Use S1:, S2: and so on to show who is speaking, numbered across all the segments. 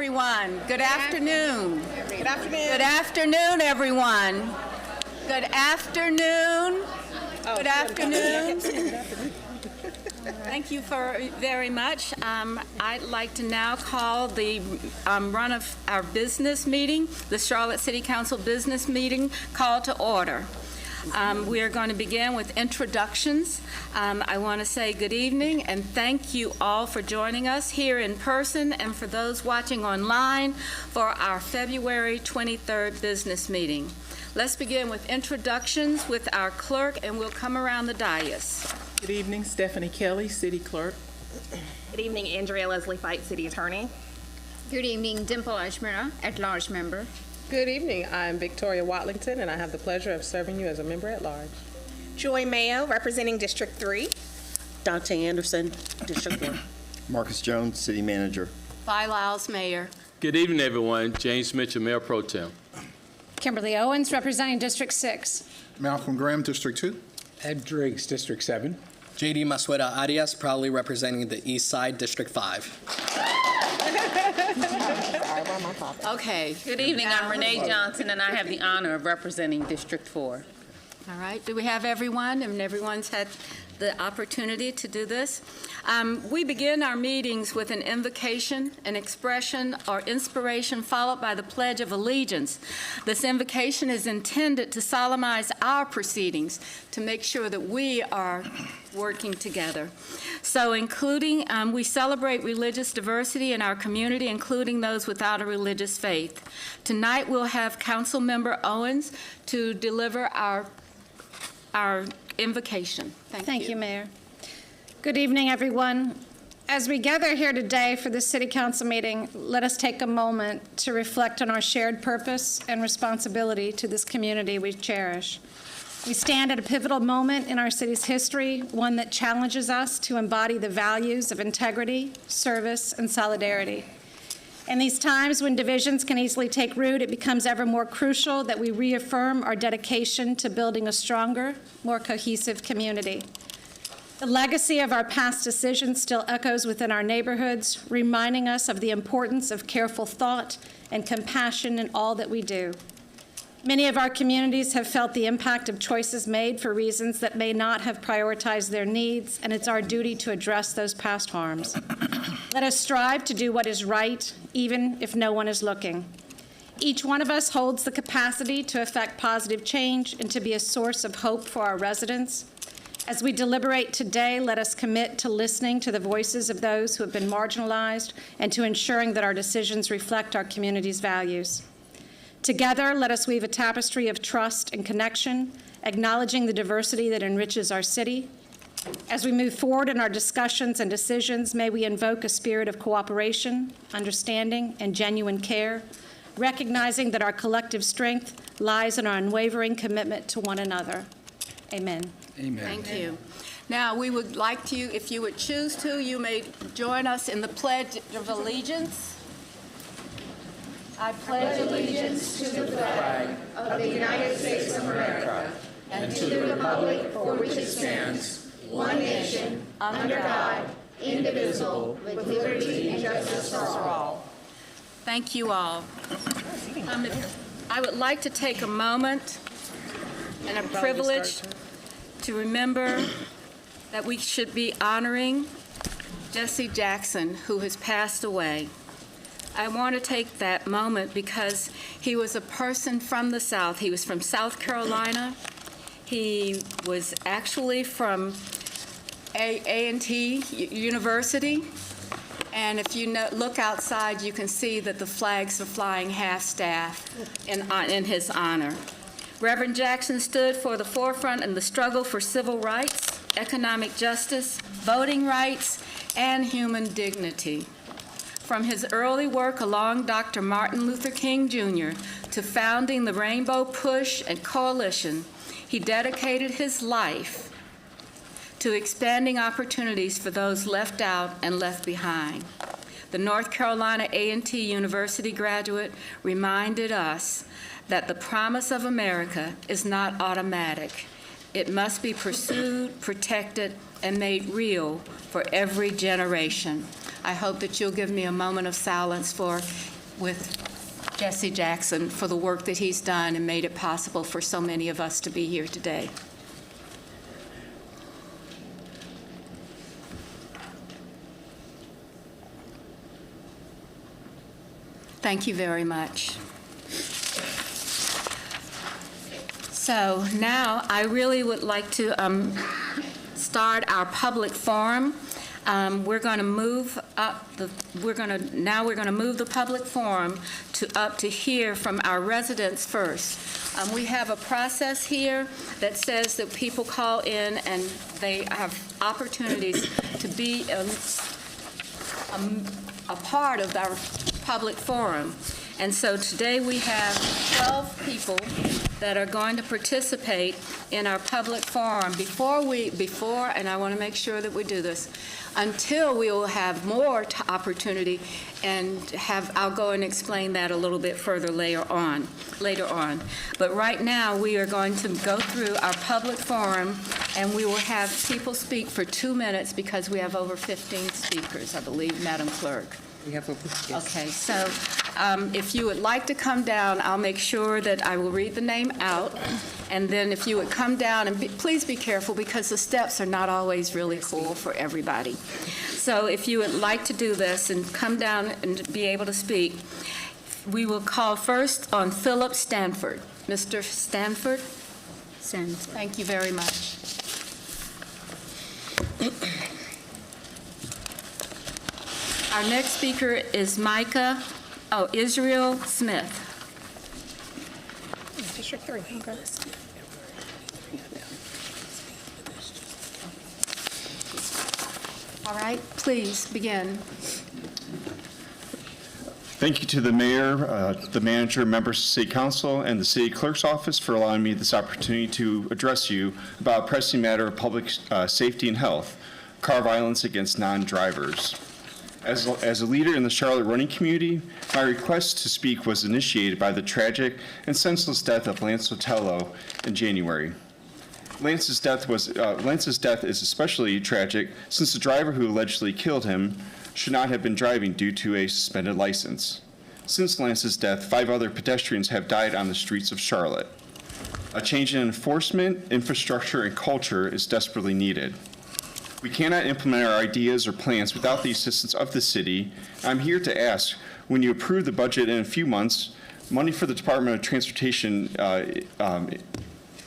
S1: Everyone, good afternoon.
S2: Good afternoon.
S1: Good afternoon, everyone. Good afternoon. Good afternoon. Thank you very much. I'd like to now call the run of our business meeting, the Charlotte City Council business meeting, call to order. We are going to begin with introductions. I want to say good evening and thank you all for joining us here in person and for those watching online for our February 23rd business meeting. Let's begin with introductions with our clerk and we'll come around the dais.
S2: Good evening, Stephanie Kelly, City Clerk.
S3: Good evening, Andrea Leslie Fight, City Attorney.
S4: Good evening, Dimple Ashmira, at-large member.
S5: Good evening. I'm Victoria Watlington, and I have the pleasure of serving you as a member at large.
S3: Joy Mayo, representing District 3.
S6: Dante Anderson, District 1.
S7: Marcus Jones, City Manager.
S1: Vi Lyles, Mayor.
S8: Good evening, everyone. James Mitchell, Mayor Pro Tem.
S9: Kimberly Owens, representing District 6.
S10: Malcolm Graham, District 2.
S11: Ed Driggs, District 7.
S12: J.D. Masueta Arias, proudly representing the East Side, District 5.
S1: Okay.
S13: Good evening. I'm Renee Johnson, and I have the honor of representing District 4.
S1: All right. Do we have everyone? And everyone's had the opportunity to do this. We begin our meetings with an invocation, an expression, or inspiration, followed by the Pledge of Allegiance. This invocation is intended to solemnize our proceedings, to make sure that we are working together. So we celebrate religious diversity in our community, including those without a religious faith. Tonight we'll have Councilmember Owens to deliver our invocation.
S9: Thank you, Mayor. Good evening, everyone. As we gather here today for this City Council meeting, let us take a moment to reflect on our shared purpose and responsibility to this community we cherish. We stand at a pivotal moment in our city's history, one that challenges us to embody the values of integrity, service, and solidarity. In these times when divisions can easily take root, it becomes ever more crucial that we reaffirm our dedication to building a stronger, more cohesive community. The legacy of our past decisions still echoes within our neighborhoods, reminding us of the importance of careful thought and compassion in all that we do. Many of our communities have felt the impact of choices made for reasons that may not have prioritized their needs, and it's our duty to address those past harms. Let us strive to do what is right, even if no one is looking. Each one of us holds the capacity to effect positive change and to be a source of hope for our residents. As we deliberate today, let us commit to listening to the voices of those who have been marginalized and to ensuring that our decisions reflect our community's values. Together, let us weave a tapestry of trust and connection, acknowledging the diversity that enriches our city. As we move forward in our discussions and decisions, may we invoke a spirit of cooperation, understanding, and genuine care, recognizing that our collective strength lies in our unwavering commitment to one another. Amen.
S11: Amen.
S1: Thank you. Now, we would like to, if you would choose to, you may join us in the Pledge of Allegiance. I pledge allegiance to the flag of the United States of America and to the republic for which it stands, one nation, under God, indivisible, with liberty and justice for all. Thank you all. I would like to take a moment and a privilege to remember that we should be honoring Jesse Jackson, who has passed away. I want to take that moment because he was a person from the South. He was from South Carolina. He was actually from A&T University. And if you look outside, you can see that the flags are flying half-staff in his honor. Reverend Jackson stood for the forefront in the struggle for civil rights, economic justice, voting rights, and human dignity. From his early work along Dr. Martin Luther King Jr. to founding the Rainbow Push and Coalition, he dedicated his life to expanding opportunities for those left out and left behind. The North Carolina A&T University graduate reminded us that the promise of America is not automatic. It must be pursued, protected, and made real for every generation. I hope that you'll give me a moment of silence with Jesse Jackson for the work that he's done and made it possible for so many of us to be here today. Thank you very much. So now I really would like to start our public forum. We're going to move the public forum up to hear from our residents first. We have a process here that says that people call in and they have opportunities to be a part of our public forum. And so today we have 12 people that are going to participate in our public forum. And I want to make sure that we do this, until we will have more opportunity, and I'll go and explain that a little bit further later on. But right now, we are going to go through our public forum, and we will have people speak for 2 minutes because we have over 15 speakers, I believe, Madam Clerk. Okay, so if you would like to come down, I'll make sure that I will read the name out, and then if you would come down, and please be careful because the steps are not always really cool for everybody. So if you would like to do this and come down and be able to speak, we will call first on Philip Stanford. Mr. Stanford? Thank you very much. Our next speaker is Israel Smith.
S3: District 3. Okay.
S1: All right, please begin.
S10: Thank you to the mayor, the manager, members of City Council, and the City Clerk's office for allowing me this opportunity to address you about a pressing matter of public safety and health, car violence against non-drivers. As a leader in the Charlotte running community, my request to speak was initiated by the tragic and senseless death of Lance Sotelo in January. Lance's death is especially tragic since the driver who allegedly killed him should not have been driving due to a suspended license. Since Lance's death, 5 other pedestrians have died on the streets of Charlotte. A change in enforcement, infrastructure, and culture is desperately needed. We cannot implement our ideas or plans without the assistance of the city. I'm here to ask, when you approve the budget in a few months, money for the Department of Transportation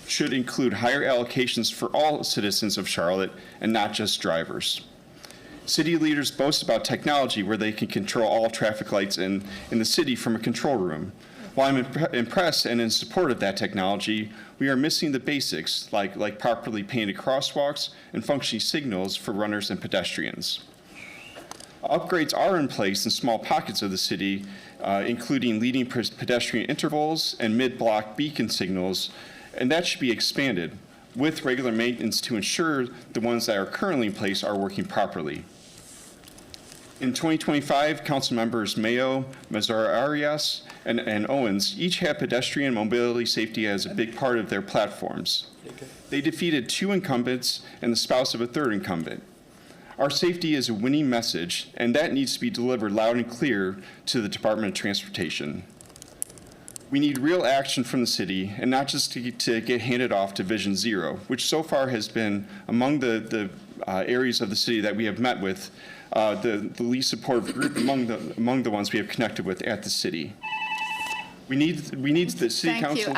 S10: should include higher allocations for all citizens of Charlotte and not just drivers. City leaders boast about technology where they can control all traffic lights in the city from a control room. While I'm impressed and in support of that technology, we are missing the basics, like properly painted crosswalks and functioning signals for runners and pedestrians. Upgrades are in place in small pockets of the city, including leading pedestrian intervals and mid-block beacon signals, and that should be expanded. with regular maintenance to ensure the ones that are currently in place are working properly. In 2025, council members Mayo, Mazzar-Arias, and Owens each had pedestrian mobility safety as a big part of their platforms. They defeated 2 incumbents and the spouse of a 3rd incumbent. Our safety is a winning message, and that needs to be delivered loud and clear to the Department of Transportation. We need real action from the city, and not just to get handed off to Vision Zero, which so far has been among the areas of the city that we have met with, the least supportive group among the ones we have connected with at the city. We need the city council.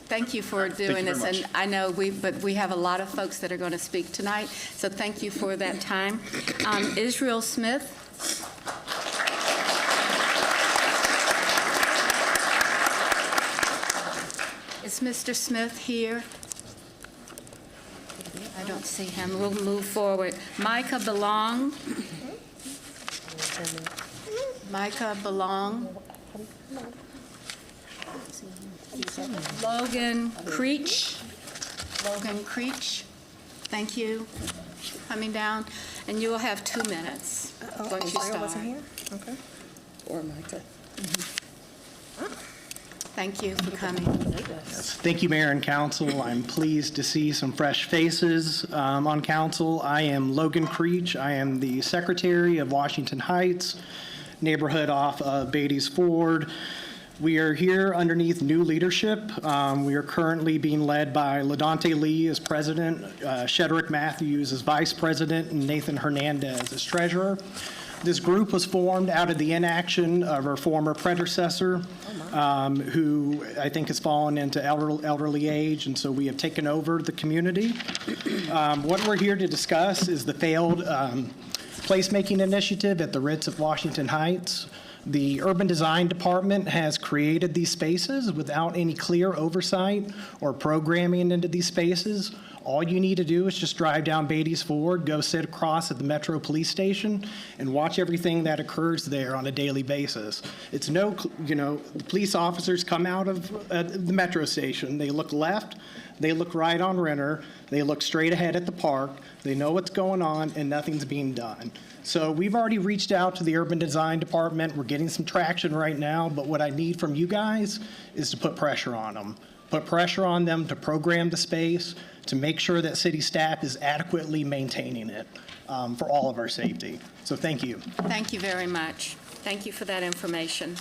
S1: Thank you for doing this, and I know we have a lot of folks that are going to speak tonight, so thank you for that time. Israel Smith. Is Mr. Smith here? I don't see him. We'll move forward. Micah Belong. Micah Belong. Logan Creech. Logan Creech. Thank you for coming down. And you will have 2 minutes once you start.
S3: Okay.
S6: Or Micah.
S1: Thank you for coming.
S14: Thank you, Mayor and Council. I'm pleased to see some fresh faces on Council. I am Logan Creech. I am the Secretary of Washington Heights, neighborhood off of Beatty's Ford. We are here underneath new leadership. We are currently being led by LaDonte Lee as president, Shedrick Matthews as vice president, and Nathan Hernandez as treasurer. This group was formed out of the inaction of our former predecessor, who I think has fallen into elderly age, and so we have taken over the community. What we're here to discuss is the failed placemaking initiative at the Ritz of Washington Heights. The Urban Design Department has created these spaces without any clear oversight or programming into these spaces. All you need to do is just drive down Beatty's Ford, go sit across at the Metro Police Station, and watch everything that occurs there on a daily basis. It's no, the police officers come out of the Metro Station, they look left, they look right on Renner, they look straight ahead at the park, they know what's going on, and nothing's being done. So we've already reached out to the Urban Design Department. We're getting some traction right now, but what I need from you guys is to put pressure on them. Put pressure on them to program the space, to make sure that city staff is adequately maintaining it for all of our safety. So thank you.
S1: Thank you very much. Thank you for that information.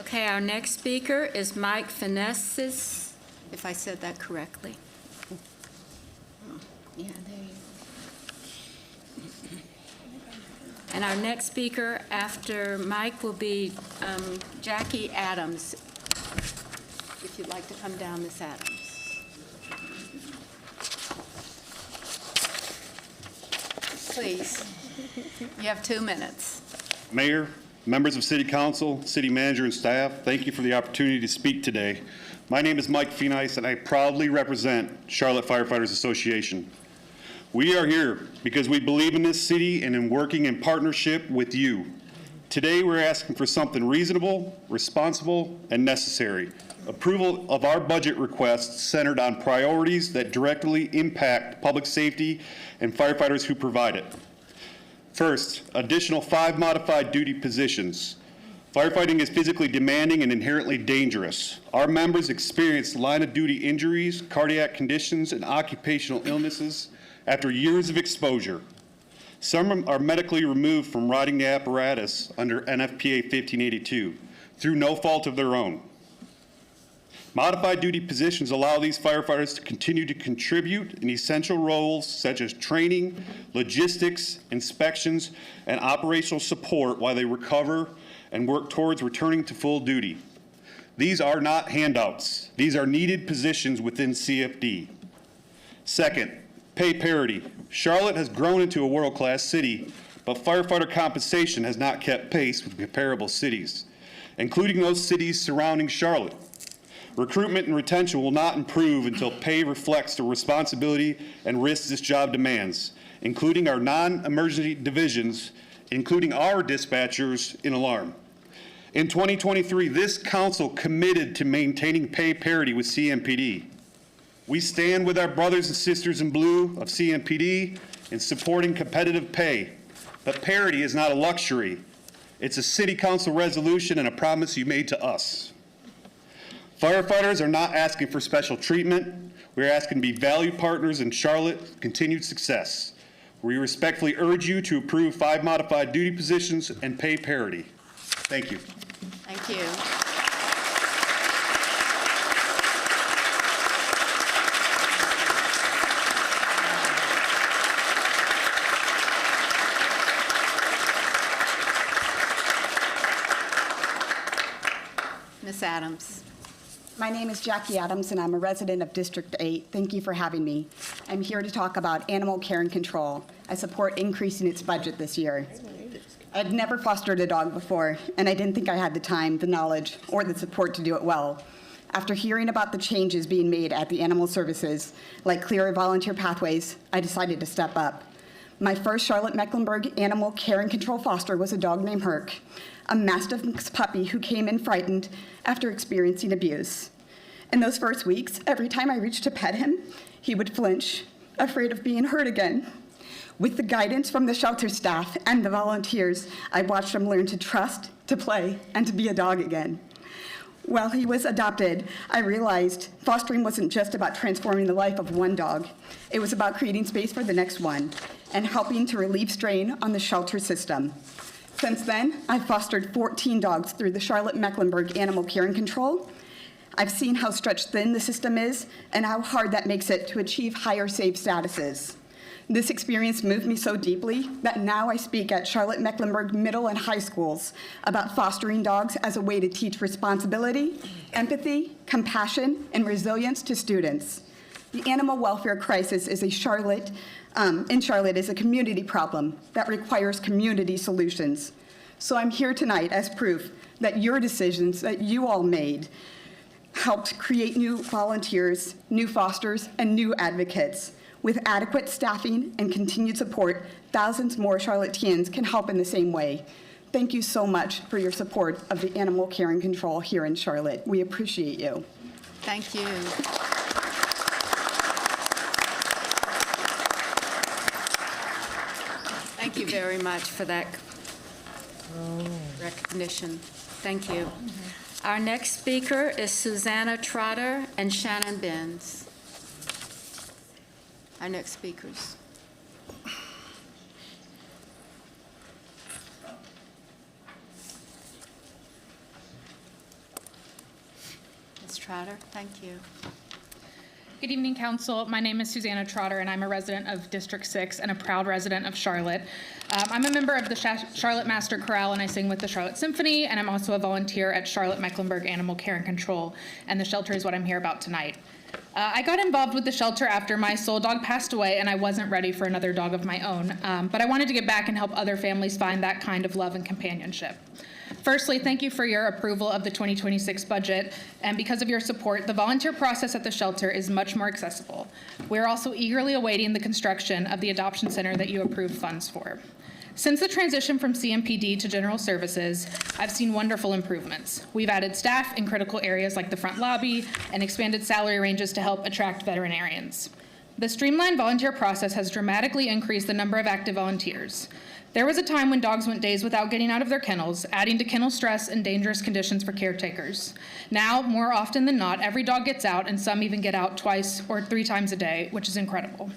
S1: Okay, our next speaker is Mike Finesses, if I said that correctly.
S4: Yeah, there you go.
S1: And our next speaker after Mike will be Jackie Adams. If you'd like to come down, Miss Adams. Please, you have 2 minutes.
S15: Mayor, members of City Council, City Manager, and staff, thank you for the opportunity to speak today. My name is Mike Fienice, and I proudly represent Charlotte Firefighters Association. We are here because we believe in this city and in working in partnership with you. Today, we're asking for something reasonable, responsible, and necessary. Approval of our budget requests centered on priorities that directly impact public safety and firefighters who provide it. First, additional 5 modified duty positions. Firefighting is physically demanding and inherently dangerous. Our members experience line-of-duty injuries, cardiac conditions, and occupational illnesses after years of exposure. Some are medically removed from riding the apparatus under NFPA 1582 through no fault of their own. Modified duty positions allow these firefighters to continue to contribute in essential roles such as training, logistics, inspections, and operational support while they recover and work towards returning to full duty. These are not handouts. These are needed positions within CFD. Second, pay parity. Charlotte has grown into a world-class city, but firefighter compensation has not kept pace with comparable cities, including those cities surrounding Charlotte. Recruitment and retention will not improve until pay reflects the responsibility and risks this job demands, including our non-emergency divisions, including our dispatchers in alarm. In 2023, this council committed to maintaining pay parity with CMPD. We stand with our brothers and sisters in blue of CMPD in supporting competitive pay. But parity is not a luxury. It's a city council resolution and a promise you made to us. Firefighters are not asking for special treatment. We're asking to be valued partners in Charlotte's continued success. We respectfully urge you to approve 5 modified duty positions and pay parity. Thank you.
S1: Thank you. Ms. Adams.
S16: My name is Jackie Adams, and I'm a resident of District 8. Thank you for having me. I'm here to talk about animal care and control. I support increasing its budget this year. I'd never fostered a dog before, and I didn't think I had the time, the knowledge, or the support to do it well. After hearing about the changes being made at the animal services, like clearer volunteer pathways, I decided to step up. My first Charlotte Mecklenburg animal care and control foster was a dog named Herc, a Mastiff mix puppy who came in frightened after experiencing abuse. In those first weeks, every time I reached to pet him, he would flinch, afraid of being hurt again. With the guidance from the shelter staff and the volunteers, I watched him learn to trust, to play, and to be a dog again. While he was adopted, I realized fostering wasn't just about transforming the life of one dog. It was about creating space for the next one and helping to relieve strain on the shelter system. Since then, I've fostered 14 dogs through the Charlotte Mecklenburg Animal Care and Control. I've seen how stretched thin the system is and how hard that makes it to achieve higher SAVE statuses. This experience moved me so deeply that now I speak at Charlotte Mecklenburg middle and high schools about fostering dogs as a way to teach responsibility, empathy, compassion, and resilience to students. The animal welfare crisis is in Charlotte is a community problem that requires community solutions. So I'm here tonight as proof that your decisions that you all made helped create new volunteers, new fosters, and new advocates. With adequate staffing and continued support, thousands more Charlotteans can help in the same way. Thank you so much for your support of the animal care and control here in Charlotte. We appreciate you.
S1: Thank you. Thank you very much for that recognition. Thank you. Our next speaker is Susanna Trotter and Shannon Benz. Our next speakers. Ms. Trotter, thank you.
S17: Good evening, Council. My name is Susanna Trotter, and I'm a resident of District 6 and a proud resident of Charlotte. I'm a member of the Charlotte Master Chorale, and I sing with the Charlotte Symphony, and I'm also a volunteer at Charlotte Mecklenburg Animal Care and Control, and the shelter is what I'm here about tonight. I got involved with the shelter after my soul dog passed away, and I wasn't ready for another dog of my own, but I wanted to get back and help other families find that kind of love and companionship. Firstly, thank you for your approval of the 2026 budget, and because of your support, the volunteer process at the shelter is much more accessible. We're also eagerly awaiting the construction of the adoption center that you approved funds for. Since the transition from CMPD to general services, I've seen wonderful improvements. We've added staff in critical areas like the front lobby and expanded salary ranges to help attract veterinarians. The streamlined volunteer process has dramatically increased the number of active volunteers. There was a time when dogs went days without getting out of their kennels, adding to kennel stress and dangerous conditions for caretakers. Now, more often than not, every dog gets out, and some even get out 2 or 3 times a day, which is incredible.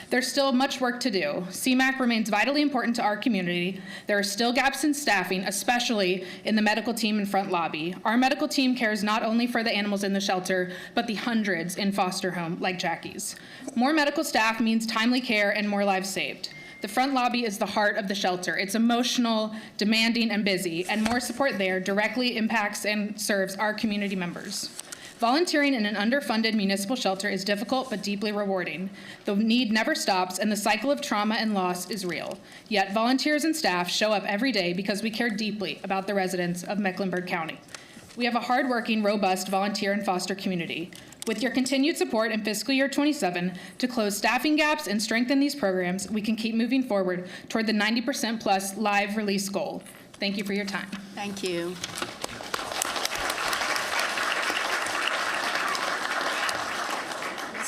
S17: There's still much work to do. CMAC remains vitally important to our community. There are still gaps in staffing, especially in the medical team and front lobby. Our medical team cares not only for the animals in the shelter, but the hundreds in foster home, like Jackie's. More medical staff means timely care and more lives saved. The front lobby is the heart of the shelter. It's emotional, demanding, and busy, and more support there directly impacts and serves our community members. Volunteering in an underfunded municipal shelter is difficult but deeply rewarding. The need never stops, and the cycle of trauma and loss is real. Yet volunteers and staff show up every day because we care deeply about the residents of Mecklenburg County. We have a hardworking, robust volunteer and foster community. With your continued support in fiscal year 27 to close staffing gaps and strengthen these programs, we can keep moving forward toward the 90% plus live release goal. Thank you for your time.
S1: Thank you.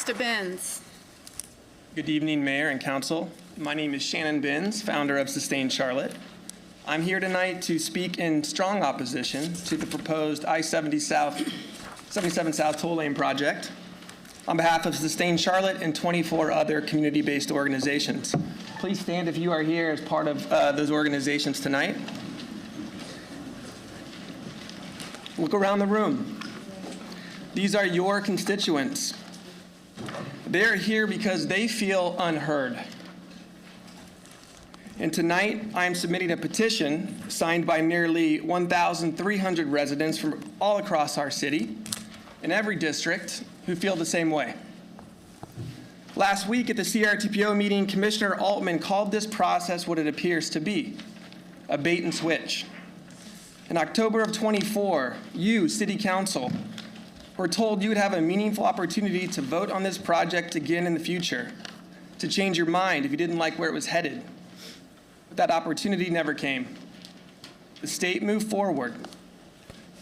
S1: Mr. Benz.
S18: Good evening, Mayor and Council. My name is Shannon Benz, founder of Sustain Charlotte. I'm here tonight to speak in strong opposition to the proposed I-77 South Toll Lane project on behalf of Sustain Charlotte and 24 other community-based organizations. Please stand if you are here as part of those organizations tonight. Look around the room. These are your constituents. They're here because they feel unheard. And tonight, I am submitting a petition signed by nearly 1,300 residents from all across our city, in every district, who feel the same way. Last week at the CRTPO meeting, Commissioner Altman called this process what it appears to be, a bait and switch. In October of '24, you, City Council, were told you would have a meaningful opportunity to vote on this project again in the future, to change your mind if you didn't like where it was headed. But that opportunity never came. The state moved forward.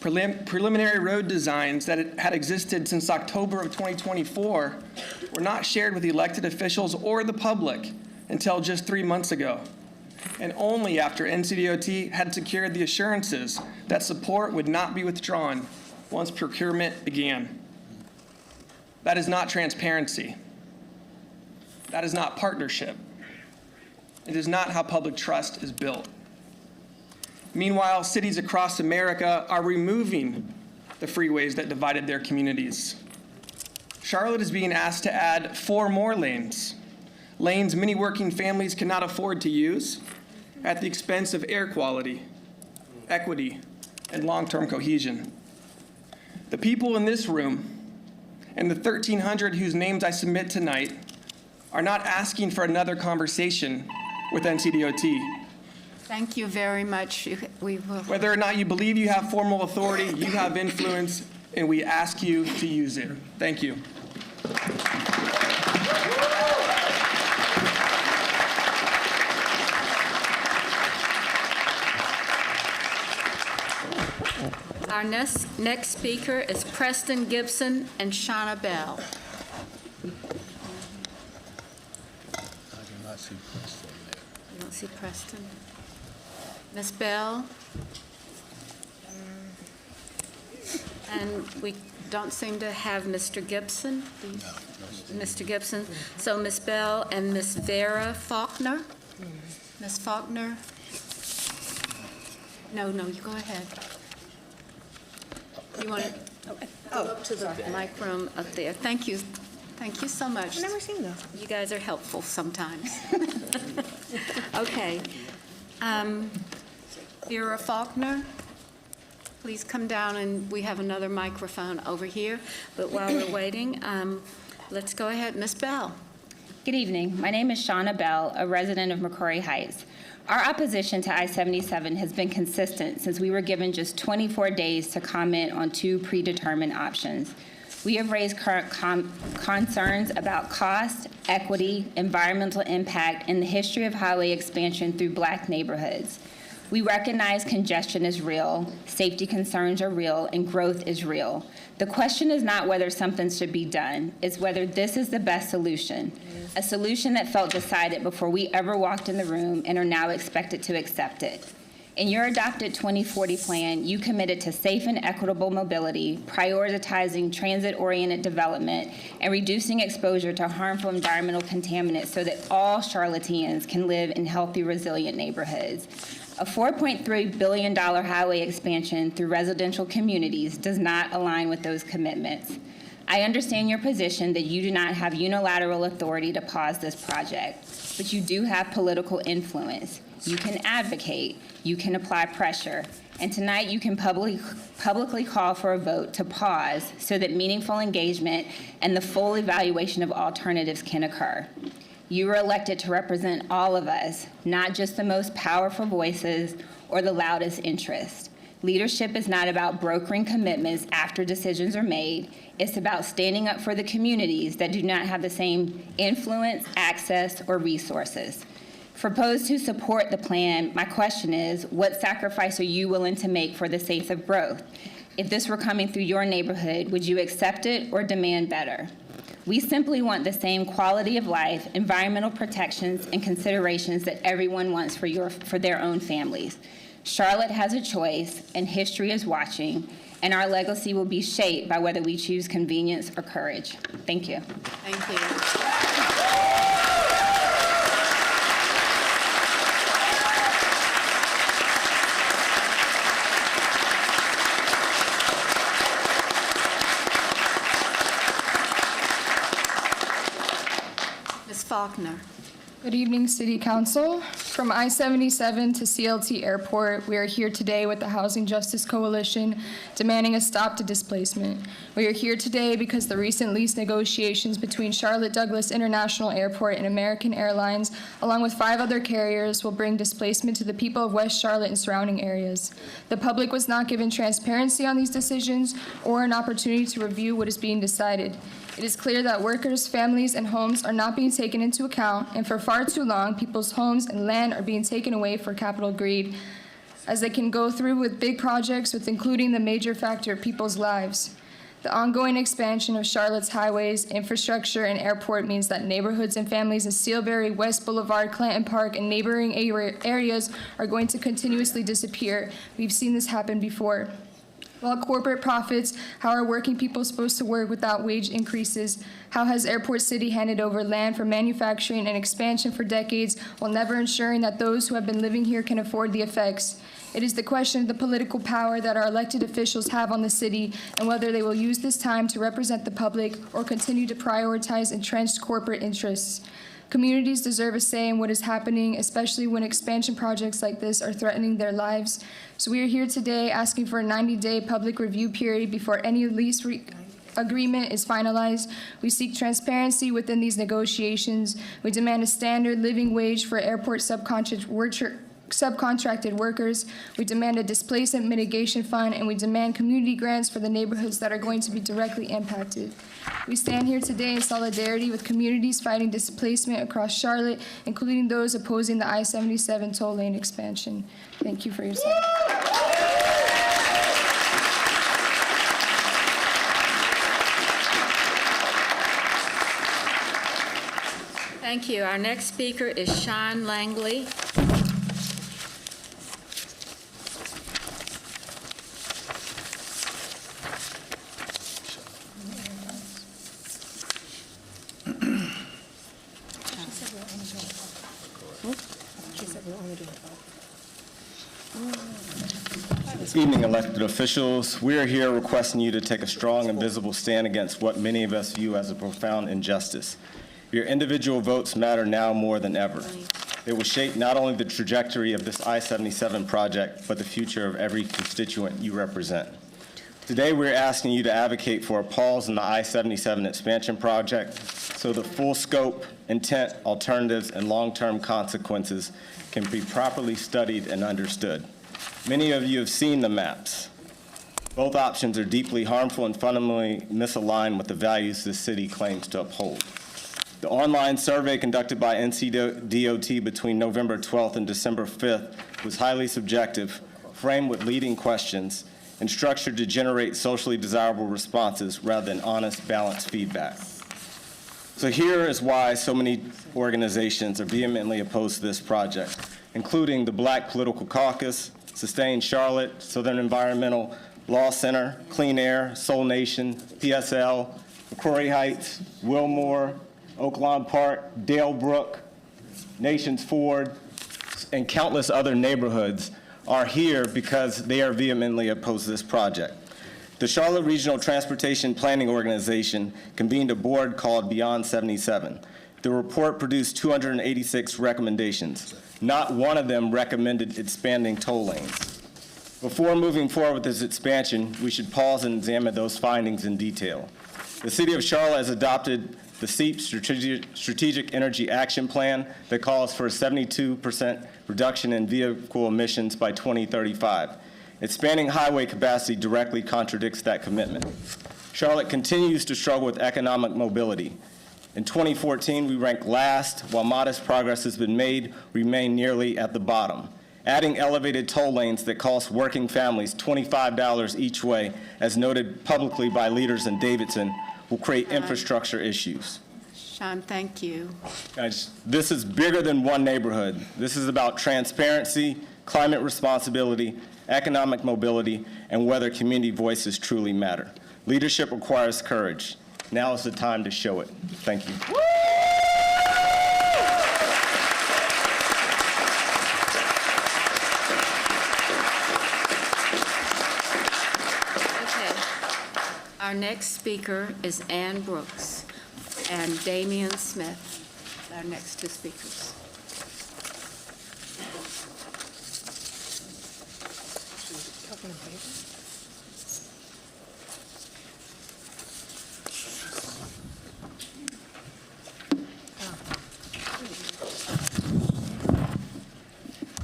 S18: Preliminary road designs that had existed since October of 2024 were not shared with elected officials or the public until just 3 months ago, and only after NCDOT had secured the assurances that support would not be withdrawn once procurement began. That is not transparency. That is not partnership. It is not how public trust is built. Meanwhile, cities across America are removing the freeways that divided their communities. Charlotte is being asked to add 4 more lanes, lanes many working families cannot afford to use, at the expense of air quality, equity, and long-term cohesion. The people in this room and the 1,300 whose names I submit tonight are not asking for another conversation with NCDOT.
S1: Thank you very much. We will.
S18: Whether or not you believe you have formal authority, you have influence, and we ask you to use it. Thank you.
S1: Our next speaker is Preston Gibson and Shauna Bell. You don't see Preston? Ms. Bell? And we don't seem to have Mr. Gibson? Mr. Gibson. So Ms. Bell and Ms. Vera Faulkner? Ms. Faulkner? No, you go ahead. You want to go up to the mic room up there? Thank you. Thank you so much.
S3: I've never seen those.
S1: You guys are helpful sometimes. Okay. Vera Faulkner, please come down, and we have another microphone over here. But while we're waiting, let's go ahead. Ms. Bell.
S19: Good evening. My name is Shauna Bell, a resident of McCrory Heights. Our opposition to I-77 has been consistent since we were given just 24 days to comment on 2 predetermined options. We have raised concerns about cost, equity, environmental impact, and the history of highway expansion through Black neighborhoods. We recognize congestion is real, safety concerns are real, and growth is real. The question is not whether something should be done, it's whether this is the best solution, a solution that felt decided before we ever walked in the room and are now expected to accept it. In your adopted 2040 plan, you committed to safe and equitable mobility, prioritizing transit-oriented development, and reducing exposure to harmful environmental contaminants so that all Charlotteans can live in healthy, resilient neighborhoods. A $4.3 billion highway expansion through residential communities does not align with those commitments. I understand your position that you do not have unilateral authority to pause this project, but you do have political influence. You can advocate, you can apply pressure, and tonight you can publicly call for a vote to pause so that meaningful engagement and the full evaluation of alternatives can occur. You were elected to represent all of us, not just the most powerful voices or the loudest interests. Leadership is not about brokering commitments after decisions are made. It's about standing up for the communities that do not have the same influence, access, or resources. For those who support the plan, my question is, what sacrifice are you willing to make for the sake of growth? If this were coming through your neighborhood, would you accept it or demand better? We simply want the same quality of life, environmental protections, and considerations that everyone wants for their own families. Charlotte has a choice, and history is watching, and our legacy will be shaped by whether we choose convenience or courage. Thank you.
S1: Thank you. Ms. Faulkner.
S20: Good evening, City Council. From I-77 to CLT Airport, we are here today with the Housing Justice Coalition demanding a stop to displacement. We are here today because the recent lease negotiations between Charlotte Douglas International Airport and American Airlines, along with 5 other carriers, will bring displacement to the people of West Charlotte and surrounding areas. The public was not given transparency on these decisions or an opportunity to review what is being decided. It is clear that workers, families, and homes are not being taken into account, and for far too long, people's homes and land are being taken away for capital greed, as they can go through with big projects with including the major factor of people's lives. The ongoing expansion of Charlotte's highways, infrastructure, and airport means that neighborhoods and families in Steelbury, West Boulevard, Clanton Park, and neighboring areas are going to continuously disappear. We've seen this happen before. While corporate profits, how are working people supposed to work without wage increases? How has Airport City handed over land for manufacturing and expansion for decades while never ensuring that those who have been living here can afford the effects? It is the question of the political power that our elected officials have on the city and whether they will use this time to represent the public or continue to prioritize entrenched corporate interests. Communities deserve a say in what is happening, especially when expansion projects like this are threatening their lives. So we are here today asking for a 90-day public review period before any lease agreement is finalized. We seek transparency within these negotiations. We demand a standard living wage for airport subcontracted workers. We demand a displacement mitigation fund, and we demand community grants for the neighborhoods that are going to be directly impacted. We stand here today in solidarity with communities fighting displacement across Charlotte, including those opposing the I-77 toll lane expansion. Thank you for your time.
S1: Thank you. Our next speaker is Sean Langley.
S7: Good evening, elected officials. We are here requesting you to take a strong and visible stand against what many of us view as a profound injustice. Your individual votes matter now more than ever. They will shape not only the trajectory of this I-77 project, but the future of every constituent you represent. Today, we're asking you to advocate for a pause in the I-77 expansion project so the full scope, intent, alternatives, and long-term consequences can be properly studied and understood. Many of you have seen the maps. Both options are deeply harmful and fundamentally misaligned with the values this city claims to uphold. The online survey conducted by NCDOT between November 12th and December 5th was highly subjective, framed with leading questions, and structured to generate socially desirable responses rather than honest, balanced feedback. So here is why so many organizations are vehemently opposed to this project, including the Black Political Caucus, Sustain Charlotte, Southern Environmental Law Center, Clean Air, Soul Nation, PSL, McCrory Heights, Wilmore, Oaklawn Park, Dale Brook, Nations Ford, and countless other neighborhoods are here because they are vehemently opposed to this project. The Charlotte Regional Transportation Planning Organization convened a board called Beyond 77. The report produced 286 recommendations. Not one of them recommended expanding toll lanes. Before moving forward with this expansion, we should pause and examine those findings in detail. The City of Charlotte has adopted the SEEP Strategic Energy Action Plan that calls for a 72% reduction in vehicle emissions by 2035. Expanding highway capacity directly contradicts that commitment. Charlotte continues to struggle with economic mobility. In 2014, we ranked last, while modest progress has been made, remain nearly at the bottom. Adding elevated toll lanes that cost working families $25 each way, as noted publicly by leaders in Davidson, will create infrastructure issues.
S1: Sean, thank you.
S7: Guys, this is bigger than one neighborhood. This is about transparency, climate responsibility, economic mobility, and whether community voices truly matter. Leadership requires courage. Now is the time to show it. Thank you.
S1: Okay. Our next speaker is Ann Brooks and Damian Smith, our next two speakers.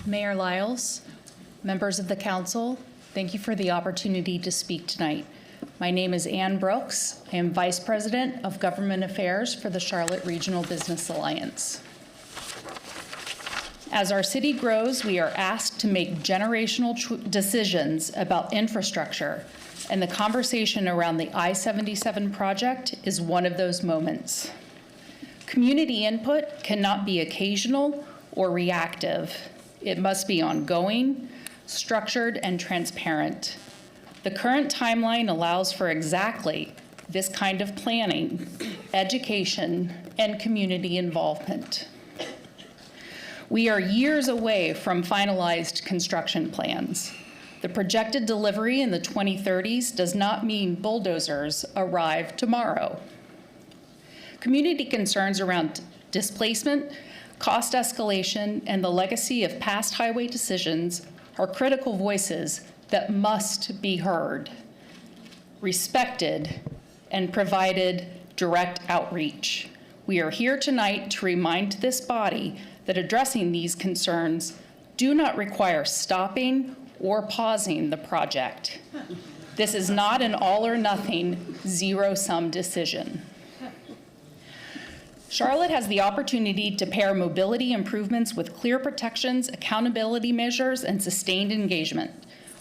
S21: Mayor Lyles, members of the council, thank you for the opportunity to speak tonight. My name is Ann Brooks. I am Vice President of Government Affairs for the Charlotte Regional Business Alliance. As our city grows, we are asked to make generational decisions about infrastructure, and the conversation around the I-77 project is one of those moments. Community input cannot be occasional or reactive. It must be ongoing, structured, and transparent. The current timeline allows for exactly this kind of planning, education, and community involvement. We are years away from finalized construction plans. The projected delivery in the 2030s does not mean bulldozers arrive tomorrow. Community concerns around displacement, cost escalation, and the legacy of past highway decisions are critical voices that must be heard, respected, and provided direct outreach. We are here tonight to remind this body that addressing these concerns do not require stopping or pausing the project. This is not an all or nothing, zero-sum decision. Charlotte has the opportunity to pair mobility improvements with clear protections, accountability measures, and sustained engagement.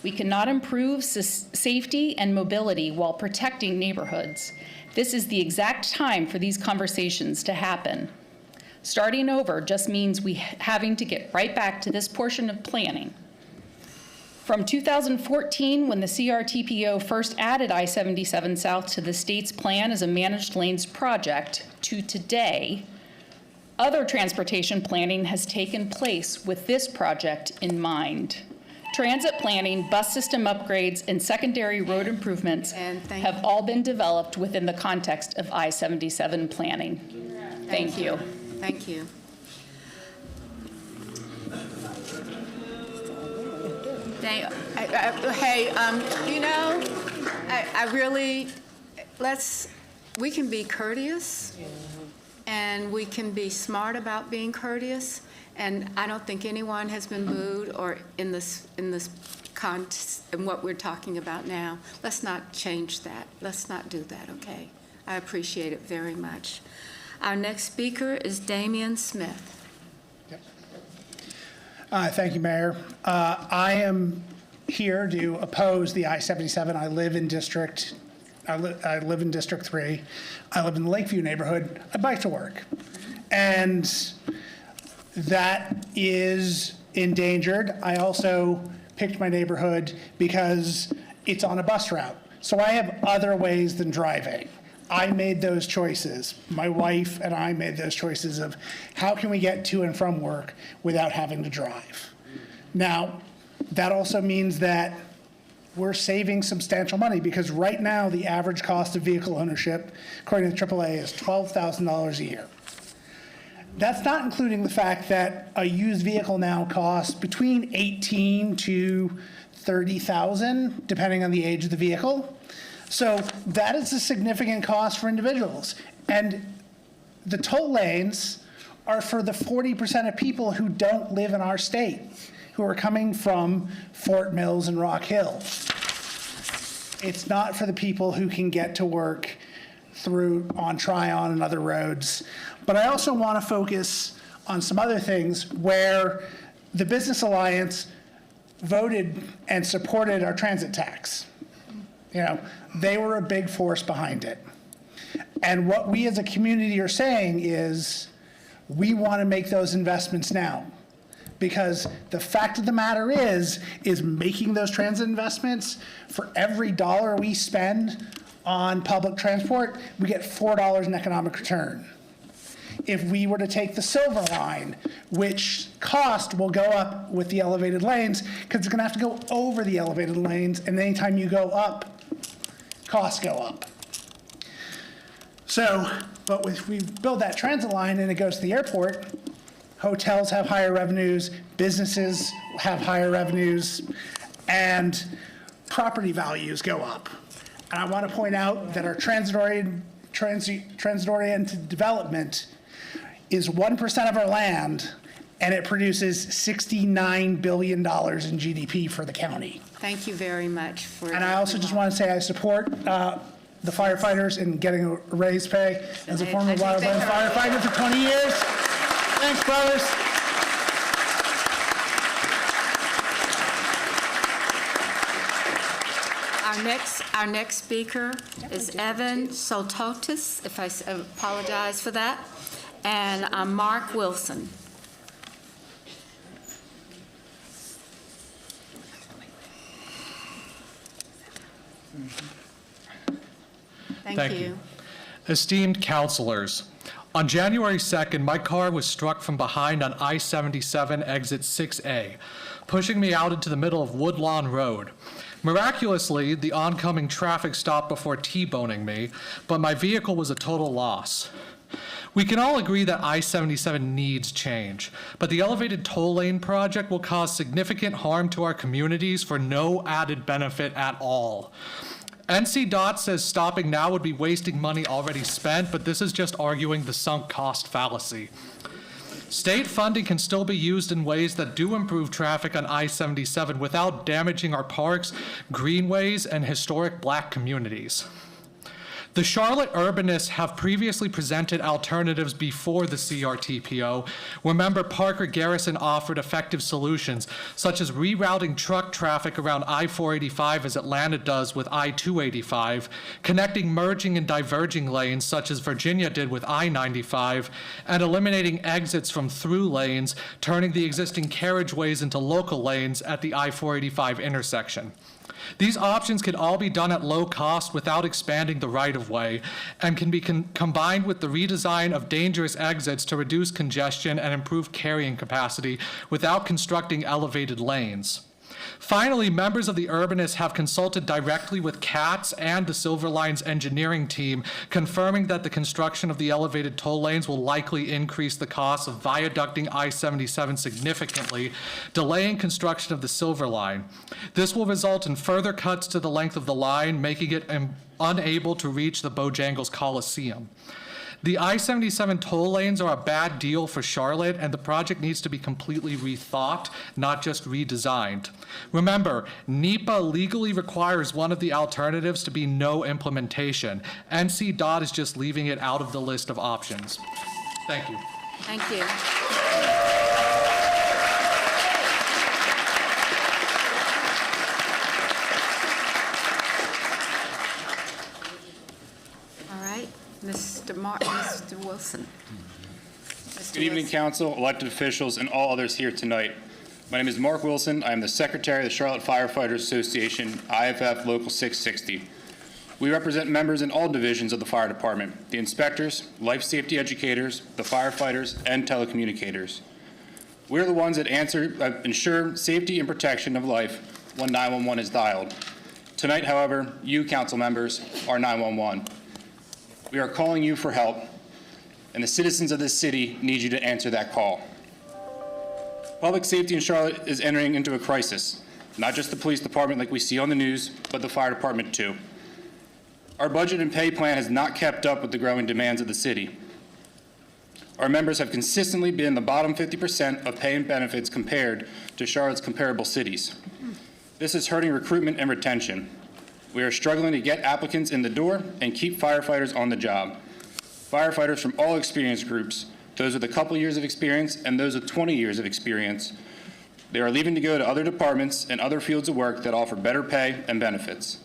S21: We cannot improve safety and mobility while protecting neighborhoods. This is the exact time for these conversations to happen. Starting over just means we having to get right back to this portion of planning. From 2014, when the CRTPO first added I-77 South to the state's plan as a managed lanes project, to today, other transportation planning has taken place with this project in mind. Transit planning, bus system upgrades, and secondary road improvements have all been developed within the context of I-77 planning. Thank you.
S1: Thank you. Hey, you know, I really, we can be courteous, and we can be smart about being courteous, and I don't think anyone has been booed or in what we're talking about now. Let's not change that. Let's not do that, okay? I appreciate it very much. Our next speaker is Damian Smith.
S22: Thank you, Mayor. I am here to oppose the I-77. I live in District 3. I live in the Lakeview neighborhood. I bike to work. And that is endangered. I also picked my neighborhood because it's on a bus route. So I have other ways than driving. I made those choices. My wife and I made those choices of how can we get to and from work without having to drive. Now, that also means that we're saving substantial money because right now the average cost of vehicle ownership, according to AAA, is $12,000 a year. That's not including the fact that a used vehicle now costs between $18,000 to $30,000, depending on the age of the vehicle. So that is a significant cost for individuals. And the toll lanes are for the 40% of people who don't live in our state, who are coming from Fort Mills and Rock Hill. It's not for the people who can get to work on Tryon and other roads. But I also want to focus on some other things where the Business Alliance voted and supported our transit tax. You know, they were a big force behind it. And what we as a community are saying is, we want to make those investments now. Because the fact of the matter is making those transit investments, for every dollar we spend on public transport, we get $4 in economic return. If we were to take the Silver Line, which cost will go up with the elevated lanes, because it's going to have to go over the elevated lanes, and anytime you go up, costs go up. So, but if we build that transit line and it goes to the airport, hotels have higher revenues, businesses have higher revenues, and property values go up. And I want to point out that our transit-oriented development is 1% of our land, and it produces $69 billion in GDP for the county.
S1: Thank you very much for.
S22: And I also just want to say I support the firefighters in getting a raised pay as a former wildland firefighter for 20 years. Thanks, brothers.
S1: Our next speaker is Evan Sototis, if I apologize for that, and Mark Wilson. Thank you.
S2: Esteemed councilors, on January 2nd, my car was struck from behind on I-77 exit 6A, pushing me out into the middle of Woodlawn Road. Miraculously, the oncoming traffic stopped before T-boning me, but my vehicle was a total loss. We can all agree that I-77 needs change, but the elevated toll lane project will cause significant harm to our communities for no added benefit at all. NCDOT says stopping now would be wasting money already spent, but this is just arguing the sunk cost fallacy. State funding can still be used in ways that do improve traffic on I-77 without damaging our parks, greenways, and historic Black communities. The Charlotte urbanists have previously presented alternatives before the CRTPO, where member Parker Garrison offered effective solutions, such as rerouting truck traffic around I-485 as Atlanta does with I-285, connecting merging and diverging lanes such as Virginia did with I-95, and eliminating exits from through lanes, turning the existing carriageways into local lanes at the I-485 intersection. These options can all be done at low cost without expanding the right-of-way, and can be combined with the redesign of dangerous exits to reduce congestion and improve carrying capacity without constructing elevated lanes. Finally, members of the urbanists have consulted directly with CATS and the Silver Line's engineering team, confirming that the construction of the elevated toll lanes will likely increase the cost of viaducting I-77 significantly, delaying construction of the Silver Line. This will result in further cuts to the length of the line, making it unable to reach the Bojangles Coliseum. The I-77 toll lanes are a bad deal for Charlotte, and the project needs to be completely rethought, not just redesigned. Remember, NEPA legally requires one of the alternatives to be no implementation. NCDOT is just leaving it out of the list of options. Thank you.
S1: Thank you. Mr. Wilson.
S5: Good evening, Council, elected officials, and all others here tonight. My name is Mark Wilson. I am the Secretary of the Charlotte Firefighters Association, IFF Local 660. We represent members in all divisions of the fire department, the inspectors, life safety educators, the firefighters, and telecommunicators. We're the ones that ensure safety and protection of life when 911 is dialed. Tonight, however, you, council members, are 911. We are calling you for help, and the citizens of this city need you to answer that call. Public safety in Charlotte is entering into a crisis, not just the police department like we see on the news, but the fire department too. Our budget and pay plan has not kept up with the growing demands of the city. Our members have consistently been in the bottom 50% of pay and benefits compared to Charlotte's comparable cities. This is hurting recruitment and retention. We are struggling to get applicants in the door and keep firefighters on the job. Firefighters from all experience groups, those with a couple years of experience and those with 20 years of experience, they are leaving to go to other departments and other fields of work that offer better pay and benefits.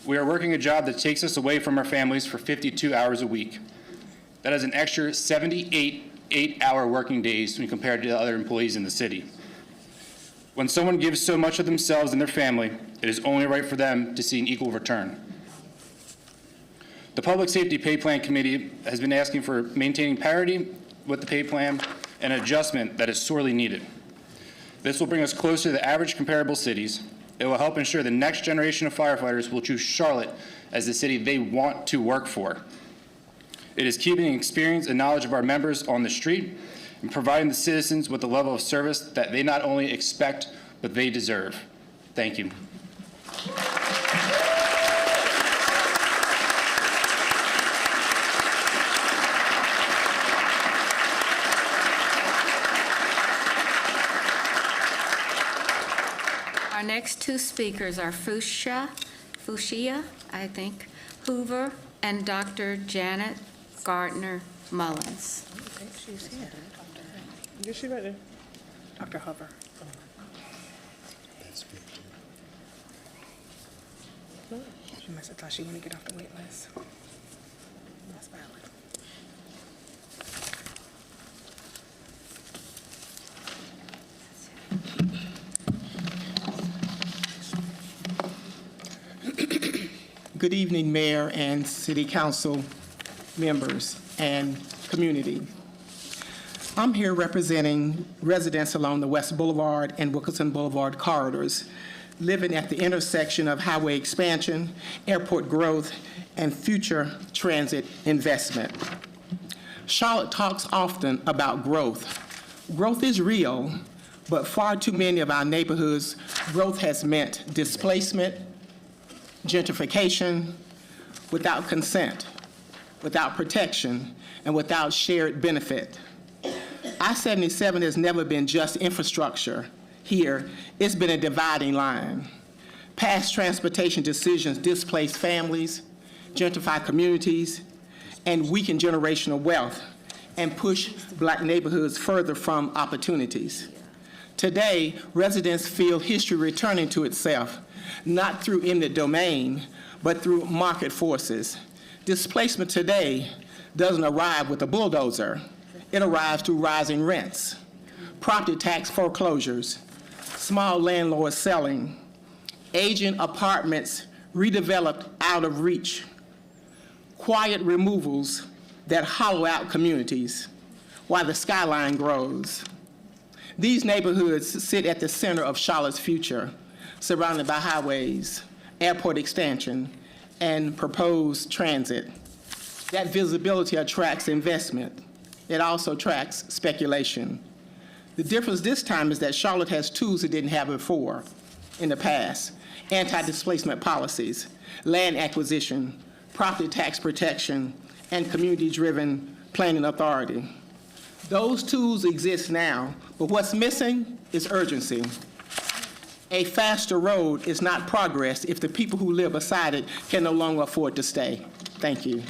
S5: We are working a job that takes us away from our families for 52 hours a week. That is an extra 78 8-hour working days when compared to the other employees in the city. When someone gives so much of themselves and their family, it is only right for them to see an equal return. The Public Safety Pay Plan Committee has been asking for maintaining parity with the pay plan and adjustment that is sorely needed. This will bring us closer to the average comparable cities. It will help ensure the next generation of firefighters will choose Charlotte as the city they want to work for. It is keeping experience and knowledge of our members on the street and providing the citizens with the level of service that they not only expect, but they deserve. Thank you.
S1: Our next two speakers are Fushia, I think, Hoover, and Dr. Janet Gardner Mullins.
S3: I think she's here. Is she ready? Dr. Hoover. She must have thought she wanted to get off the wait list. That's valid.
S8: Good evening, Mayor and City Council members and community. I'm here representing residents along the West Boulevard and Wilkinson Boulevard corridors, living at the intersection of highway expansion, airport growth, and future transit investment. Charlotte talks often about growth. Growth is real, but far too many of our neighborhoods, growth has meant displacement, gentrification, without consent, without protection, and without shared benefit. I-77 has never been just infrastructure. Here, it's been a dividing line. Past transportation decisions displace families, gentrify communities, and weaken generational wealth, and push Black neighborhoods further from opportunities. Today, residents feel history returning to itself, not through eminent domain, but through market forces. Displacement today doesn't arrive with a bulldozer. It arrives through rising rents, property tax foreclosures, small landlords selling, aging apartments redeveloped out of reach, quiet removals that hollow out communities while the skyline grows. These neighborhoods sit at the center of Charlotte's future, surrounded by highways, airport expansion, and proposed transit. That visibility attracts investment. It also attracts speculation. The difference this time is that Charlotte has tools it didn't have before in the past: anti-displacement policies, land acquisition, property tax protection, and community-driven planning authority. Those tools exist now, but what's missing is urgency. A faster road is not progress if the people who live beside it can no longer afford to stay. Thank you.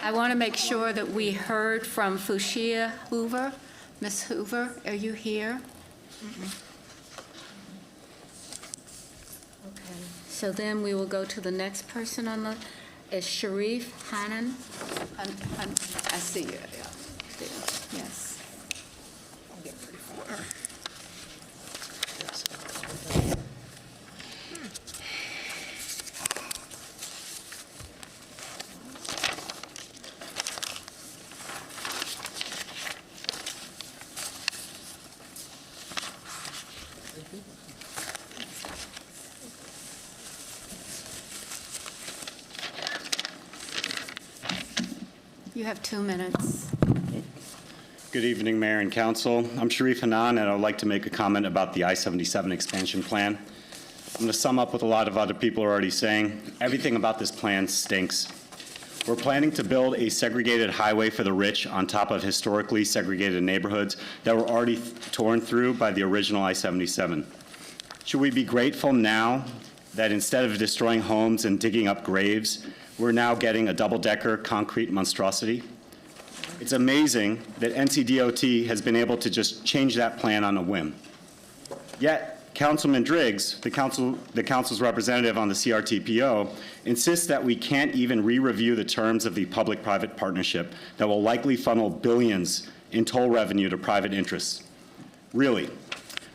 S1: I want to make sure that we heard from Fushia Hoover. Ms. Hoover, are you here? Okay, so then we will go to the next person on the, is Sharif Hanan. I see you, yeah, there, yes.
S3: I'll get pretty far.
S1: You have 2 minutes.
S12: Good evening, Mayor and Council. I'm Sharif Hanan, and I would like to make a comment about the I-77 expansion plan. I'm going to sum up what a lot of other people are already saying. Everything about this plan stinks. We're planning to build a segregated highway for the rich on top of historically segregated neighborhoods that were already torn through by the original I-77. Should we be grateful now that instead of destroying homes and digging up graves, we're now getting a double-decker concrete monstrosity. It's amazing that NCDOT has been able to just change that plan on a whim. Yet, Councilman Driggs, the council's representative on the CRTPO, insists that we can't even re-review the terms of the public-private partnership that will likely funnel billions in toll revenue to private interests. Really,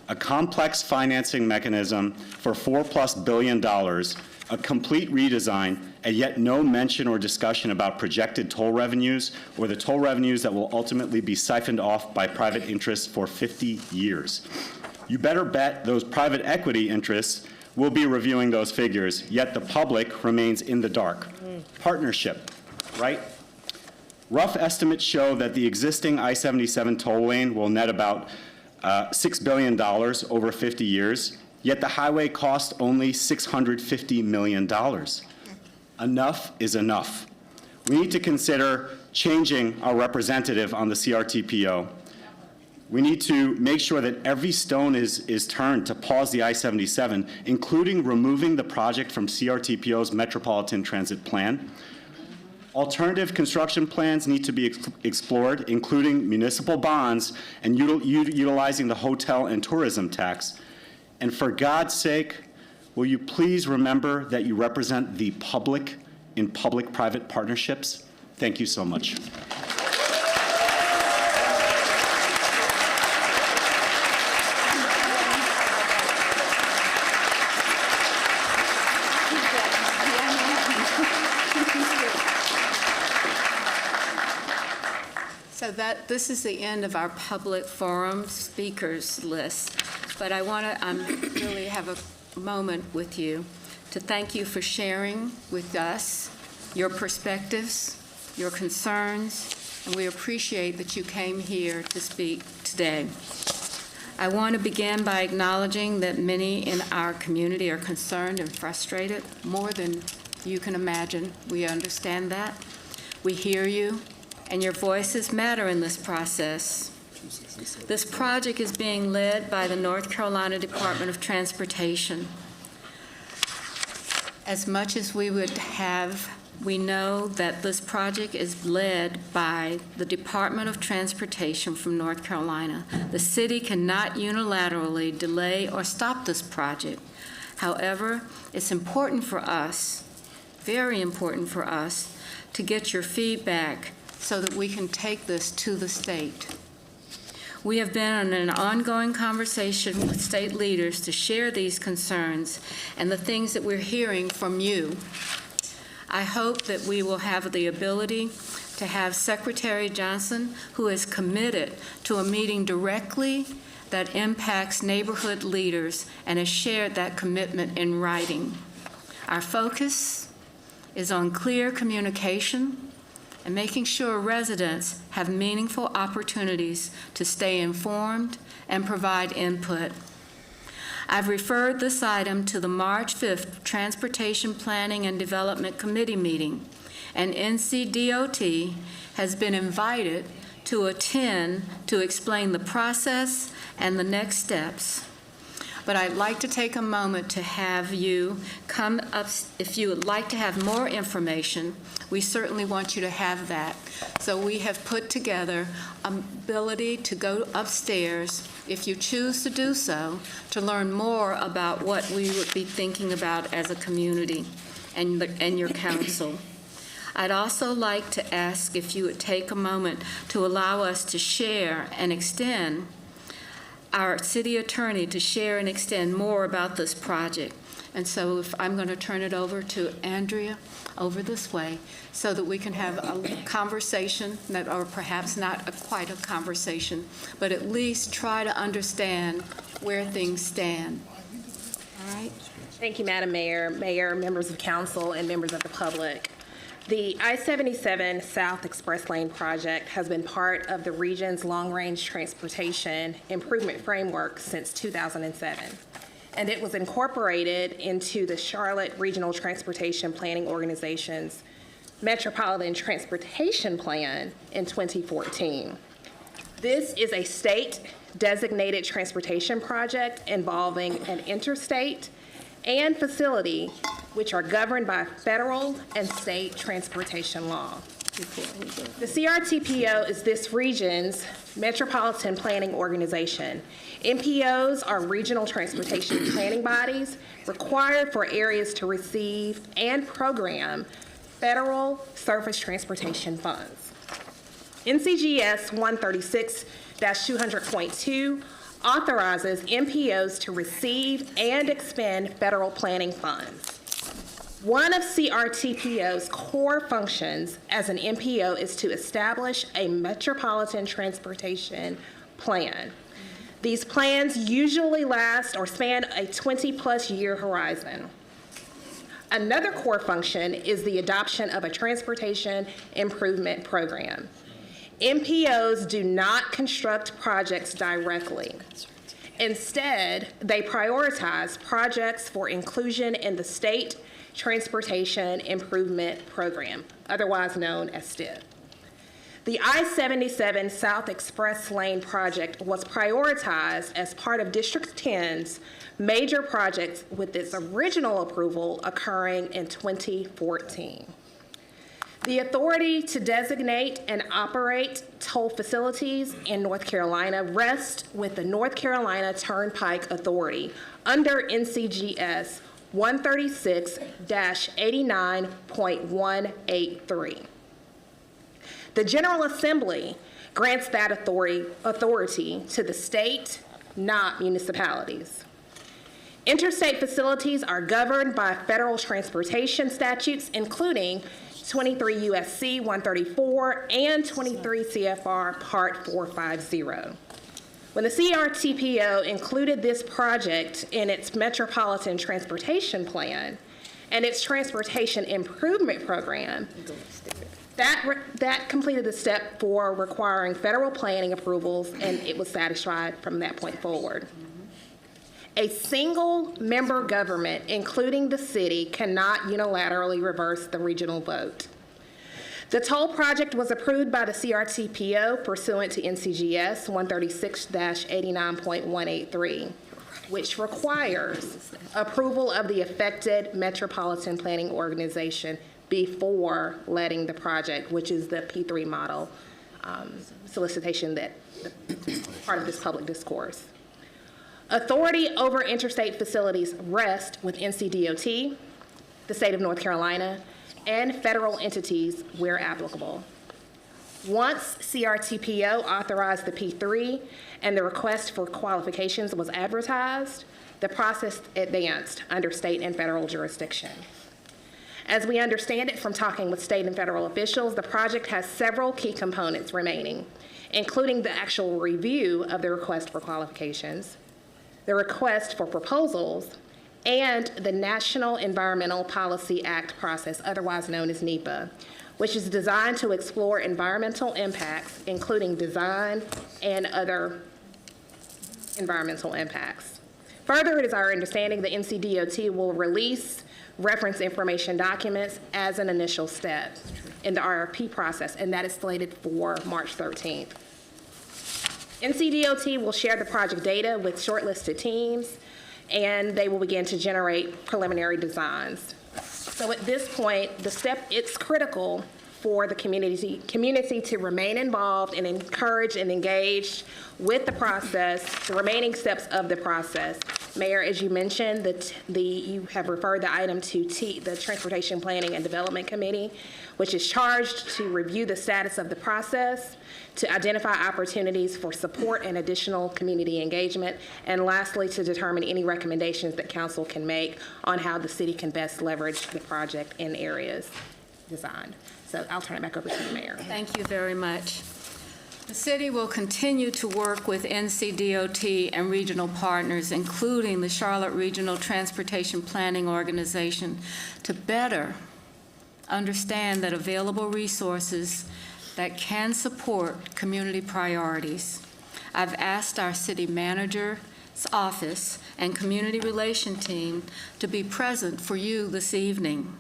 S12: a complex financing mechanism for $4+ billion, a complete redesign, and yet no mention or discussion about projected toll revenues or the toll revenues that will ultimately be siphoned off by private interests for 50 years. You better bet those private equity interests will be reviewing those figures, yet the public remains in the dark. Partnership, right? Rough estimates show that the existing I-77 toll lane will net about $6 billion over 50 years, yet the highway cost only $650 million. Enough is enough. We need to consider changing our representative on the CRTPO. We need to make sure that every stone is turned to pause the I-77, including removing the project from CRTPO's Metropolitan Transit Plan. Alternative construction plans need to be explored, including municipal bonds and utilizing the hotel and tourism tax. And for God's sake, will you please remember that you represent the public in public-private partnerships? Thank you so much.
S1: So this is the end of our public forum speakers list, but I want to really have a moment with you to thank you for sharing with us your perspectives, your concerns, and we appreciate that you came here to speak today. I want to begin by acknowledging that many in our community are concerned and frustrated, more than you can imagine. We understand that. We hear you, and your voices matter in this process. This project is being led by the North Carolina Department of Transportation. As much as we would have, we know that this project is led by the Department of Transportation from North Carolina. The city cannot unilaterally delay or stop this project. However, it's important for us, very important for us, to get your feedback so that we can take this to the state. We have been in an ongoing conversation with state leaders to share these concerns and the things that we're hearing from you. I hope that we will have the ability to have Secretary Johnson, who is committed to a meeting directly that impacts neighborhood leaders and has shared that commitment in writing. Our focus is on clear communication and making sure residents have meaningful opportunities to stay informed and provide input. I've referred this item to the March 5th Transportation Planning and Development Committee meeting, and NCDOT has been invited to attend to explain the process and the next steps. But I'd like to take a moment to have you come up. If you would like to have more information, we certainly want you to have that. So we have put together an ability to go upstairs, if you choose to do so, to learn more about what we would be thinking about as a community and your council. I'd also like to ask if you would take a moment to allow us to share and extend our city attorney to share and extend more about this project. And so if I'm going to turn it over to Andrea over this way so that we can have a conversation, or perhaps not quite a conversation, but at least try to understand where things stand. All right?
S9: Thank you, Madam Mayor, members of council, and members of the public. The I-77 South Express Lane project has been part of the region's long-range transportation improvement framework since 2007, and it was incorporated into the Charlotte Regional Transportation Planning Organization's Metropolitan Transportation Plan in 2014. This is a state-designated transportation project involving an interstate and facility, which are governed by federal and state transportation law. The CRTPO is this region's metropolitan planning organization. MPOs are regional transportation planning bodies required for areas to receive and program federal surface transportation funds. NCGS 136-200.2 authorizes MPOs to receive and expend federal planning funds. One of CRTPO's core functions as an MPO is to establish a metropolitan transportation plan. These plans usually last or span a 20-plus year horizon. Another core function is the adoption of a transportation improvement program. MPOs do not construct projects directly. Instead, they prioritize projects for inclusion in the State Transportation Improvement Program, otherwise known as STIP. The I-77 South Express Lane project was prioritized as part of District 10's major projects, with its original approval occurring in 2014. The authority to designate and operate toll facilities in North Carolina rests with the North Carolina Turnpike Authority under NCGS 136-89.183. The General Assembly grants that authority to the state, not municipalities. Interstate facilities are governed by federal transportation statutes, including 23 U.S.C. 134 and 23 CFR Part 450. When the CRTPO included this project in its Metropolitan Transportation Plan and its Transportation Improvement Program, that completed the step for requiring federal planning approvals, and it was satisfied from that point forward. A single member government, including the city, cannot unilaterally reverse the regional vote. The toll project was approved by the CRTPO pursuant to NCGS 136-89.183, which requires approval of the affected metropolitan planning organization before letting the project, which is the P3 model solicitation that part of this public discourse. Authority over interstate facilities rests with NCDOT, the state of North Carolina, and federal entities where applicable. Once CRTPO authorized the P3 and the request for qualifications was advertised, the process advanced under state and federal jurisdiction. As we understand it from talking with state and federal officials, the project has several key components remaining, including the actual review of the request for qualifications, the request for proposals, and the National Environmental Policy Act process, otherwise known as NEPA, which is designed to explore environmental impacts, including design and other environmental impacts. Further, it is our understanding that NCDOT will release reference information documents as an initial step in the RFP process, and that is slated for March 13th. NCDOT will share the project data with shortlisted teams, and they will begin to generate preliminary designs. So at this point, it's critical for the community to remain involved and encouraged and engaged with the process, the remaining steps of the process. Mayor, as you mentioned, you have referred the item to the Transportation Planning and Development Committee, which is charged to review the status of the process, to identify opportunities for support and additional community engagement, and lastly, to determine any recommendations that council can make on how the city can best leverage the project in areas designed. So I'll turn it back over to the mayor.
S1: Thank you very much. The city will continue to work with NCDOT and regional partners, including the Charlotte Regional Transportation Planning Organization, to better understand that available resources that can support community priorities. I've asked our city manager's office and community relation team to be present for you this evening.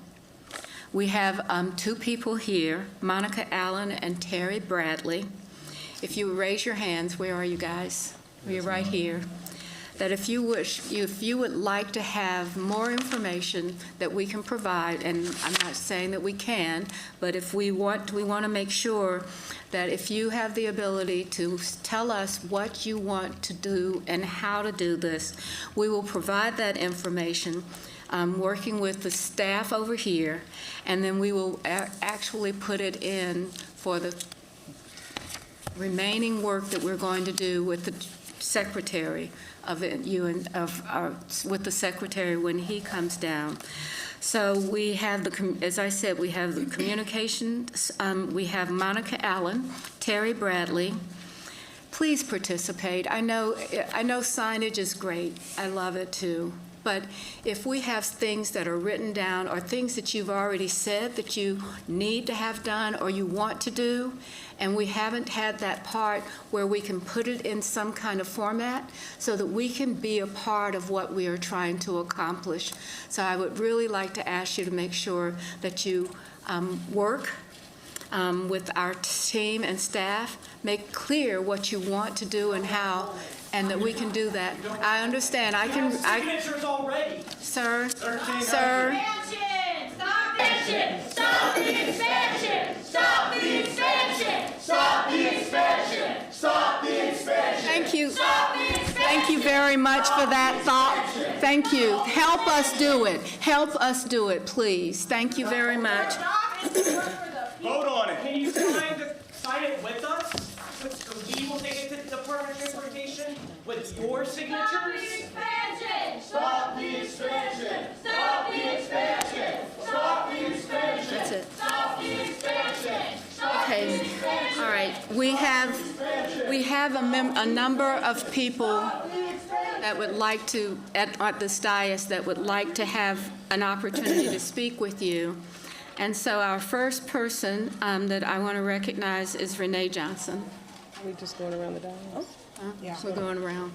S1: We have two people here, Monica Allen and Terry Bradley. If you raise your hands, where are you guys? You're right here. that if you would like to have more information that we can provide, and I'm not saying that we can, but if we want to make sure that if you have the ability to tell us what you want to do and how to do this, we will provide that information, working with the staff over here, and then we will actually put it in for the remaining work that we're going to do with the secretary of it, with the secretary when he comes down. So we have as I said, we have the communications, we have Monica Allen, Terry Bradley. Please participate. I know signage is great. I love it too. But if we have things that are written down or things that you've already said that you need to have done or you want to do, and we haven't had that part where we can put it in some kind of format so that we can be a part of what we are trying to accomplish. So I would really like to ask you to make sure that you work with our team and staff, make clear what you want to do and how, and that we can do that. I understand.
S11: Signatures already.
S1: Sir.
S11: Stop the expansion! Stop the expansion! Stop the expansion! Stop the expansion! Stop the expansion!
S1: Thank you.
S11: Stop the expansion!
S1: Thank you very much for that thought. Thank you. Help us do it. Help us do it, please. Thank you very much.
S11: Vote on it. Can you sign it with us? We will take it to the Department of Transportation with your signatures. Stop the expansion! Stop the expansion! Stop the expansion!
S1: That's it.
S11: Stop the expansion!
S1: Okay. All right. We have a number of people that would like to, at this dais, that would like to have an opportunity to speak with you. And so our first person that I want to recognize is Renee Johnson.
S3: Are we just going around the dais? Oh.
S1: Yeah. We're going around.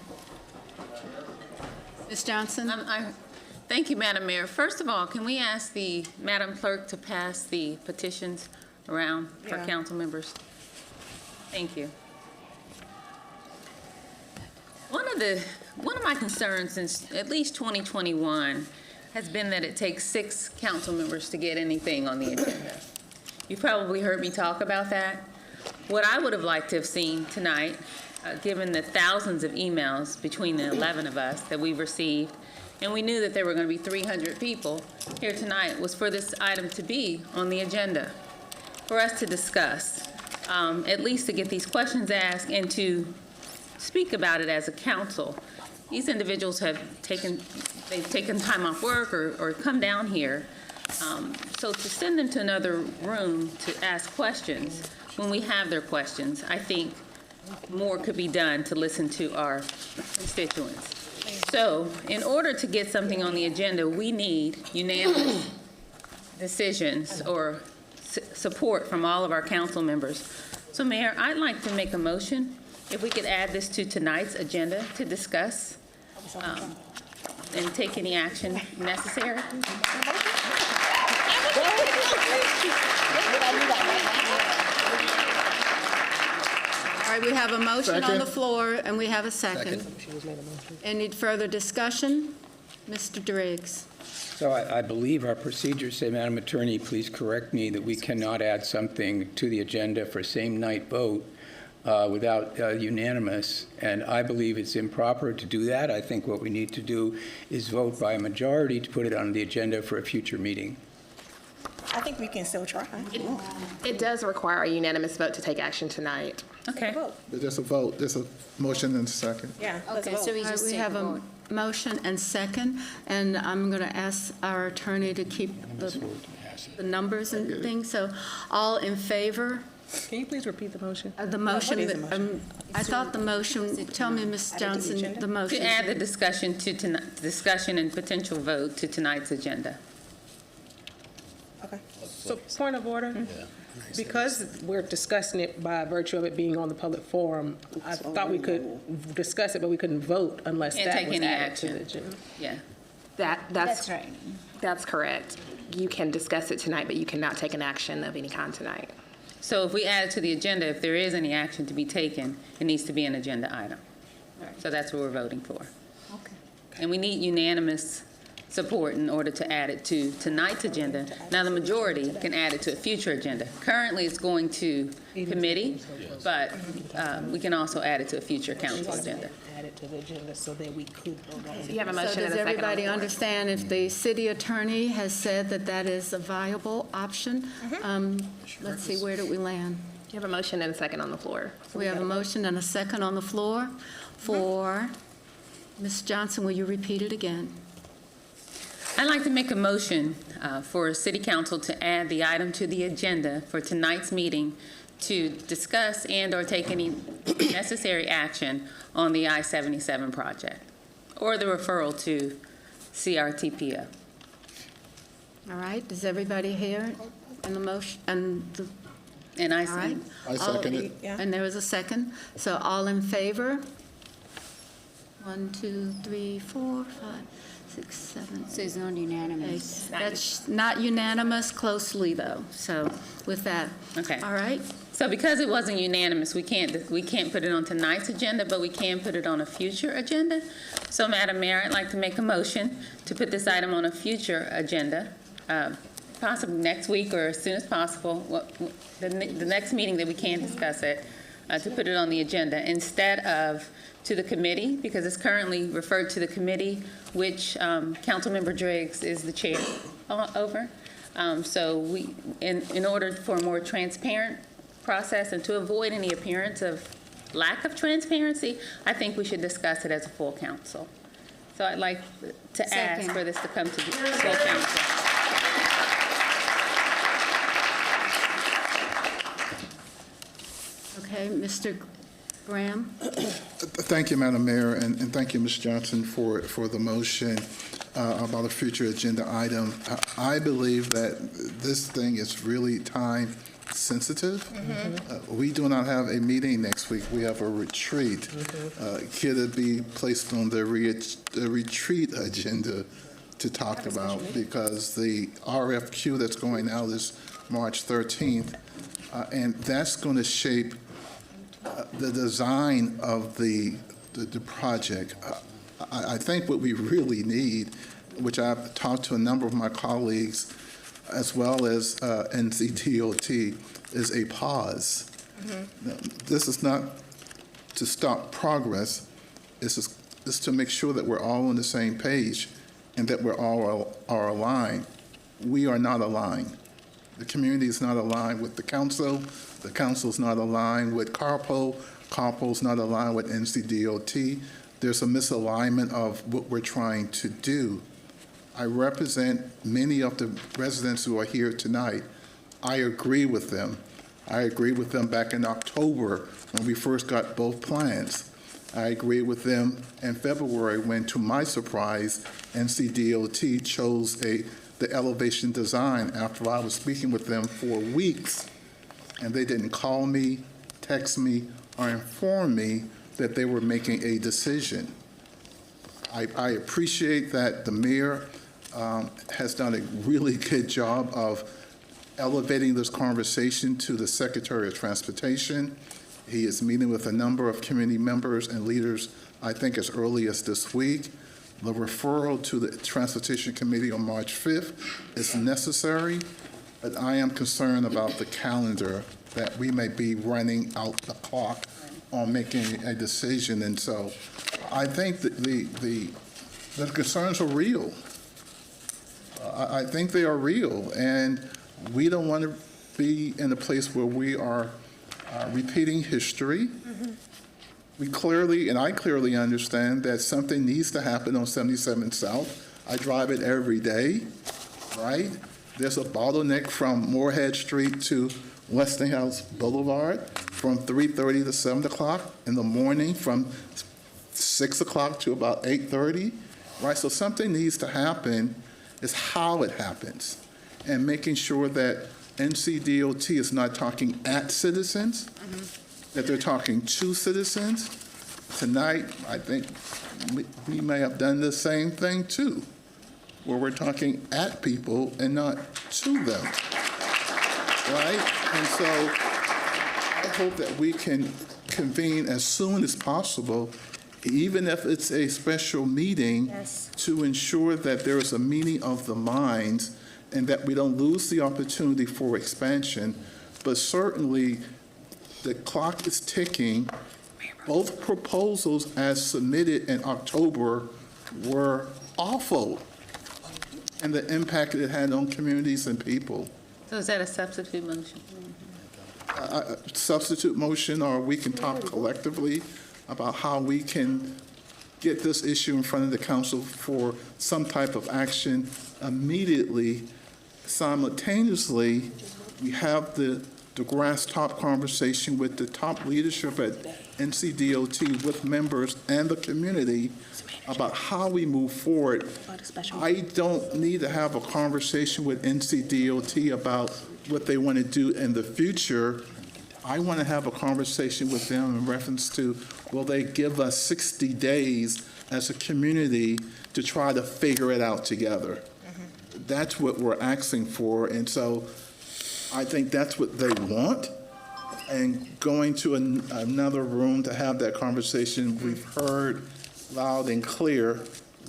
S1: Ms. Johnson?
S13: Thank you, Madam Mayor. First of all, can we ask the Madam Clerk to pass the petitions around for council members? Thank you. One of my concerns since at least 2021 has been that it takes 6 council members to get anything on the agenda. You probably heard me talk about that. What I would have liked to have seen tonight, given the thousands of emails between the 11 of us that we've received, and we knew that there were going to be 300 people here tonight, was for this item to be on the agenda, for us to discuss, at least to get these questions asked and to speak about it as a council. These individuals have taken time off work or come down here. So to send them to another room to ask questions, when we have their questions, I think more could be done to listen to our constituents. So in order to get something on the agenda, we need unanimous decisions or support from all of our council members. So Mayor, I'd like to make a motion, if we could add this to tonight's agenda to discuss and take any action necessary.
S1: All right, we have a motion on the floor, and we have a second. Any further discussion? Mr. Driggs.
S23: So I believe our procedures say, Madam Attorney, please correct me, that we cannot add something to the agenda for same night vote without unanimous, and I believe it's improper to do that. I think what we need to do is vote by a majority to put it on the agenda for a future meeting.
S3: I think we can still try.
S9: It does require a unanimous vote to take action tonight.
S13: Okay.
S24: There's just a vote, there's a motion and a second.
S3: Yeah.
S1: Okay, so we have a motion and second, and I'm going to ask our attorney to keep the numbers and things. So all in favor?
S3: Can you please repeat the motion?
S1: The motion,
S3: What is the motion?
S1: I thought the motion, tell me, Ms. Johnson, the motion.
S13: To add the discussion discussion and potential vote to tonight's agenda.
S3: Okay. So point of order. Because we're discussing it by virtue of it being on the public forum, I thought we could discuss it, but we couldn't vote unless
S13: Can't
S3: that
S13: take
S3: was
S13: any
S3: added
S13: action.
S3: to the agenda.
S13: Yeah.
S9: That's right. That's correct. You can discuss it tonight, but you cannot take an action of any kind tonight.
S13: So if we add it to the agenda, if there is any action to be taken, it needs to be an agenda item. So that's what we're voting for. And we need unanimous support in order to add it to tonight's agenda. Now, the majority can add it to a future agenda. Currently, it's going to committee, but we can also add it to a future council agenda.
S3: Add it to the agenda so that we could vote on it.
S9: You have a motion
S1: So
S9: and
S1: does
S9: a second on the
S1: everybody
S9: floor.
S1: understand if the city attorney has said that that is a viable option? Let's see, where did we land?
S9: You have a motion and a second on the floor.
S1: We have a motion and a second on the floor for, Ms. Johnson, will you repeat it again?
S13: I'd like to make a motion for City Council to add the item to the agenda for tonight's meeting to discuss and/or take any necessary action on the I-77 project or the referral to CRTPO.
S1: All right, does everybody hear it? And the motion,
S13: And I
S1: all right.
S24: I second it.
S1: And there was a second. So all in favor? 1, 2, 3, 4, 5, 6, 7.
S4: So it's not unanimous.
S1: That's not unanimous, closely though. So with that,
S13: Okay.
S1: all right.
S13: So because it wasn't unanimous, we can't put it on tonight's agenda, but we can put it on a future agenda. So, Madam Mayor, I'd like to make a motion to put this item on a future agenda, possibly next week or as soon as possible, the next meeting that we can discuss it, to put it on the agenda instead of to the committee, because it's currently referred to the committee, which Councilmember Driggs is the chair over. So we, in order for a more transparent process and to avoid any appearance of lack of transparency, I think we should discuss it as a full council. So I'd like to ask for this to come to the full council.
S1: Okay, Mr. Graham?
S24: Thank you, Madam Mayor, and thank you, Ms. Johnson, for the motion about a future agenda item. I believe that this thing is really time sensitive. We do not have a meeting next week. We have a retreat. Could it be placed on the retreat agenda to talk about? Because the RFQ that's going out is March 13th, and that's going to shape the design of the project. I think what we really need, which I've talked to a number of my colleagues, as well as NCDOT, is a pause. This is not to stop progress. It's to make sure that we're all on the same page and that we're all are aligned. We are not aligned. The community is not aligned with the council. The council is not aligned with CARPO. CARPO is not aligned with NCDOT. There's a misalignment of what we're trying to do. I represent many of the residents who are here tonight. I agree with them. I agree with them back in October when we first got both plans. I agree with them in February when, to my surprise, NCDOT chose the elevation design after I was speaking with them for weeks, and they didn't call me, text me, or inform me that they were making a decision. I appreciate that the mayor has done a really good job of elevating this conversation to the Secretary of Transportation. He is meeting with a number of community members and leaders, I think as early as this week. The referral to the Transportation Committee on March 5th is necessary, but I am concerned about the calendar, that we may be running out the clock on making a decision. And so I think that the concerns are real. I think they are real, and we don't want to be in a place where we are repeating history. We clearly, and I clearly understand that something needs to happen on 77 South. I drive it every day, right? There's a bottleneck from Moorhead Street to Westinghouse Boulevard from 3:30 to 7 o'clock in the morning, from 6 o'clock to about 8:30, right? So something needs to happen. Is how it happens, and making sure that NCDOT is not talking at citizens, that they're talking to citizens. Tonight, I think we may have done the same thing too, where we're talking at people and not to them, right? And so I hope that we can convene as soon as possible even if it's a special meeting, to ensure that there is a meeting of the minds and that we don't lose the opportunity for expansion. But certainly, the clock is ticking. Both proposals as submitted in October were awful, and the impact it had on communities and people.
S13: So is that a substitute motion?
S24: Substitute motion, or we can talk collectively about how we can get this issue in front of the council for some type of action immediately. Simultaneously, we have the grass top conversation with the top leadership at NCDOT, with members and the community about how we move forward. I don't need to have a conversation with NCDOT about what they want to do in the future. I want to have a conversation with them in reference to, will they give us 60 days as a community to try to figure it out together? That's what we're asking for, and so I think that's what they want. And going to another room to have that conversation, we've heard loud and clear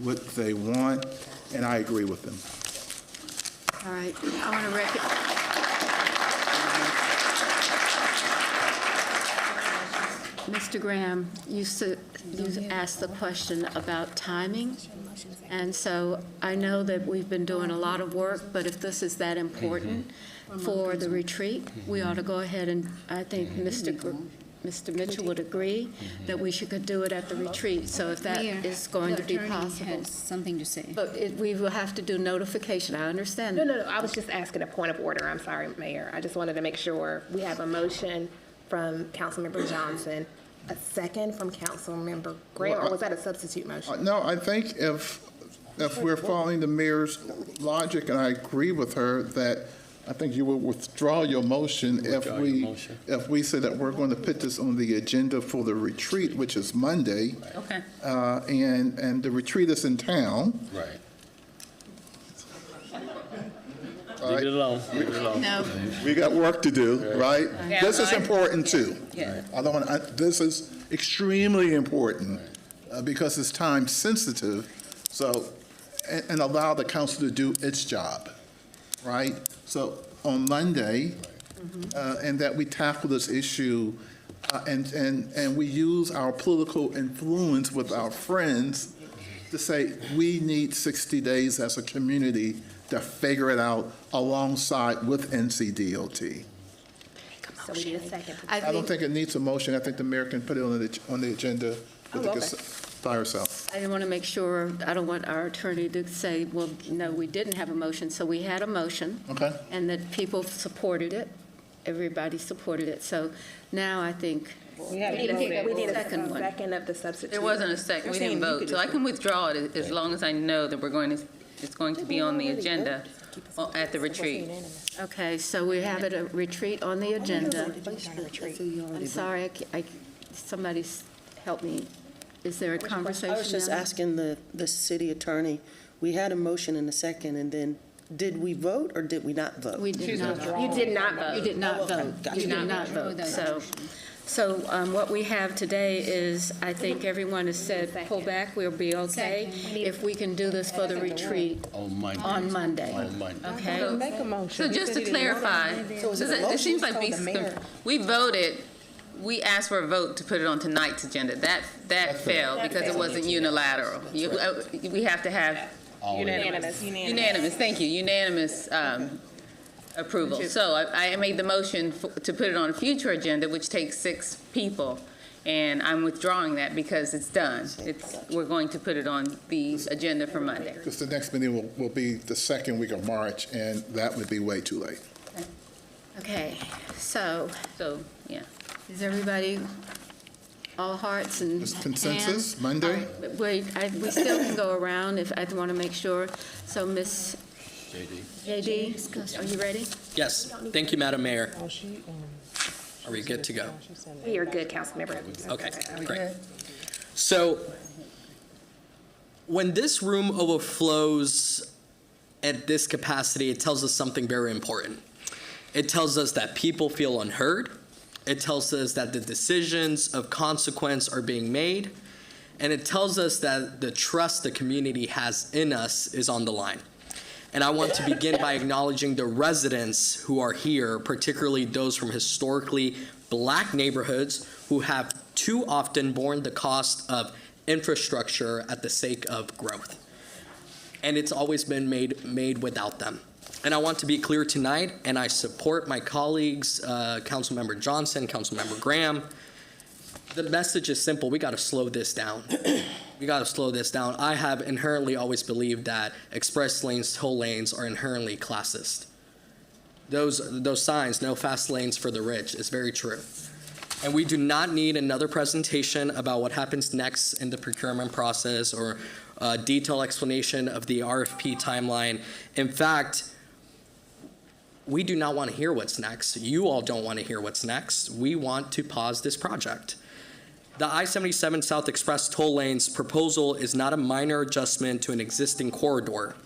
S24: what they want, and I agree with them.
S1: All right, I want to Mr. Graham, you asked the question about timing, and so I know that we've been doing a lot of work, but if this is that important for the retreat, we ought to go ahead and, I think Mr. Mitchell would agree that we should do it at the retreat. So if that is going to be possible.
S4: Something to say.
S1: But we will have to do notification, I understand.
S9: No, I was just asking a point of order. I'm sorry, Mayor. I just wanted to make sure we have a motion from Councilmember Johnson, a second from Councilmember Graham, or was that a substitute motion?
S24: No, I think if we're following the mayor's logic, and I agree with her, that I think you will withdraw your motion if we say that we're going to put this on the agenda for the retreat, which is Monday.
S13: Okay.
S24: And the retreat is in town.
S6: Right.
S24: Leave
S6: it alone. Leave it alone.
S1: No.
S24: We got work to do, right?
S13: Yeah,
S24: This is
S13: right.
S24: important too.
S13: Yeah.
S24: I don't want. This is extremely important because it's time sensitive. So, and allow the council to do its job, right? So on Monday, and that we tackle this issue, and we use our political influence with our friends to say we need 60 days as a community to figure it out alongside with NCDOT.
S9: So we need a second.
S24: I don't think it needs a motion. I think the mayor can put it on the agenda by herself.
S1: I want to make sure, I don't want our attorney to say, well, no, we didn't have a motion. So we had a motion.
S24: Okay.
S1: And that people supported it. Everybody supported it. So now I think
S9: We need a second of the substitute.
S13: There wasn't a second, we didn't vote, so I can withdraw it as long as I know that it's going to be on the agenda at the retreat.
S1: Okay, so we have it a retreat on the agenda. I'm sorry, somebody help me. Is there a conversation
S10: I was just
S1: now?
S10: asking the city attorney, we had a motion and a second, and then did we vote or did we not vote?
S1: We did not vote.
S9: You did not vote.
S1: You did not vote. You did not vote. So what we have today is, I think everyone has said, pull back, we'll be okay if we can do this for the retreat on Monday. Okay?
S9: Make a motion.
S13: So just to clarify, it seems like we voted, we asked for a vote to put it on tonight's agenda. That failed because it wasn't unilateral. We have to have unanimous, thank you, unanimous approval. So I made the motion to put it on a future agenda, which takes 6 people, and I'm withdrawing that because it's done. We're going to put it on the agenda for Monday.
S24: Because the next meeting will be the second week of March, and that would be way too late.
S1: Okay, so
S13: yeah.
S1: Is everybody all hearts and hands?
S24: Consensus, Monday?
S1: Wait, we still can go around if I want to make sure. So Ms. JD, are you ready?
S14: Yes. Thank you, Madam Mayor. Are we good to go?
S9: We are good, Councilmember.
S14: Okay, great. So when this room overflows at this capacity, it tells us something very important. It tells us that people feel unheard. It tells us that the decisions of consequence are being made. And it tells us that the trust the community has in us is on the line. And I want to begin by acknowledging the residents who are here, particularly those from historically Black neighborhoods who have too often borne the cost of infrastructure at the sake of growth. And it's always been made without them. And I want to be clear tonight, and I support my colleagues, Councilmember Johnson, Councilmember Graham. The message is simple. We got to slow this down. We got to slow this down. I have inherently always believed that express lanes, toll lanes are inherently classist. Those signs, no fast lanes for the rich, is very true. And we do not need another presentation about what happens next in the procurement process or a detailed explanation of the RFP timeline. In fact, we do not want to hear what's next. You all don't want to hear what's next. We want to pause this project. The I-77 South Express toll lanes proposal is not a minor adjustment to an existing corridor.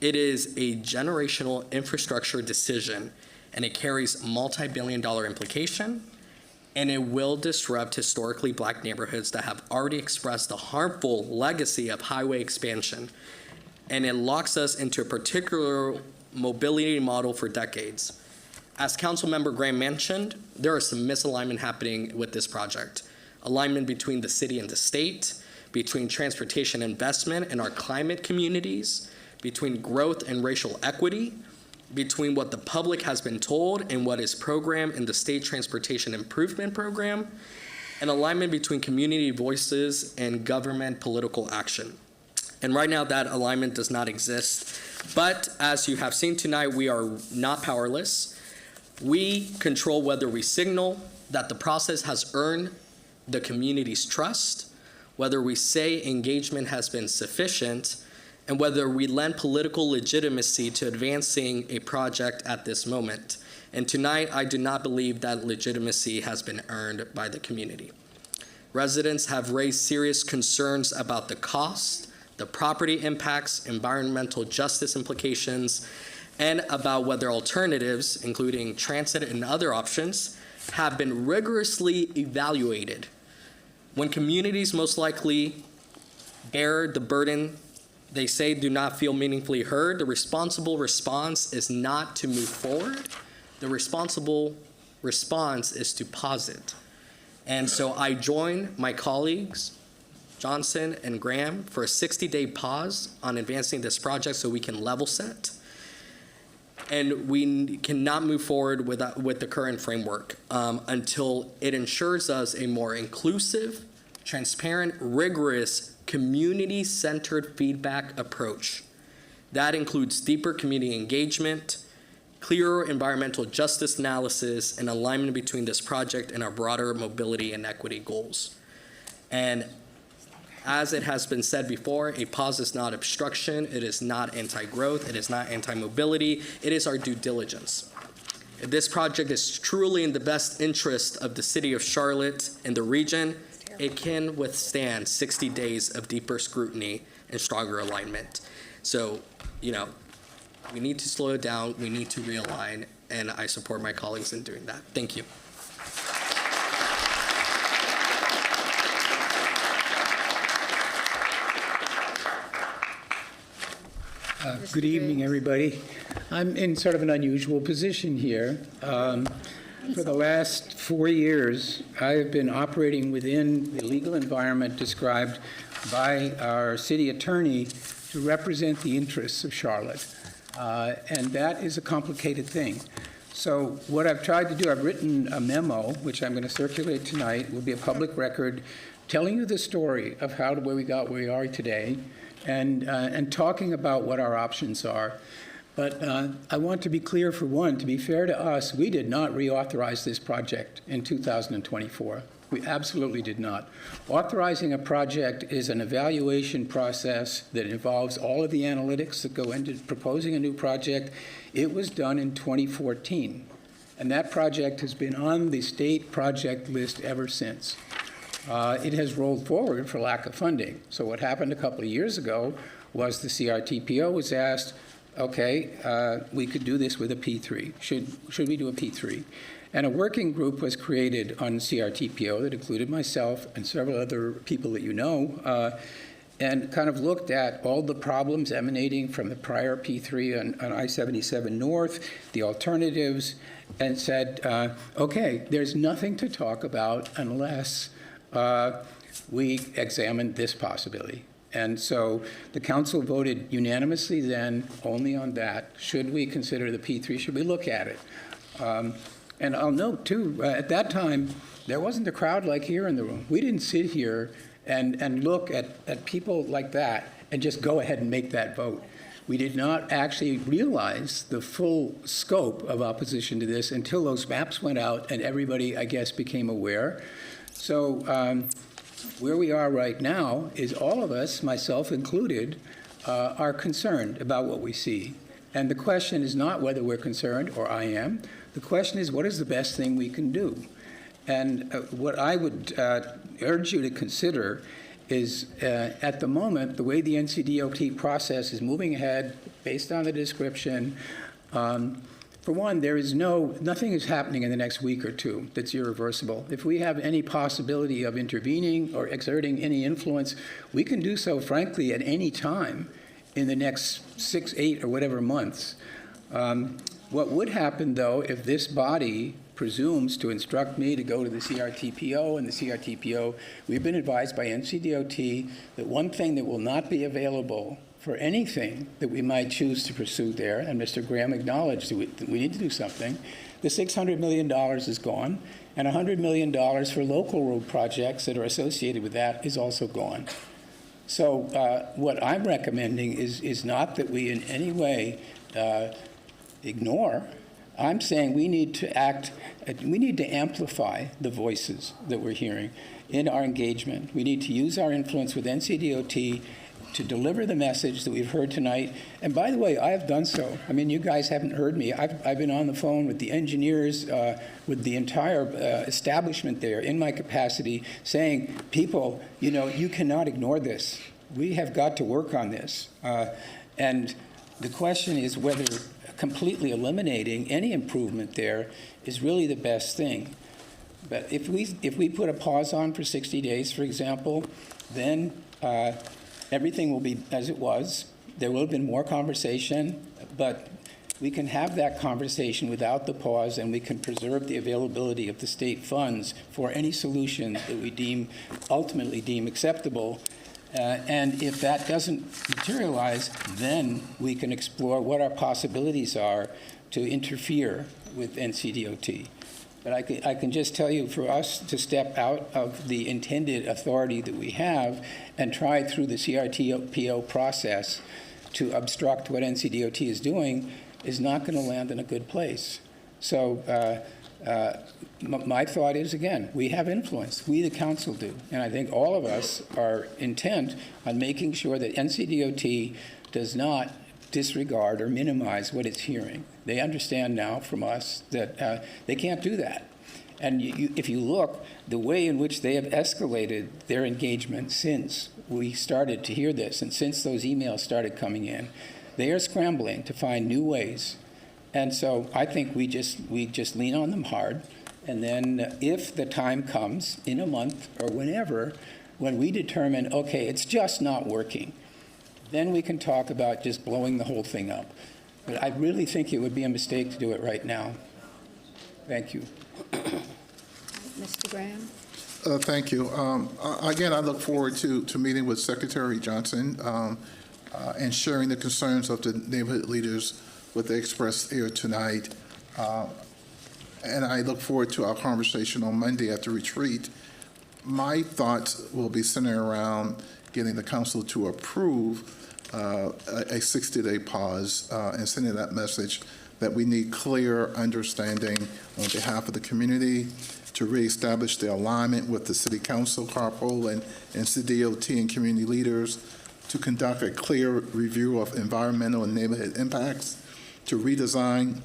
S14: It is a generational infrastructure decision, and it carries multi-billion-dollar implication, and it will disrupt historically Black neighborhoods that have already expressed the harmful legacy of highway expansion, and it locks us into a particular mobility model for decades. As Councilmember Graham mentioned, there is some misalignment happening with this project. Alignment between the city and the state, between transportation investment and our climate communities, between growth and racial equity, between what the public has been told and what is programmed in the State Transportation Improvement Program, and alignment between community voices and government political action. And right now, that alignment does not exist. But as you have seen tonight, we are not powerless. We control whether we signal that the process has earned the community's trust, whether we say engagement has been sufficient, and whether we lend political legitimacy to advancing a project at this moment. And tonight, I do not believe that legitimacy has been earned by the community. Residents have raised serious concerns about the cost, the property impacts, environmental justice implications, and about whether alternatives, including transit and other options, have been rigorously evaluated. When communities most likely bear the burden they say do not feel meaningfully heard, the responsible response is not to move forward. The responsible response is to pause it. And so I join my colleagues, Johnson and Graham, for a 60-day pause on advancing this project so we can level set. And we cannot move forward with the current framework until it ensures us a more inclusive, transparent, rigorous, community-centered feedback approach. That includes deeper community engagement, clearer environmental justice analysis, and alignment between this project and our broader mobility and equity goals. And as it has been said before, a pause is not obstruction, it is not anti-growth, it is not anti-mobility, it is our due diligence. If this project is truly in the best interest of the city of Charlotte and the region, it can withstand 60 days of deeper scrutiny and stronger alignment. So, we need to slow it down, we need to realign, and I support my colleagues in doing that. Thank you.
S23: Good evening, everybody. I'm in sort of an unusual position here. For the last 4 years, I have been operating within the legal environment described by our city attorney to represent the interests of Charlotte. And that is a complicated thing. So what I've tried to do, I've written a memo, which I'm going to circulate tonight, will be a public record, telling you the story of where we got where we are today, and talking about what our options are. But I want to be clear, for one, to be fair to us, we did not reauthorize this project in 2024. We absolutely did not. Authorizing a project is an evaluation process that involves all of the analytics that go into proposing a new project. It was done in 2014, and that project has been on the state project list ever since. It has rolled forward for lack of funding. So what happened a couple of years ago was the CRTPO was asked, okay, we could do this with a P3. Should we do a P3? And a working group was created on CRTPO that included myself and several other people that you know, and kind of looked at all the problems emanating from the prior P3 on I-77 North, the alternatives, and said, okay, there's nothing to talk about unless we examine this possibility. And so the council voted unanimously then only on that. Should we consider the P3? Should we look at it? And I'll note, too, at that time, there wasn't a crowd like here in the room. We didn't sit here and look at people like that and just go ahead and make that vote. We did not actually realize the full scope of opposition to this until those maps went out and everybody, I guess, became aware. So where we are right now is all of us, myself included, are concerned about what we see. And the question is not whether we're concerned, or I am. The question is, what is the best thing we can do? And what I would urge you to consider is, at the moment, the way the NCDOT process is moving ahead, based on the description, for one, there is nothing is happening in the next week or two that's irreversible. If we have any possibility of intervening or exerting any influence, we can do so, frankly, at any time in the next 6, 8, or whatever months. What would happen, though, if this body presumes to instruct me to go to the CRTPO, and the CRTPO, we've been advised by NCDOT that one thing that will not be available for anything that we might choose to pursue there, and Mr. Graham acknowledged that we need to do something, the $600 million is gone, and $100 million for local road projects that are associated with that is also gone. So what I'm recommending is not that we in any way ignore. I'm saying we need to act, we need to amplify the voices that we're hearing in our engagement. We need to use our influence with NCDOT to deliver the message that we've heard tonight. And by the way, I have done so. I mean, you guys haven't heard me. I've been on the phone with the engineers, with the entire establishment there in my capacity, saying, people, you know, you cannot ignore this. We have got to work on this. And the question is whether completely eliminating any improvement there is really the best thing. But if we put a pause on for 60 days, for example, then everything will be as it was. There will have been more conversation, but we can have that conversation without the pause, and we can preserve the availability of the state funds for any solution that we ultimately deem acceptable. And if that doesn't materialize, then we can explore what our possibilities are to interfere with NCDOT. But I can just tell you, for us to step out of the intended authority that we have and try through the CRTPO process to obstruct what NCDOT is doing is not going to land in a good place. So my thought is, again, we have influence. We, the council, do. And I think all of us are intent on making sure that NCDOT does not disregard or minimize what it's hearing. They understand now from us that they can't do that. And if you look, the way in which they have escalated their engagement since we started to hear this and since those emails started coming in, they are scrambling to find new ways. And so I think we just lean on them hard. And then if the time comes in a month or whenever, when we determine, okay, it's just not working, then we can talk about just blowing the whole thing up. But I really think it would be a mistake to do it right now. Thank you.
S1: Mr. Graham?
S24: Thank you. Again, I look forward to meeting with Secretary Johnson and sharing the concerns of the neighborhood leaders what they expressed here tonight. And I look forward to our conversation on Monday at the retreat. My thoughts will be centered around getting the council to approve a 60-day pause and sending that message that we need clear understanding on behalf of the community to reestablish the alignment with the city council, CARPOL, and CDOT and community leaders, to conduct a clear review of environmental and neighborhood impacts, to redesign,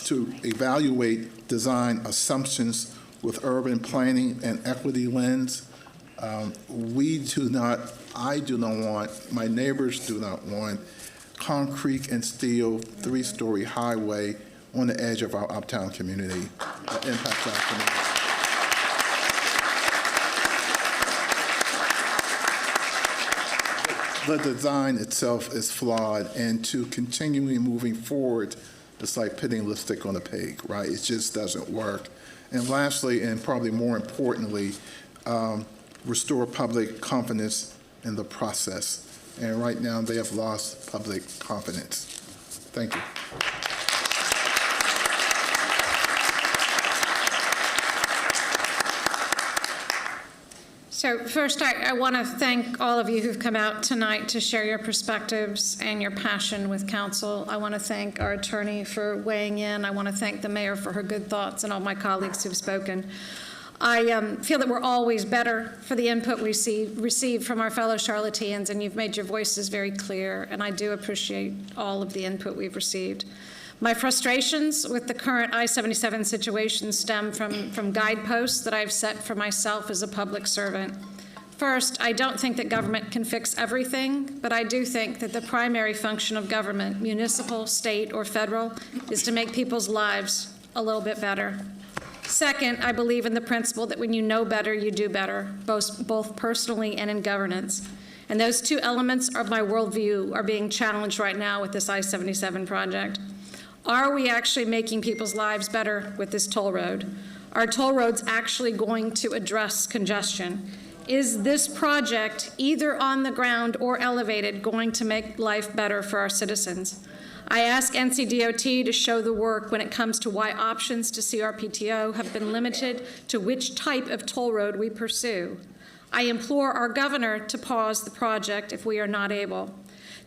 S24: to evaluate design assumptions with urban planning and equity lens. I do not want, my neighbors do not want concrete and steel 3-story highway on the edge of our uptown community that impacts our community. The design itself is flawed, and to continually moving forward, it's like putting lipstick on a pig, right? It just doesn't work. And lastly, and probably more importantly, restore public confidence in the process. And right now, they have lost public confidence. Thank you.
S4: So first, I want to thank all of you who've come out tonight to share your perspectives and your passion with council. I want to thank our attorney for weighing in. I want to thank the mayor for her good thoughts and all my colleagues who've spoken. I feel that we're always better for the input we receive from our fellow Charlotteans, and you've made your voices very clear, and I do appreciate all of the input we've received. My frustrations with the current I-77 situation stem from guideposts that I've set for myself as a public servant. First, I don't think that government can fix everything, but I do think that the primary function of government, municipal, state, or federal, is to make people's lives a little bit better. Second, I believe in the principle that when you know better, you do better, both personally and in governance. And those two elements of my worldview are being challenged right now with this I-77 project. Are we actually making people's lives better with this toll road? Are toll roads actually going to address congestion? Is this project, either on the ground or elevated, going to make life better for our citizens? I ask NCDOT to show the work when it comes to why options to CRPTO have been limited to which type of toll road we pursue. I implore our governor to pause the project if we are not able,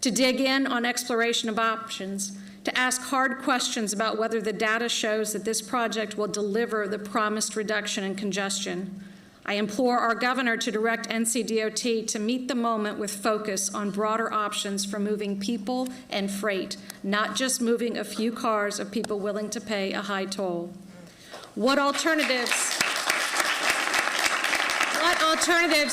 S4: to dig in on exploration of options, to ask hard questions about whether the data shows that this project will deliver the promised reduction in congestion. I implore our governor to direct NCDOT to meet the moment with focus on broader options for moving people and freight, not just moving a few cars of people willing to pay a high toll. What alternatives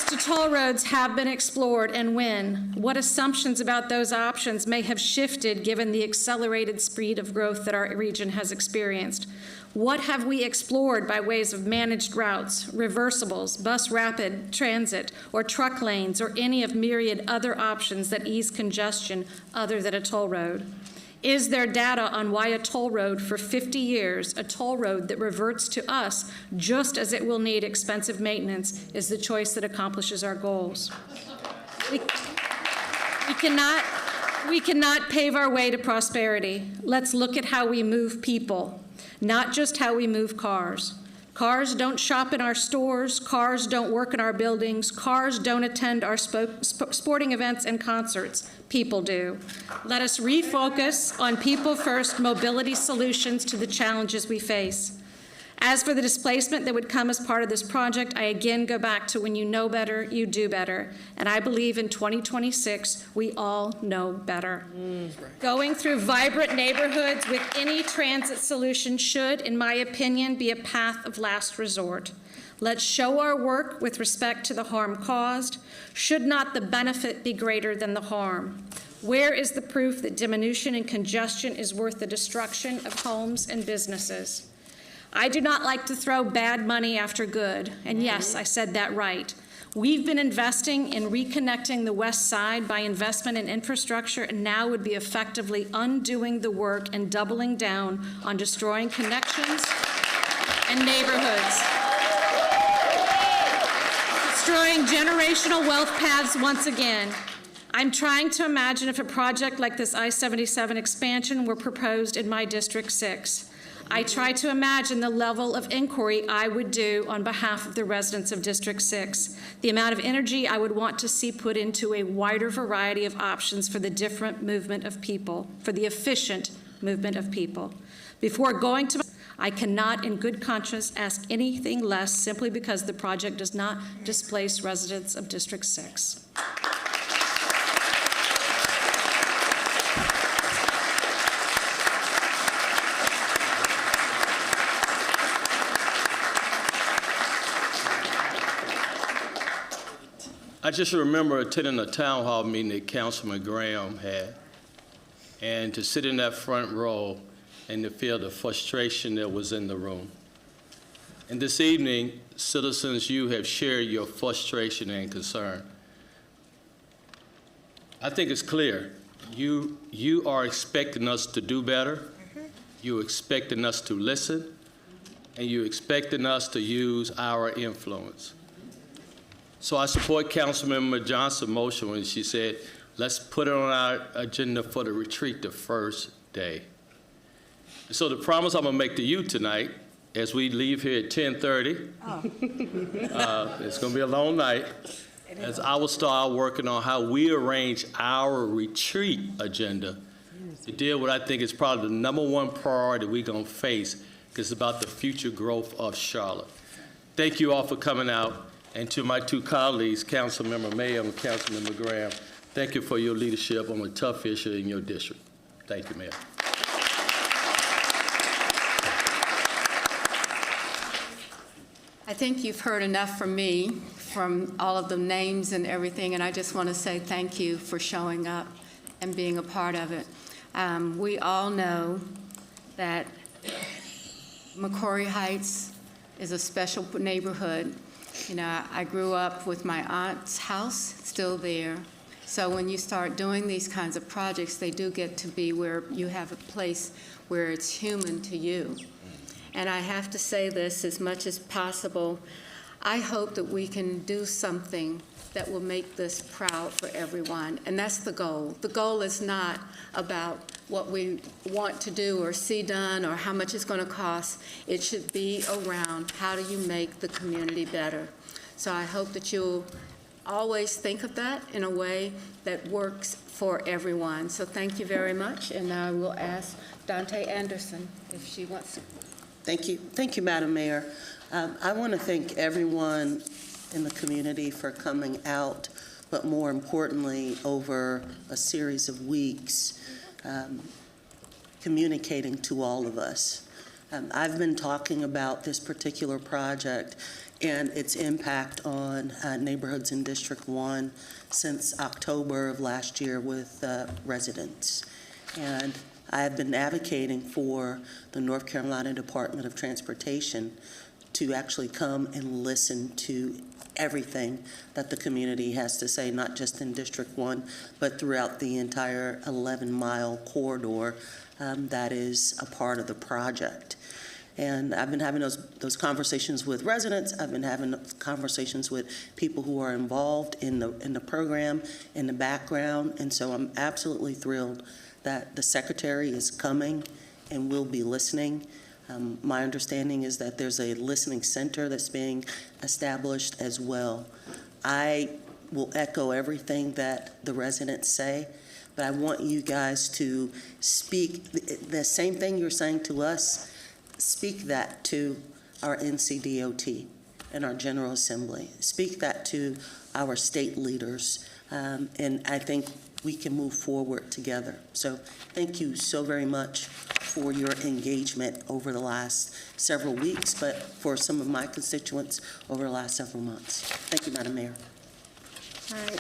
S4: to toll roads have been explored and when? What assumptions about those options may have shifted given the accelerated speed of growth that our region has experienced? What have we explored by ways of managed routes, reversibles, bus rapid transit, or truck lanes, or any of myriad other options that ease congestion other than a toll road? Is there data on why a toll road for 50 years, a toll road that reverts to us just as it will need expensive maintenance, is the choice that accomplishes our goals? We cannot pave our way to prosperity. Let's look at how we move people, not just how we move cars. Cars don't shop in our stores. Cars don't work in our buildings. Cars don't attend our sporting events and concerts. People do. Let us refocus on people-first mobility solutions to the challenges we face. As for the displacement that would come as part of this project, I again go back to when you know better, you do better. And I believe in 2026, we all know better. Going through vibrant neighborhoods with any transit solution should, in my opinion, be a path of last resort. Let's show our work with respect to the harm caused. Should not the benefit be greater than the harm? Where is the proof that diminution in congestion is worth the destruction of homes and businesses? I do not like to throw bad money after good, and yes, I said that right. We've been investing in reconnecting the West Side by investment in infrastructure, and now would be effectively undoing the work and doubling down on destroying connections and neighborhoods. Destroying generational wealth paths once again. I'm trying to imagine if a project like this I-77 expansion were proposed in my District 6. I try to imagine the level of inquiry I would do on behalf of the residents of District 6, the amount of energy I would want to see put into a wider variety of options for the different movement of people, for the efficient movement of people. Before going to, I cannot in good conscience ask anything less simply because the project does not displace residents of District 6.
S6: I just remember attending a town hall meeting that Councilman Graham had, and to sit in that front row and to feel the frustration that was in the room. And this evening, citizens, you have shared your frustration and concern. I think it's clear. You are expecting us to do better. You're expecting us to listen, and you're expecting us to use our influence. So I support Councilmember Johnson's motion when she said, let's put it on our agenda for the retreat the first day. So the promise I'm gonna make to you tonight, as we leave here at 10:30, it's gonna be a long night, as I will start working on how we arrange our retreat agenda to deal with, I think, is probably the #1 priority we're gonna face, because it's about the future growth of Charlotte. Thank you all for coming out, and to my two colleagues, Councilmember Mayer and Councilmember Graham, thank you for your leadership on a tough issue in your district. Thank you, Mayor.
S1: I think you've heard enough from me, from all of the names and everything, and I just want to say thank you for showing up and being a part of it. We all know that McCrory Heights is a special neighborhood. You know, I grew up with my aunt's house still there. So when you start doing these kinds of projects, they do get to be where you have a place where it's human to you. And I have to say this as much as possible. I hope that we can do something that will make this proud for everyone, and that's the goal. The goal is not about what we want to do or see done or how much it's going to cost. It should be around how do you make the community better. So I hope that you'll always think of that in a way that works for everyone. So thank you very much, and I will ask Dante Anderson if she wants to.
S10: Thank you. Thank you, Madam Mayor. I want to thank everyone in the community for coming out, but more importantly, over a series of weeks, communicating to all of us. I've been talking about this particular project and its impact on neighborhoods in District 1 since October of last year with residents. And I have been advocating for the North Carolina Department of Transportation to actually come and listen to everything that the community has to say, not just in District 1, but throughout the entire 11-mile corridor that is a part of the project. And I've been having those conversations with residents. I've been having conversations with people who are involved in the program, in the background, and so I'm absolutely thrilled that the Secretary is coming and will be listening. My understanding is that there's a listening center that's being established as well. I will echo everything that the residents say, but I want you guys to speak the same thing you're saying to us, speak that to our NCDOT and our General Assembly. Speak that to our state leaders, and I think we can move forward together. So thank you so very much for your engagement over the last several weeks, but for some of my constituents over the last several months. Thank you, Madam Mayor.
S9: All right.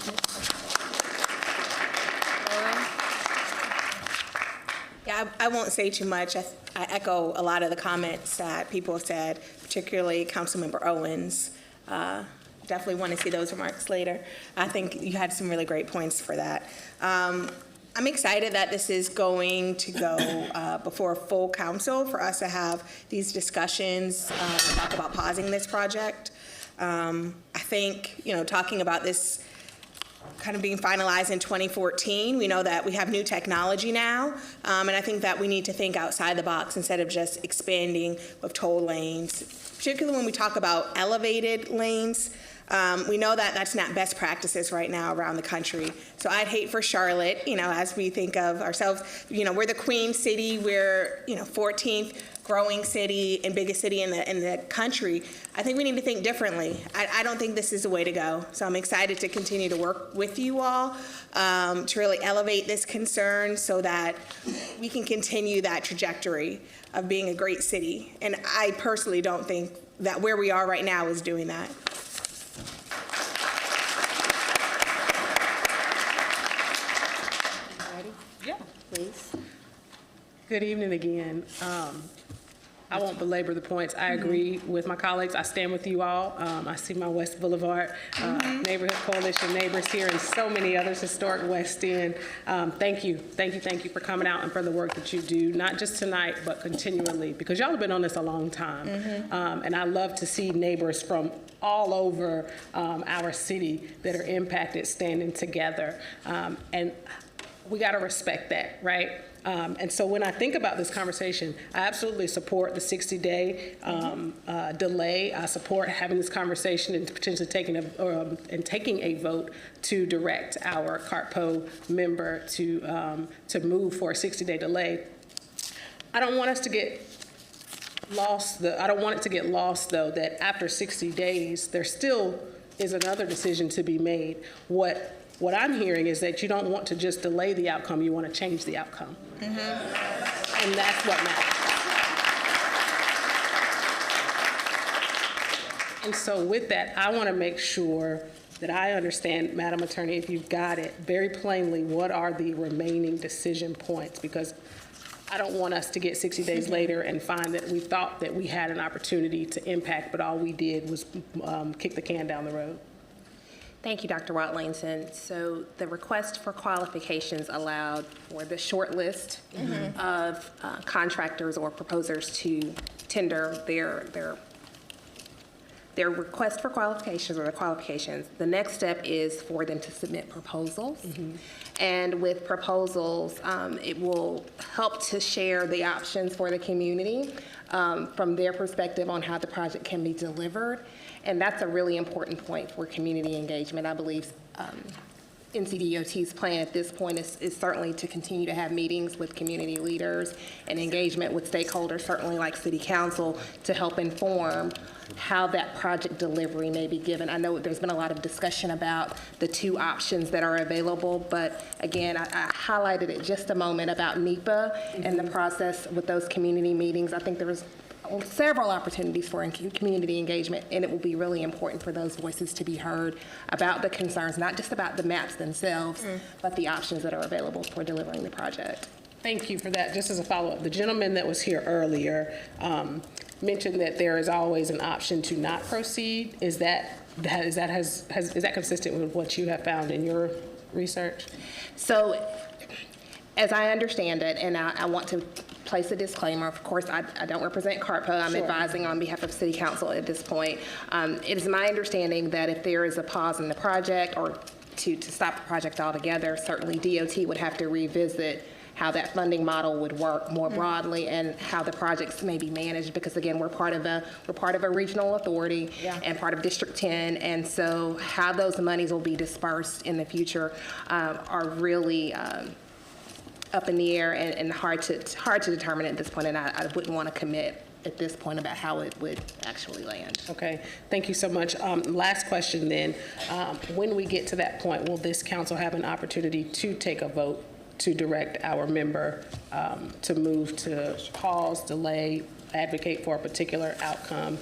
S9: Yeah, I won't say too much. I echo a lot of the comments that people have said, particularly Councilmember Owens. Definitely want to see those remarks later. I think you had some really great points for that. I'm excited that this is going to go before a full council for us to have these discussions, talk about pausing this project. I think, talking about this kind of being finalized in 2014, we know that we have new technology now, and I think that we need to think outside the box instead of just expanding with toll lanes, particularly when we talk about elevated lanes. We know that that's not best practices right now around the country. So I'd hate for Charlotte, as we think of ourselves, we're the Queen City, we're, 14th growing city and biggest city in the country. I think we need to think differently. I don't think this is the way to go. So I'm excited to continue to work with you all to really elevate this concern so that we can continue that trajectory of being a great city. And I personally don't think that where we are right now is doing that.
S1: Yeah, please.
S3: Good evening again. I won't belabor the points. I agree with my colleagues. I stand with you all. I see my West Boulevard Neighborhood Coalition neighbors here and so many others, historic West End. Thank you for coming out and for the work that you do, not just tonight, but continually, because y'all have been on this a long time. And I love to see neighbors from all over our city that are impacted standing together. And we got to respect that, right? And so when I think about this conversation, I absolutely support the 60-day delay. I support having this conversation and potentially taking a vote to direct our CARTPO member to move for a 60-day delay. I don't want us to get lost. I don't want it to get lost, though, that after 60 days, there still is another decision to be made. What I'm hearing is that you don't want to just delay the outcome, you want to change the outcome. And that's what matters. And so with that, I want to make sure that I understand, Madam Attorney, if you've got it, very plainly, what are the remaining decision points? Because I don't want us to get 60 days later and find that we thought that we had an opportunity to impact, but all we did was kick the can down the road.
S9: Thank you, Dr. Watlington. So the request for qualifications allowed for the short list of contractors or proposers to tender their request for qualifications or their qualifications. The next step is for them to submit proposals. And with proposals, it will help to share the options for the community from their perspective on how the project can be delivered. And that's a really important point for community engagement. I believe NCDOT's plan at this point is certainly to continue to have meetings with community leaders and engagement with stakeholders, certainly like City Council, to help inform how that project delivery may be given. I know there's been a lot of discussion about the two options that are available, but again, I highlighted it just a moment about NEPA and the process with those community meetings. I think there was several opportunities for community engagement, and it will be really important for those voices to be heard about the concerns, not just about the maps themselves, but the options that are available for delivering the project.
S3: Thank you for that. Just as a follow-up, the gentleman that was here earlier mentioned that there is always an option to not proceed. Is that consistent with what you have found in your research?
S9: So, as I understand it, and I want to place a disclaimer, of course, I don't represent CARTPO. I'm advising on behalf of City Council at this point. It is my understanding that if there is a pause in the project or to stop the project altogether, certainly DOT would have to revisit how that funding model would work more broadly and how the projects may be managed, because again, we're part of a regional authority and part of District 10, and so how those monies will be dispersed in the future are really up in the air and hard to determine at this point, and I wouldn't want to commit at this point about how it would actually land.
S3: Okay, thank you so much. Last question then. When we get to that point, will this council have an opportunity to take a vote to direct our member to move to pause, delay, advocate for a particular outcome?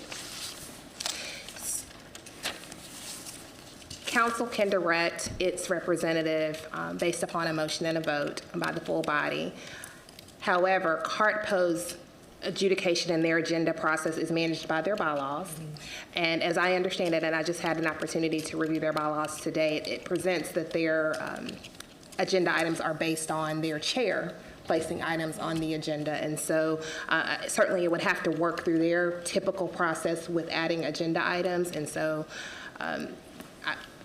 S9: Council can direct its representative based upon a motion and a vote by the full body. However, CARTPO's adjudication and their agenda process is managed by their bylaws. And as I understand it, and I just had an opportunity to review their bylaws today, it presents that their agenda items are based on their chair placing items on the agenda. And so certainly it would have to work through their typical process with adding agenda items. And so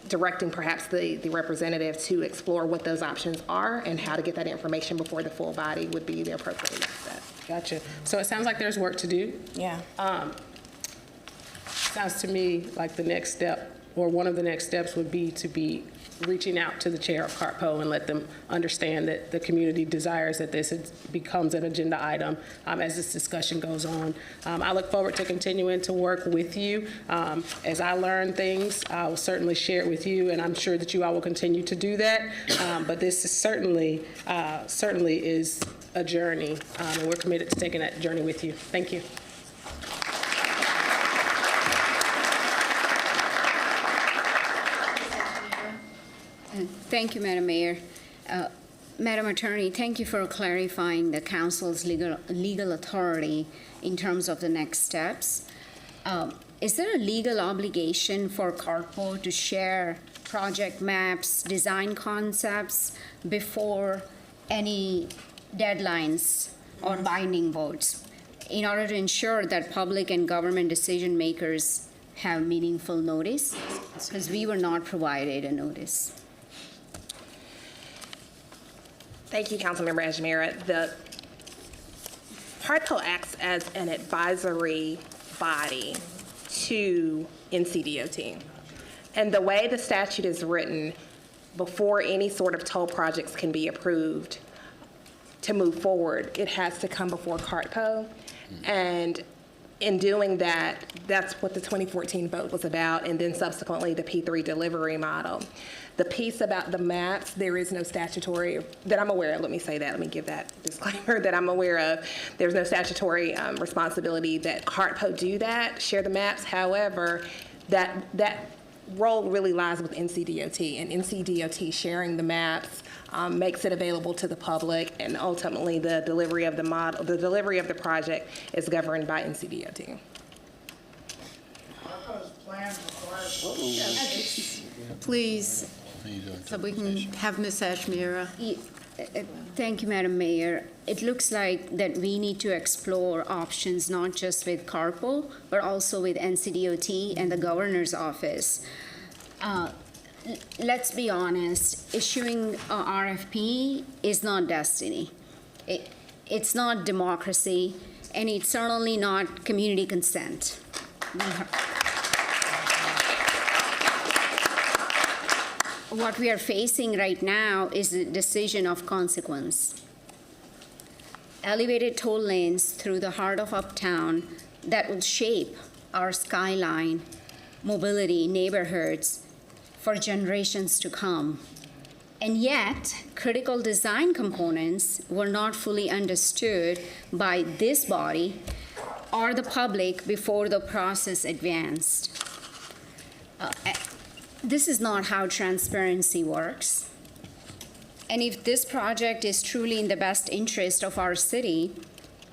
S9: directing perhaps the representative to explore what those options are and how to get that information before the full body would be the appropriate next step.
S3: Gotcha. So it sounds like there's work to do.
S9: Yeah.
S3: Sounds to me like the next step, or one of the next steps, would be to be reaching out to the chair of CARTPO and let them understand that the community desires that this becomes an agenda item as this discussion goes on. I look forward to continuing to work with you. As I learn things, I will certainly share it with you, and I'm sure that you all will continue to do that. But this is certainly is a journey, and we're committed to taking that journey with you. Thank you.
S15: Thank you, Madam Mayor. Madam Attorney, thank you for clarifying the council's legal authority in terms of the next steps. Is there a legal obligation for CARPO to share project maps, design concepts before any deadlines or binding votes in order to ensure that public and government decision makers have meaningful notice? Because we were not provided a notice.
S9: Thank you, Councilmember Ajmera. The CARPO acts as an advisory body to NCDOT. And the way the statute is written, before any sort of toll projects can be approved to move forward, it has to come before CARPO. And in doing that, that's what the 2014 vote was about, and then subsequently the P3 delivery model. The piece about the maps, there is no statutory, that I'm aware of, let me say that, let me give that disclaimer, that I'm aware of. There's no statutory responsibility that CARPO do that, share the maps. However, that role really lies with NCDOT, and NCDOT sharing the maps makes it available to the public, and ultimately the delivery of the model, the delivery of the project is governed by NCDOT.
S1: Please, so we can have Ms. Ajmera.
S15: Thank you, Madam Mayor. It looks like that we need to explore options not just with CARPO, but also with NCDOT and the governor's office. Let's be honest, issuing a RFP is not destiny. It's not democracy, and it's certainly not community consent. What we are facing right now is a decision of consequence. Elevated toll lanes through the heart of Uptown that will shape our skyline, mobility, neighborhoods for generations to come. And yet, critical design components were not fully understood by this body or the public before the process advanced. This is not how transparency works. And if this project is truly in the best interest of our city,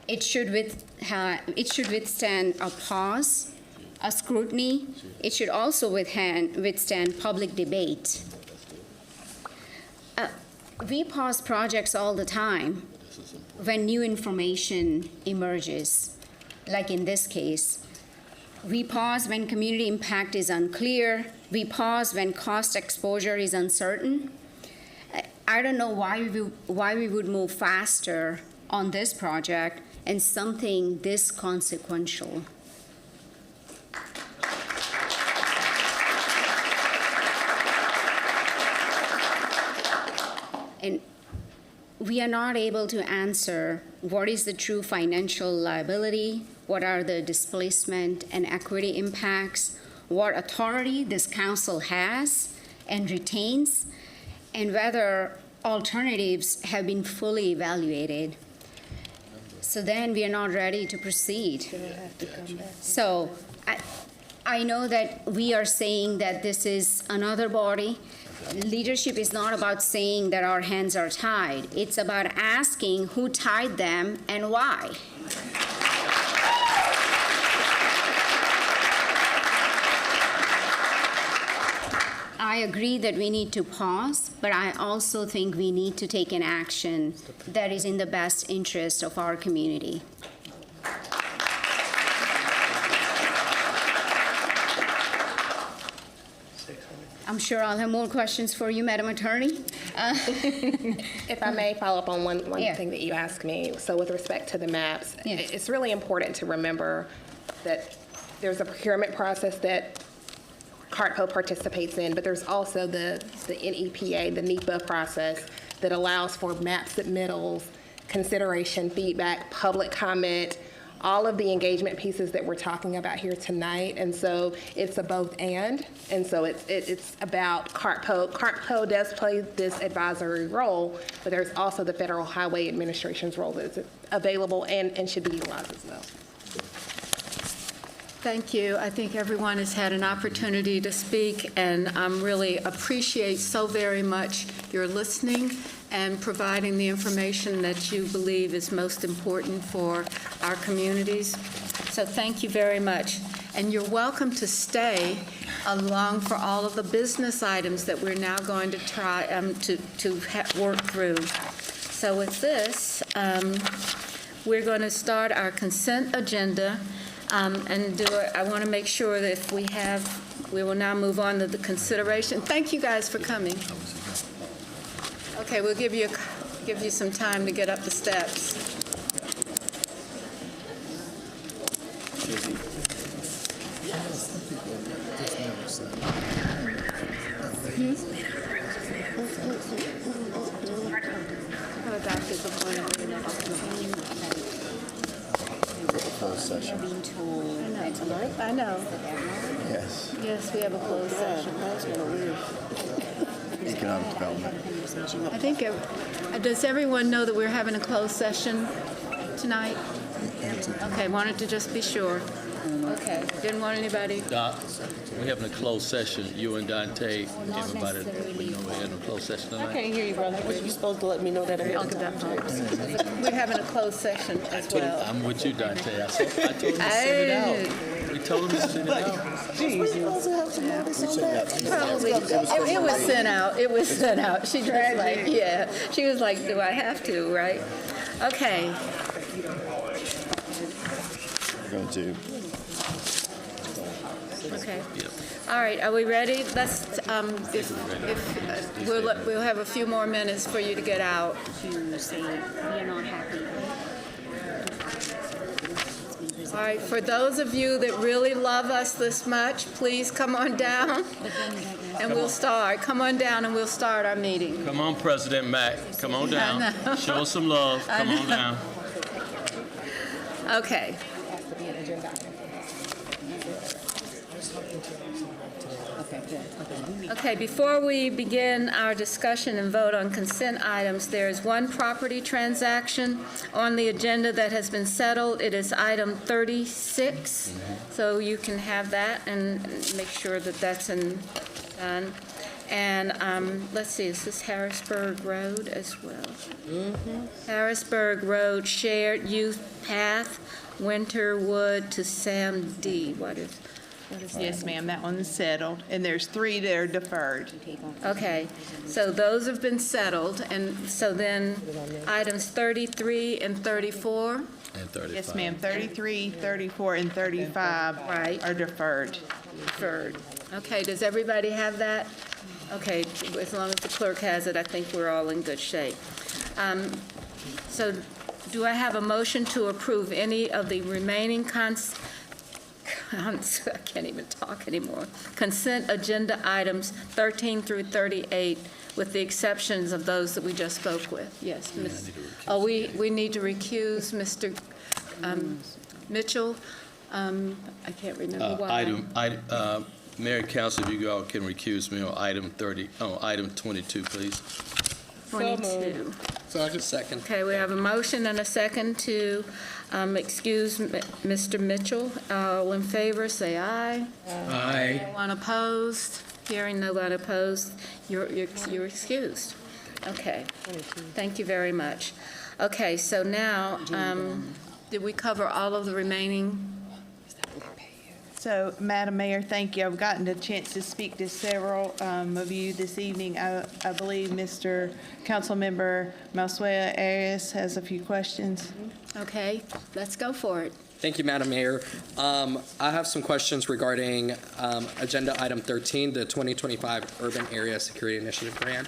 S15: it should withstand a pause, a scrutiny. It should also withstand public debate. We pause projects all the time when new information emerges, like in this case. We pause when community impact is unclear. We pause when cost exposure is uncertain. I don't know why we would move faster on this project and something this consequential. And we are not able to answer what is the true financial liability, what are the displacement and equity impacts, what authority this council has and retains, and whether alternatives have been fully evaluated. So then we are not ready to proceed. So I know that we are saying that this is another body. Leadership is not about saying that our hands are tied. It's about asking who tied them and why. I agree that we need to pause, but I also think we need to take an action that is in the best interest of our community. I'm sure I'll have more questions for you, Madam Attorney.
S9: If I may follow up on one thing that you asked me. So with respect to the maps, it's really important to remember that there's a procurement process that CARPO participates in, but there's also the NEPA, the NEPA process that allows for map submittals, consideration, feedback, public comment, all of the engagement pieces that we're talking about here tonight. And so it's a both and so it's about CARPO. CARPO does play this advisory role, but there's also the Federal Highway Administration's role that's available and should be utilized as well.
S1: Thank you. I think everyone has had an opportunity to speak, and I really appreciate so very much your listening and providing the information that you believe is most important for our communities. So thank you very much. And you're welcome to stay along for all of the business items that we're now going to try to work through. So with this, we're going to start our consent agenda. I want to make sure that if we will now move on to the consideration. Thank you guys for coming. Okay, we'll give you some time to get up the steps. I know.
S16: Yes.
S1: Yes, we have a closed session.
S16: Economic development.
S1: I think, does everyone know that we're having a closed session tonight? Okay, wanted to just be sure. Okay, didn't want anybody.
S6: Doc, we're having a closed session, you and Dante, everybody, we know we're having a closed session tonight.
S17: I can't hear you, brother. You're supposed to let me know that ahead of time.
S1: We're having a closed session as well.
S6: I'm with you, Dante. I told him to send it out. We told him to send it out.
S1: Probably. It was sent out. It was sent out. She just like, yeah. She was like, do I have to, right? Okay.
S16: We're going to.
S1: Okay. All right, are we ready? Let's, we'll have a few more minutes for you to get out.
S15: To say we're not happy.
S1: All right, for those of you that really love us this much, please come on down and we'll start. Come on down and we'll start our meeting.
S6: Come on, President Mack. Come on down. Show us some love. Come on down.
S1: Okay. Okay, before we begin our discussion and vote on consent items, there is one property transaction on the agenda that has been settled. It is item 36, so you can have that and make sure that that's done. And let's see, is this Harrisburg Road as well? Harrisburg Road Shared Youth Path, Winterwood to Sam D. What is
S18: Yes, ma'am, that one's settled, and there's 3 that are deferred.
S1: Okay, so those have been settled, and so then items 33 and 34?
S6: And 35.
S18: Yes, ma'am, 33, 34, and 35 are deferred.
S1: Deferred. Okay, does everybody have that? Okay, as long as the clerk has it, I think we're all in good shape. So do I have a motion to approve any of the remaining I can't even talk anymore. Consent agenda items 13 through 38, with the exceptions of those that we just spoke with. Yes, Ms. Oh, we need to recuse Mr. Mitchell. I can't remember why.
S6: Mayor and Council, if you all can recuse me on item 22, please.
S1: 22.
S6: Second.
S1: Okay, we have a motion and a second to excuse Mr. Mitchell. All in favor, say aye.
S6: Aye.
S1: No one opposed? Hearing no one opposed, you're excused. Okay, thank you very much. Okay, so now, did we cover all of the remaining?
S18: So, Madam Mayor, thank you. I've gotten a chance to speak to several of you this evening. I believe Mr. Councilmember Masuea Arias has a few questions.
S1: Okay, let's go for it.
S14: Thank you, Madam Mayor. I have some questions regarding Agenda Item 13, the 2025 Urban Area Security Initiative Grant.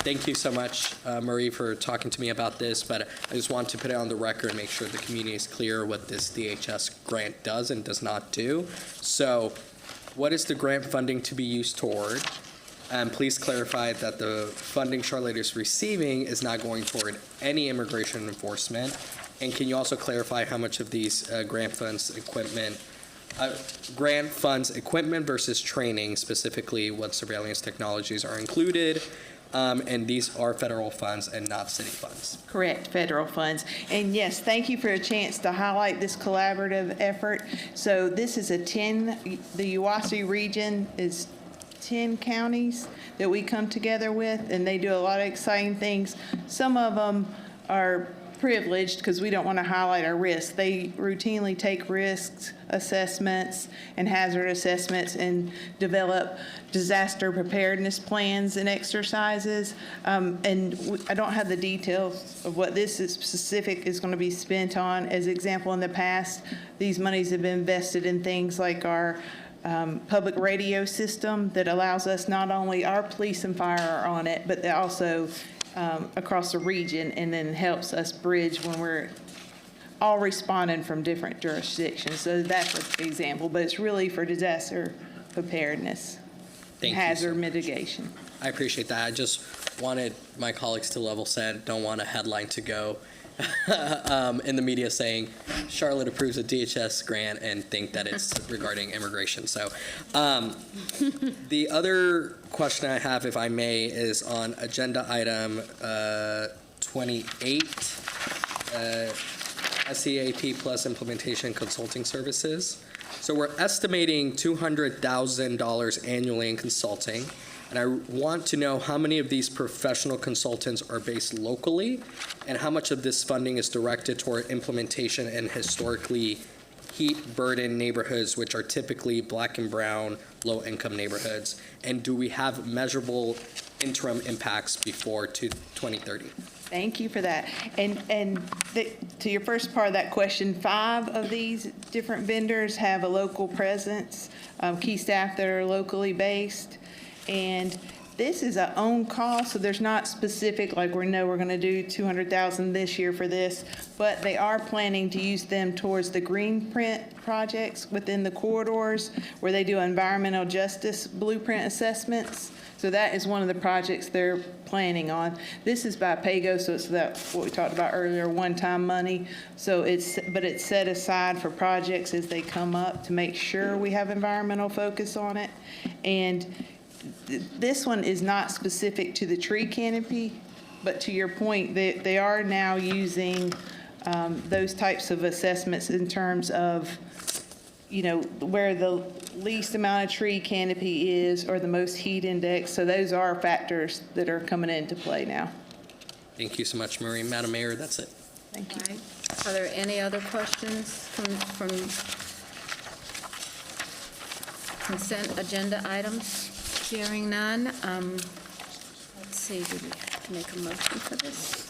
S14: Thank you so much, Marie, for talking to me about this, but I just want to put it on the record and make sure the community is clear what this DHS grant does and does not do. So what is the grant funding to be used toward? And please clarify that the funding Charlotte is receiving is not going toward any immigration enforcement. And can you also clarify how much of these grant funds equipment versus training, specifically what surveillance technologies are included, And these are federal funds and not city funds.
S18: Correct, federal funds. And yes, thank you for a chance to highlight this collaborative effort. So this is the Uwasi region is 10 counties that we come together with, and they do a lot of exciting things. Some of them are privileged because we don't want to highlight our risks. They routinely take risks assessments and hazard assessments and develop disaster preparedness plans and exercises. I don't have the details of what this is specific is going to be spent on. As example, in the past, these monies have been invested in things like our public radio system that allows us, not only our police and fire are on it, but they also across the region, and then helps us bridge when we're all responding from different jurisdictions. So that's an example, but it's really for disaster preparedness, hazard mitigation.
S14: I appreciate that. I just wanted my colleagues to level set, don't want a headline to go in the media saying Charlotte approves a DHS grant and think that it's regarding immigration. So the other question I have, if I may, is on agenda item 28, SEAP plus implementation consulting services. So we're estimating $200,000 annually in consulting. And I want to know how many of these professional consultants are based locally and how much of this funding is directed toward implementation in historically heat-burdened neighborhoods, which are typically black and brown, low-income neighborhoods. And do we have measurable interim impacts before 2030?
S18: Thank you for that. And to your first part of that question, 5 of these different vendors have a local presence, key staff that are locally based. And this is a own cost, so there's not specific, like we know we're going to do $200,000 this year for this, but they are planning to use them towards the green print projects within the corridors where they do environmental justice blueprint assessments. So that is one of the projects they're planning on. This is by PAYGO, so it's that what we talked about earlier, one-time money. So it's set aside for projects as they come up to make sure we have environmental focus on it. And this one is not specific to the tree canopy, but to your point, they are now using those types of assessments in terms of, you know, where the least amount of tree canopy is or the most heat index. So those are factors that are coming into play now.
S14: Thank you so much, Marie. Madam Mayor, that's it.
S18: Thank you.
S1: All right. Are there any other questions from consent agenda items? Hearing none. Let's see, do we have to make a motion for this?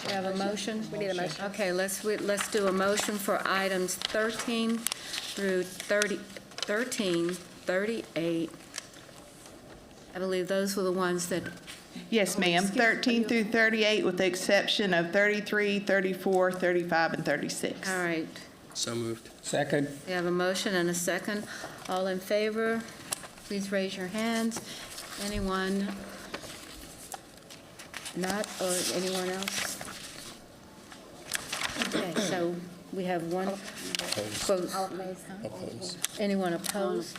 S1: We have a motion? We need a motion. Okay, let's do a motion for items 13 through 38. I believe those were the ones that...
S18: Yes, ma'am. 13 through 38 with the exception of 33, 34, 35, and 36.
S1: All right.
S14: So moved.
S23: Second.
S1: We have a motion and a second. All in favor, please raise your hands. Anyone not, or anyone else? Okay, so we have one. Opposed. Anyone opposed?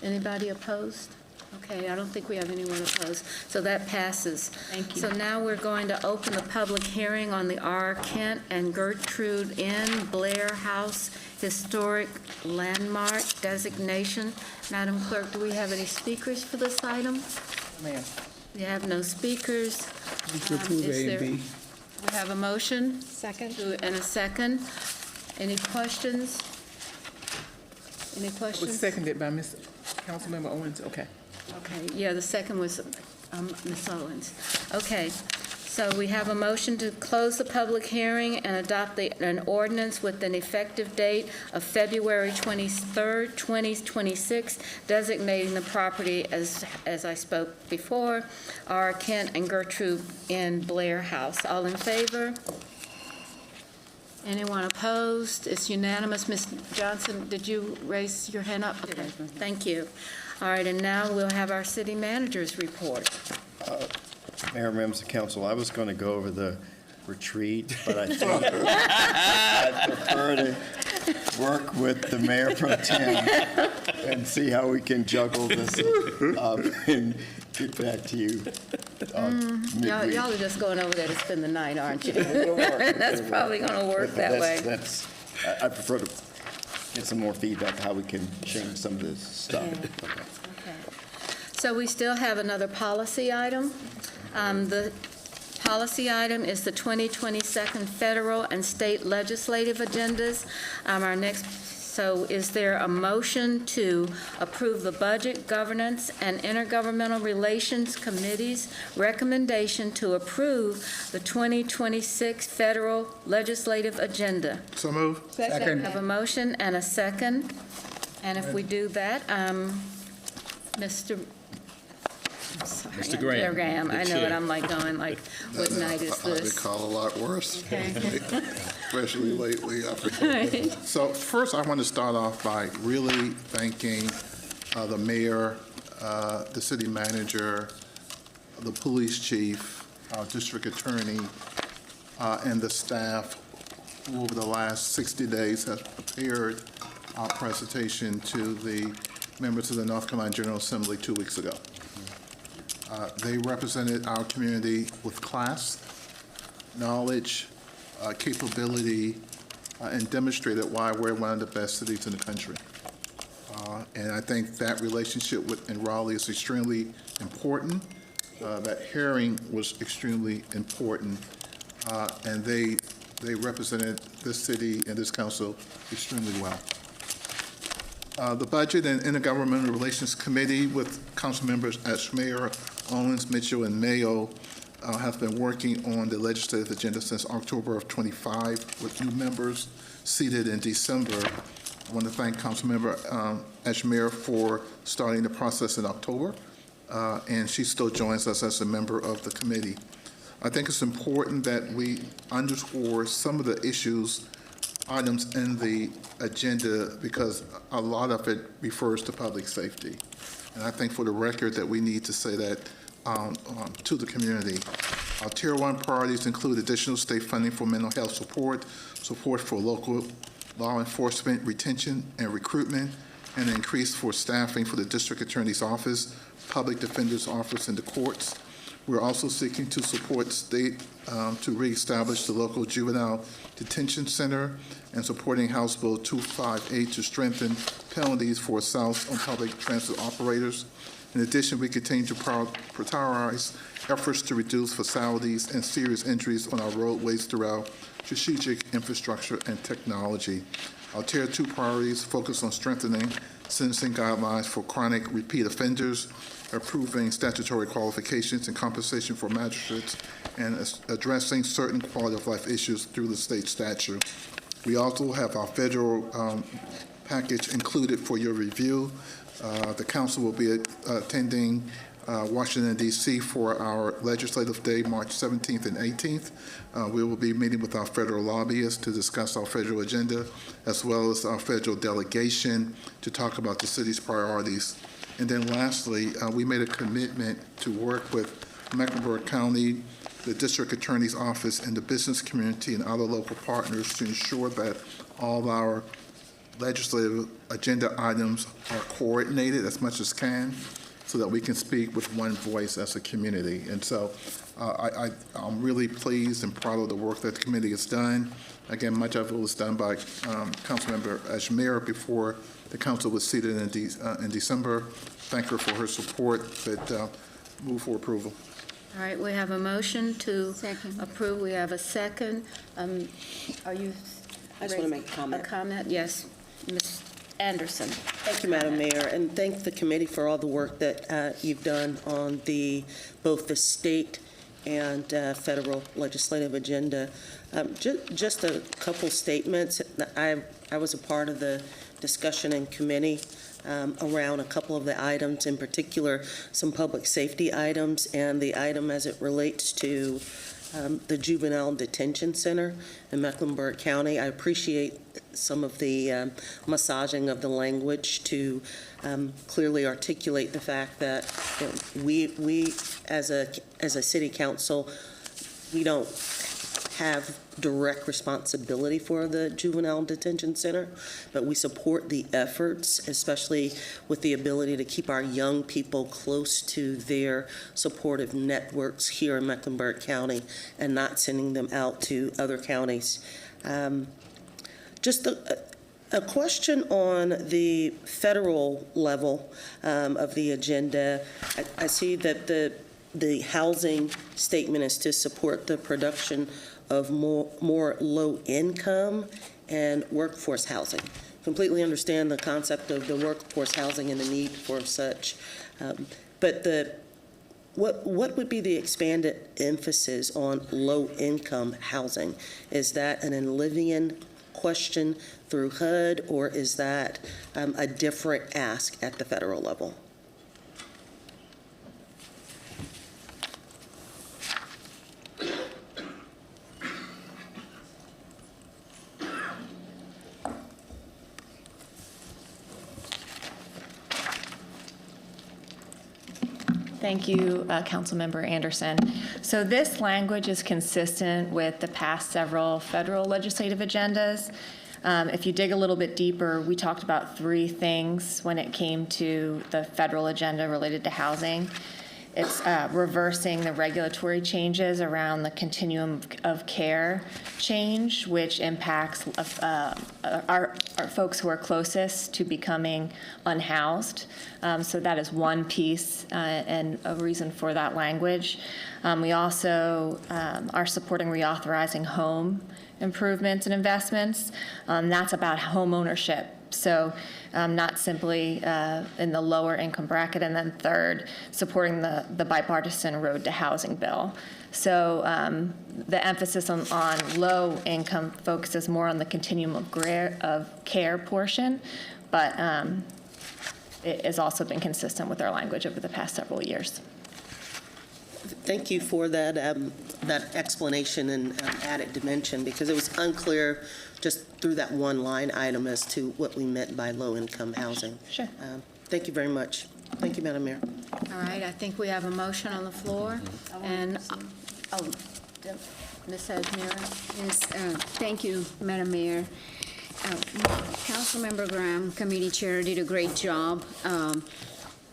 S1: Anybody opposed? Okay, I don't think we have anyone opposed. So that passes.
S18: Thank you.
S1: So now we're going to open the public hearing on the R. Kent and Gertrude Inn Blair House Historic Landmark Designation. Madam Clerk, do we have any speakers for this item?
S23: Ma'am.
S1: We have no speakers. We have a motion? Second. And a second. Any questions? Any questions?
S17: Was seconded by Ms. Councilmember Owens. Okay.
S1: Okay, yeah, the second was Ms. Owens. Okay, so we have a motion to close the public hearing and adopt an ordinance with an effective date of February 23rd, 2026, designating the property as I spoke before, R. Kent and Gertrude Inn Blair House. All in favor? Anyone opposed? It's unanimous. Ms. Johnson, did you raise your hand up? Okay, thank you. All right, and now we'll have our city manager's report.
S16: Mayor, members of council, I was going to go over the retreat, but I think I'd prefer to work with the mayor pro tem and see how we can juggle this up and get back to you.
S1: Y'all are just going over there to spend the night, aren't you?
S16: It'll work.
S1: That's probably going to work that way.
S16: I prefer to get some more feedback how we can change some of this stuff.
S1: Okay. So we still have another policy item. The policy item is the 2022 federal and state legislative agendas. So is there a motion to approve the Budget, Governance, and Intergovernmental Relations Committee's recommendation to approve the 2026 federal legislative agenda?
S24: So move.
S1: Second. Have a motion and a second. And if we do that, Mr. Graham, I know it, I'm like going like, what night is
S24: I've been
S1: this?
S24: called a lot worse,
S1: Okay.
S24: especially lately. So first, I want to start off by really thanking the mayor, the city manager, the police chief, our district attorney, and the staff who over the last 60 days have prepared our presentation to the members of the North Carolina General Assembly 2 weeks ago. They represented our community with class, knowledge, capability, and demonstrated why we're one of the best cities in the country. And I think that relationship in Raleigh is extremely important. That hearing was extremely important, and they represented this city and this council extremely well. The Budget and Intergovernmental Relations Committee with council members Ashmayer, Owens, Mitchell, and Mayo have been working on the legislative agenda since October of 25 with new members seated in December. I want to thank Councilmember Ashmayer for starting the process in October, and she still joins us as a member of the committee. I think it's important that we underscore some of the items in the agenda because a lot of it refers to public safety. And I think for the record that we need to say that to the community. Our Tier 1 priorities include additional state funding for mental health support, support for local law enforcement retention and recruitment, and an increase for staffing for the District Attorney's Office, Public Defender's Office, and the courts. We're also seeking to support state to reestablish the local juvenile detention center and supporting House Bill 258 to strengthen penalties for assaults on public transit operators. In addition, we continue to prioritize efforts to reduce fatalities and serious injuries on our roadways throughout strategic infrastructure and technology. Our Tier 2 priorities focus on strengthening sentencing guidelines for chronic repeat offenders, approving statutory qualifications and compensation for magistrates, and addressing certain quality of life issues through the state statute. We also have our federal package included for your review. The council will be attending Washington, D.C. for our legislative day, March 17th and 18th. We will be meeting with our federal lobbyists to discuss our federal agenda, as well as our federal delegation to talk about the city's priorities. And then lastly, we made a commitment to work with Mecklenburg County, the District Attorney's Office, and the business community and other local partners to ensure that all our legislative agenda items are coordinated as much as can so that we can speak with one voice as a community. And so I'm really pleased and proud of the work that the committee has done. Again, much of it was done by Councilmember Ashmayer before the council was seated in December. Thank her for her support, but move for approval.
S1: All right, we have a motion to approve. We have a second. Are you?
S10: I just want to make a comment.
S1: A comment? Yes. Ms. Anderson.
S10: Thank you, Madam Mayor, and thank the committee for all the work that you've done on both the state and federal legislative agenda. Just a couple statements. I was a part of the discussion in committee around a couple of the items, in particular some public safety items, and the item as it relates to the juvenile detention center in Mecklenburg County. I appreciate some of the massaging of the language to clearly articulate the fact that we as a city council, we don't have direct responsibility for the juvenile detention center, but we support the efforts, especially with the ability to keep our young people close to their supportive networks here in Mecklenburg County and not sending them out to other counties. Just a question on the federal level of the agenda. I see that the housing statement is to support the production of more low-income and workforce housing. Completely understand the concept of the workforce housing and the need for such, but what would be the expanded emphasis on low-income housing? Is that an Envision question through HUD, or is that a different ask at the federal level?
S7: Thank you, Councilmember Anderson. So this language is consistent with the past several federal legislative agendas. If you dig a little bit deeper, we talked about three things when it came to the federal agenda related to housing. It's reversing the regulatory changes around the continuum of care change, which impacts our folks who are closest to becoming unhoused. So that is one piece and a reason for that language. We also are supporting reauthorizing home improvements and investments. That's about home ownership. So not simply in the lower income bracket. And then third, supporting the bipartisan road to housing bill. So the emphasis on low income focuses more on the continuum of care portion, but it has also been consistent with our language over the past several years.
S10: Thank you for that that explanation and added dimension, because it was unclear just through that one line item as to what we meant by low-income housing.
S7: Sure.
S10: Thank you very much. Thank you, Madam Mayor.
S1: All right, I think we have a motion on the floor. And, Ms. Admira.
S15: Yes, thank you, Madam Mayor. Councilmember Graham, Committee Chair, did a great job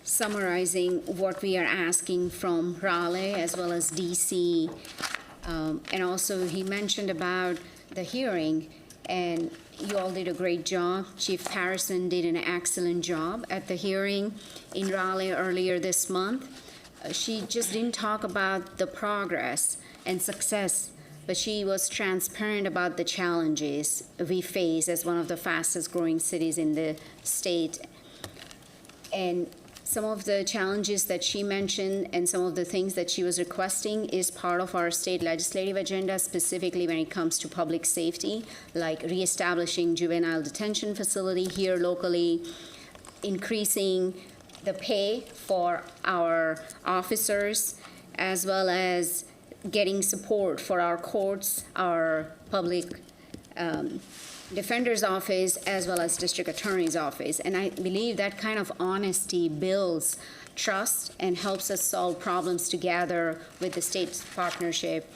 S15: summarizing what we are asking from Raleigh as well as DC. And also he mentioned about the hearing, and you all did a great job. Chief Harrison did an excellent job at the hearing in Raleigh earlier this month. She just didn't talk about the progress and success, but she was transparent about the challenges we face as one of the fastest growing cities in the state. And some of the challenges that she mentioned and some of the things that she was requesting is part of our state legislative agenda, specifically when it comes to public safety, like reestablishing juvenile detention facility here locally, increasing the pay for our officers, as well as getting support for our courts, our public defender's office, as well as district attorney's office. And I believe that kind of honesty builds trust and helps us solve problems together with the state's partnership.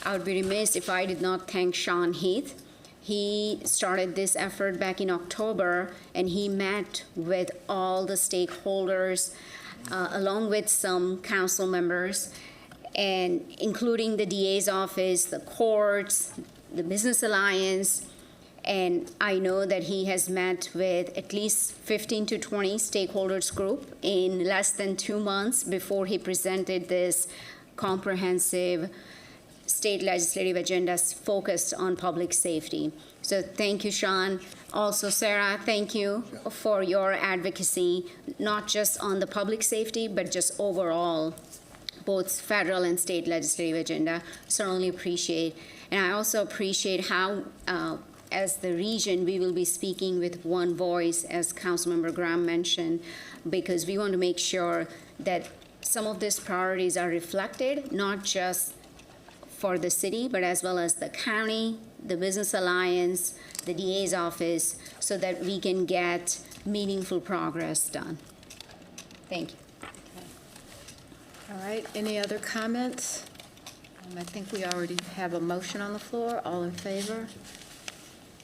S15: I would be remiss if I did not thank Sean Heath. He started this effort back in October, and he met with all the stakeholders, along with some council members, and including the DA's office, the courts, the Business Alliance. And I know that he has met with at least 15 to 20 stakeholders group in less than 2 months before he presented this comprehensive state legislative agenda focused on public safety. So thank you, Sean. Also, Sarah, thank you for your advocacy, not just on the public safety, but just overall, both federal and state legislative agenda. Certainly appreciate. And I also appreciate how as the region, we will be speaking with one voice, as Councilmember Graham mentioned, because we want to make sure that some of these priorities are reflected, not just for the city, but as well as the county, the Business Alliance, the DA's office, so that we can get meaningful progress done. Thank you.
S1: All right, any other comments? I think we already have a motion on the floor. All in favor?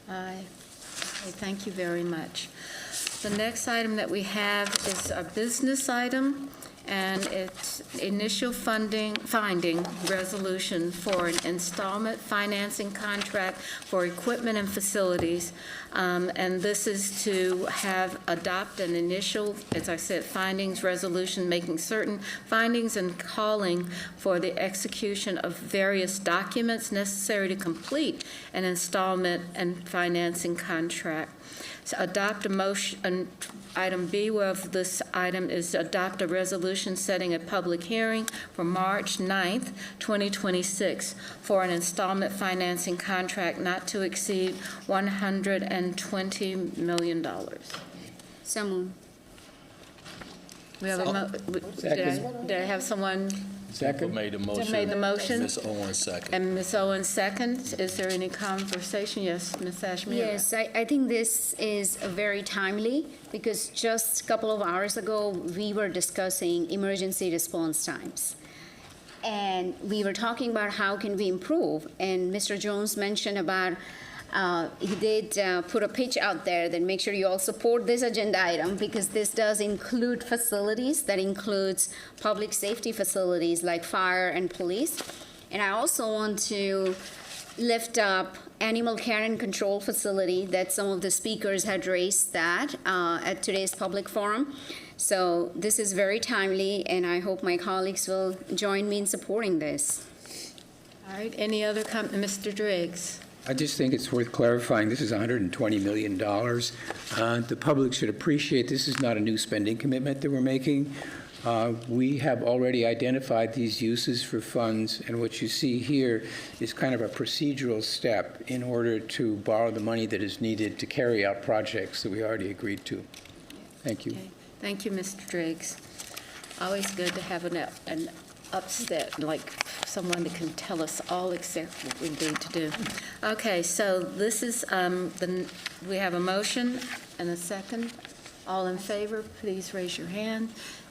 S1: Aye. Okay, thank you very much. The next item that we have is a business item, and it's initial finding resolution for an installment financing contract for equipment and facilities. And this is to adopt an initial, as I said, findings resolution, making certain findings and calling for the execution of various documents necessary to complete an installment and financing contract. So adopt a motion, item B of this item is adopt a resolution setting a public hearing for March 9th, 2026 for an installment financing contract not to exceed $120 million.
S15: So moved.
S1: We have did I have someone
S23: Second.
S14: Made the
S1: who made the motion?
S14: Ms. Owens second.
S1: And Ms. Owens second. Is there any conversation? Yes, Ms. Ashmira?
S15: Yes, I think this is very timely because just a couple of hours ago, we were discussing emergency response times. And we were talking about how can we improve. And Mr. Jones mentioned about he did put a pitch out there that make sure you all support this agenda item because this does include facilities. That includes public safety facilities like fire and police. And I also want to lift up animal care and control facility that some of the speakers had raised that at today's public forum. So this is very timely, and I hope my colleagues will join me in supporting this.
S1: All right, any other Mr. Driggs?
S23: I just think it's worth clarifying, this is $120 million. The public should appreciate this is not a new spending commitment that we're making. We have already identified these uses for funds, and what you see here is kind of a procedural step in order to borrow the money that is needed to carry out projects that we already agreed to. Thank you.
S1: Okay. Thank you, Mr. Driggs. Always good to have an upset, like someone that can tell us all except what we need to do. Okay, so this is, we have a motion and a second. All in favor, please raise your hand.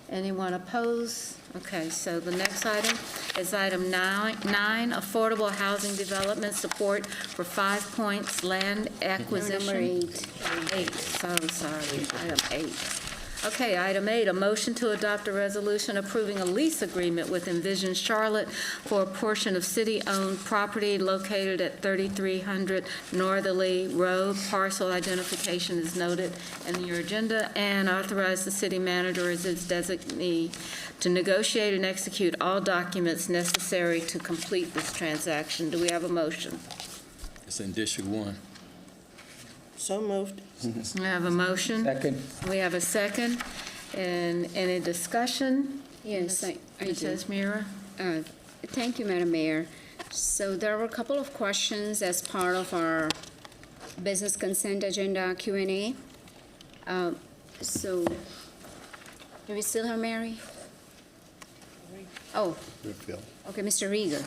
S1: Anyone opposed? Okay, so the next item is item 9, affordable housing development support for 5 Points land acquisition.
S15: Number 8.
S1: So sorry, item 8. Okay, item 8, a motion to adopt a resolution approving a lease agreement with Envision Charlotte for a portion of city-owned property located at 3300 Northerly Road. Parcel identification is noted in your agenda, and authorize the city manager as its designee to negotiate and execute all documents necessary to complete this transaction. Do we have a motion?
S14: It's in District 1.
S10: So moved.
S1: We have a motion.
S23: Second.
S1: We have a second. And any discussion?
S15: Yes, I
S1: Ms.
S15: do.
S1: Esmira?
S15: Thank you, Madam Mayor. So there were a couple of questions as part of our business consent agenda Q&A. So, do we still have Mary? Oh, okay, Mr. Rieger.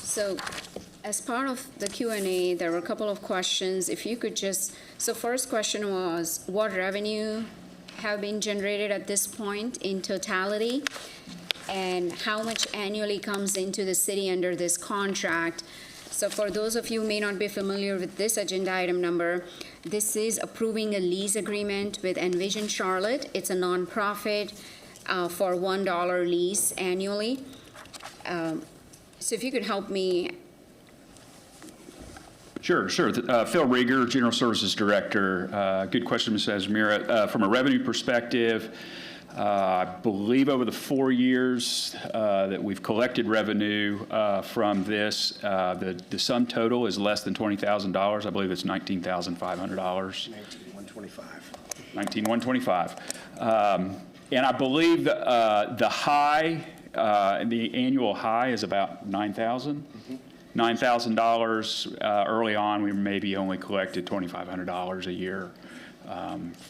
S15: So, as part of the Q&A, there were a couple of questions. If you could just, so first question was, what revenue have been generated at this point in totality? And how much annually comes into the city under this contract? So for those of you who may not be familiar with this agenda item number, this is approving a lease agreement with Envision Charlotte. It's a nonprofit for $1 lease annually. So if you could help me.
S19: Sure. Phil Rieger, General Services Director. Good question, Ms. Esmira. From a revenue perspective, I believe over the 4 years that we've collected revenue from this, the sum total is less than $20,000. I believe it's $19,500. $19,125. And I believe the high, the annual high is about $9,000. $9,000 early on. We maybe only collected $2,500 a year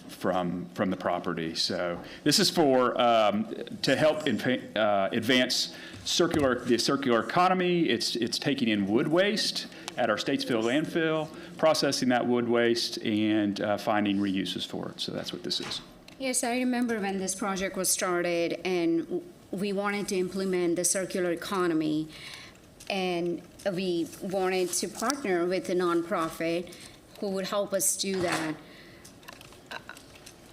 S19: from the property. So this is for to help advance the circular economy. It's taking in wood waste at our Statesville landfill, processing that wood waste, and finding reuses for it. So that's what this is.
S15: Yes, I remember when this project was started and we wanted to implement the circular economy, and we wanted to partner with a nonprofit who would help us do that.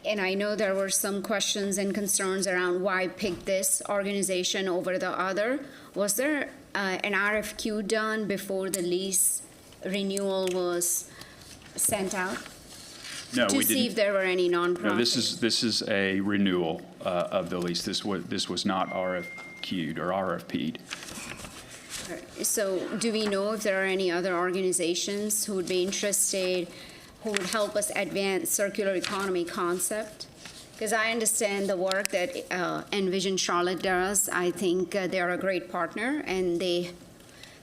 S15: And I know there were some questions and concerns around why pick this organization over the other. Was there an RFQ done before the lease renewal was sent out?
S19: No, we
S15: To see
S19: didn't.
S15: if there were any nonprofits?
S19: No, this is a renewal of the lease. This was not RFQ'd or RFP'd.
S15: So do we know if there are any other organizations who would be interested, who would help us advance circular economy concept? Because I understand the work that Envision Charlotte does. I think they are a great partner, and they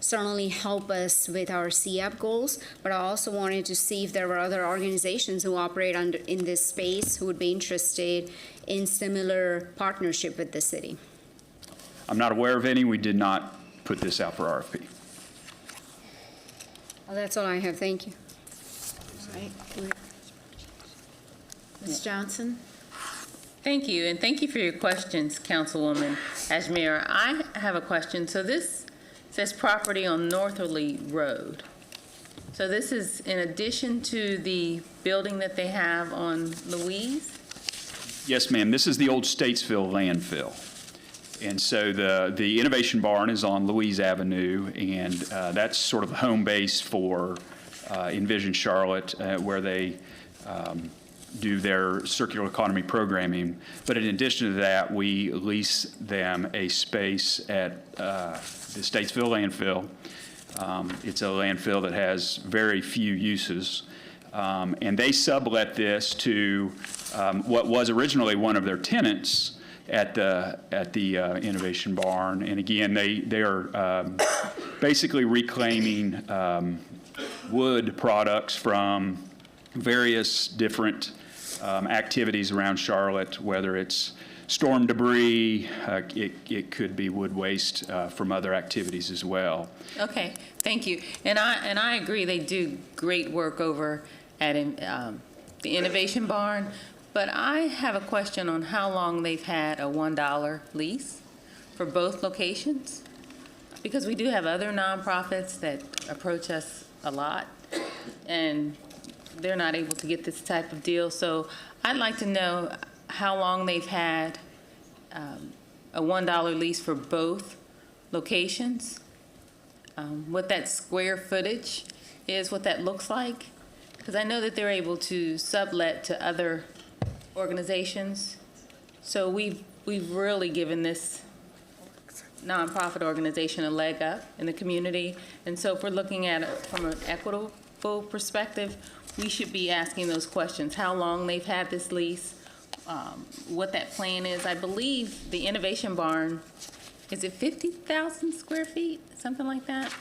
S15: certainly help us with our CEP goals. But I also wanted to see if there were other organizations who operate in this space who would be interested in similar partnership with the city.
S19: I'm not aware of any. We did not put this out for RFP.
S15: Well, that's all I have. Thank you. All right. Ms. Johnson?
S13: Thank you, and thank you for your questions, Councilwoman Ajmera. I have a question. So this says property on Northerly Road. So this is in addition to the building that they have on Louise?
S19: Yes, ma'am. This is the old Statesville landfill. And so the Innovation Barn is on Louise Avenue, and that's sort of the home base for Envision Charlotte, where they do their circular economy programming. But in addition to that, we lease them a space at the Statesville landfill. It's a landfill that has very few uses. And they sublet this to what was originally one of their tenants at the Innovation Barn. And again, they are basically reclaiming wood products from various different activities around Charlotte, whether it's storm debris, it could be wood waste from other activities as well.
S13: Okay, thank you. And I agree, they do great work over at the Innovation Barn. But I have a question on how long they've had a $1 lease for both locations. Because we do have other nonprofits that approach us a lot, and they're not able to get this type of deal. So I'd like to know how long they've had a $1 lease for both locations, what that square footage is, what that looks like. Because I know that they're able to sublet to other organizations. So we've really given this nonprofit organization a leg up in the community. And so if we're looking at it from an equitable perspective, we should be asking those questions. How long they've had this lease, what that plan is. I believe the Innovation Barn, is it 50,000 square feet, something like that?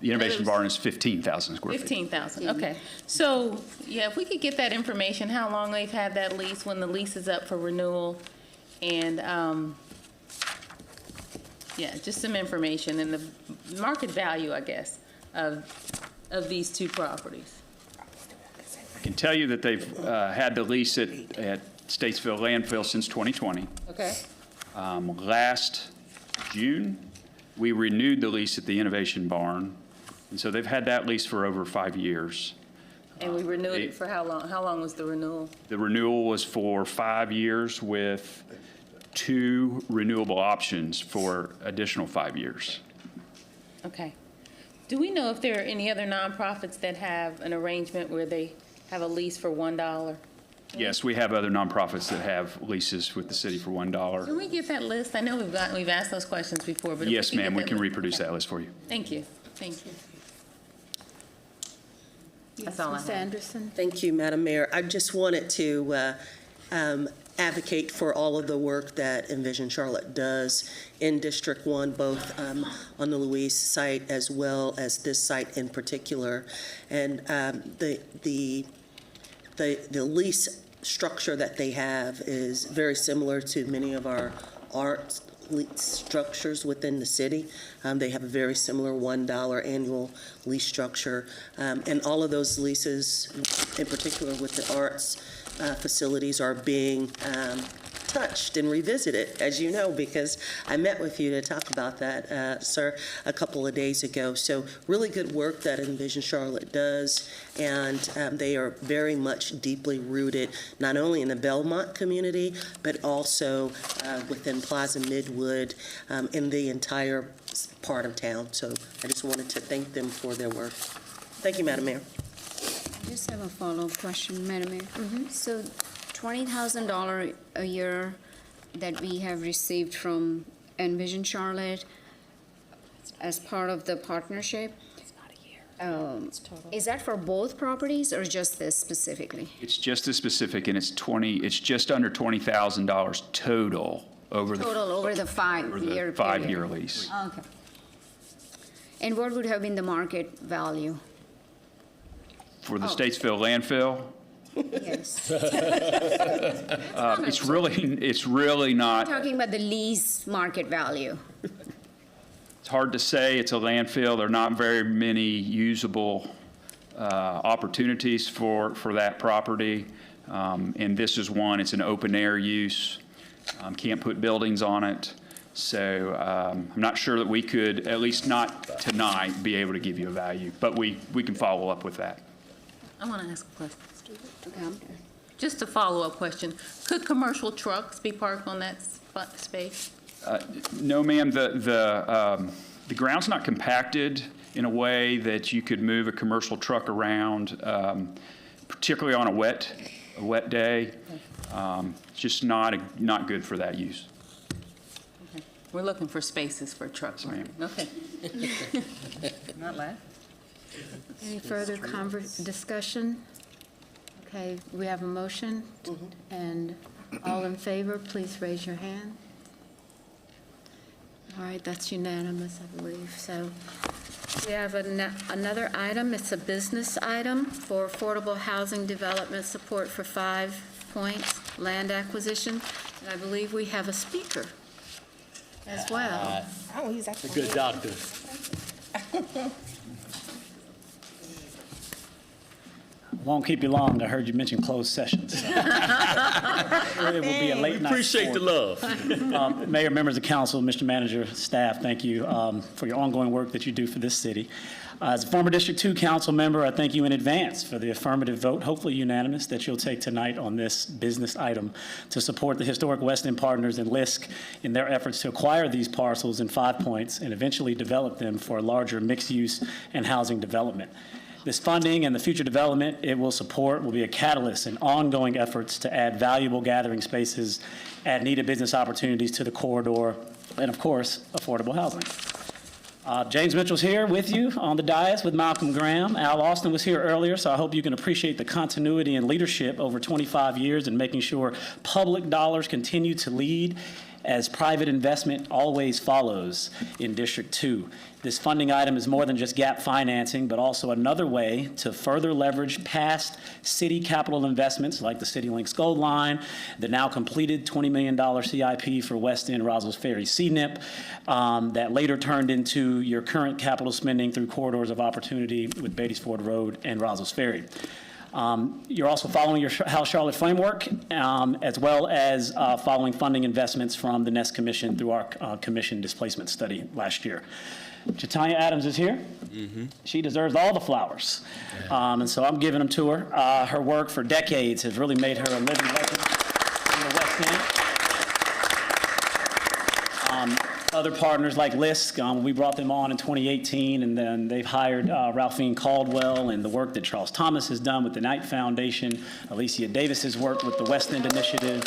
S19: The Innovation Barn is 15,000 square feet.
S13: 15,000, okay. So, yeah, if we could get that information, how long they've had that lease, when the lease is up for renewal, and, yeah, just some information and the market value, I guess, of these two properties.
S19: I can tell you that they've had the lease at Statesville landfill since 2020.
S13: Okay.
S19: Last June, we renewed the lease at the Innovation Barn. And so they've had that lease for over 5 years.
S13: And we renewed it for how long? How long was the renewal?
S19: The renewal was for 5 years with 2 renewable options for additional 5 years.
S13: Okay. Do we know if there are any other nonprofits that have an arrangement where they have a lease for $1?
S19: Yes, we have other nonprofits that have leases with the city for $1.
S13: Can we get that list? I know we've asked those questions before, but if
S19: Yes, ma'am, we
S13: get
S19: can
S13: that list.
S19: reproduce that list for you.
S13: Thank you. Thank you. That's all I have.
S15: Mr. Anderson?
S10: Thank you, Madam Mayor. I just wanted to advocate for all of the work that Envision Charlotte does in District 1, both on the Louise site as well as this site in particular. And the lease structure that they have is very similar to many of our art lease structures within the city. They have a very similar $1 annual lease structure. And all of those leases, in particular with the arts, facilities are being touched and revisited, as you know, because I met with you to talk about that, sir, a couple of days ago. So really good work that Envision Charlotte does, and they are very much deeply rooted, not only in the Belmont community, but also within Plaza Midwood, in the entire part of town. So I just wanted to thank them for their work. Thank you, Madam Mayor.
S15: I just have a follow-up question, Madam Mayor. So $20,000 a year that we have received from Envision Charlotte as part of the partnership, is that for both properties or just this specifically?
S19: It's just as specific, and it's just under $20,000 total over the
S15: Over the 5-year period?
S19: 5-year lease.
S15: Okay. And what would have been the market value?
S19: For the Statesville landfill,
S15: Yes.
S19: it's really not.
S15: Talking about the lease market value.
S19: It's hard to say. It's a landfill. There are not very many usable opportunities for that property. And this is one. It's an open air use. Can't put buildings on it. So I'm not sure that we could, at least not tonight, be able to give you a value. But we can follow up with that.
S13: I want to ask a question. Just a follow-up question. Could commercial trucks be parked on that space?
S19: No, ma'am. The ground's not compacted in a way that you could move a commercial truck around, particularly on a wet day. It's just not good for that use.
S13: Okay. We're looking for spaces for truck parking. Okay. Not last.
S1: Any further discussion? Okay, we have a motion, and all in favor, please raise your hand. All right, that's unanimous, I believe. So we have another item. It's a business item for affordable housing development support for 5 Points land acquisition. And I believe we have a speaker as well.
S9: Oh, he's
S6: A good doctor.
S2: Won't keep you long. I heard you mention closed sessions. It will be a late night.
S6: Appreciate the love.
S2: Mayor, members of council, Mr. Manager, staff, thank you for your ongoing work that you do for this city. As a former District 2 council member, I thank you in advance for the affirmative vote, hopefully unanimous, that you'll take tonight on this business item to support the Historic West End Partners and LISC in their efforts to acquire these parcels in 5 Points and eventually develop them for a larger mixed-use and housing development. This funding and the future development it will support will be a catalyst in ongoing efforts to add valuable gathering spaces, add needed business opportunities to the corridor, and of course, affordable housing. James Mitchell's here with you on the dais with Malcolm Graham. Al Austin was here earlier, so I hope you can appreciate the continuity and leadership over 25 years in making sure public dollars continue to lead as private investment always follows in District 2. This funding item is more than just gap financing, but also another way to further leverage past city capital investments like the CityLinks Gold Line, the now completed $20 million CIP for West End Roswell's Ferry CNIP, that later turned into your current capital spending through corridors of opportunity with Beatties Ford Road and Roswell's Ferry. You're also following your House Charlotte framework, as well as following funding investments from the Nest Commission through our commission displacement study last year. Jatanya Adams is here. She deserves all the flowers. And so I'm giving them to her. Her work for decades has really made her a living legend in the West End. Other partners like LISC, we brought them on in 2018, and then they've hired Ralphine Caldwell, and the work that Charles Thomas has done with the Knight Foundation. Alicia Davis has worked with the West End Initiative.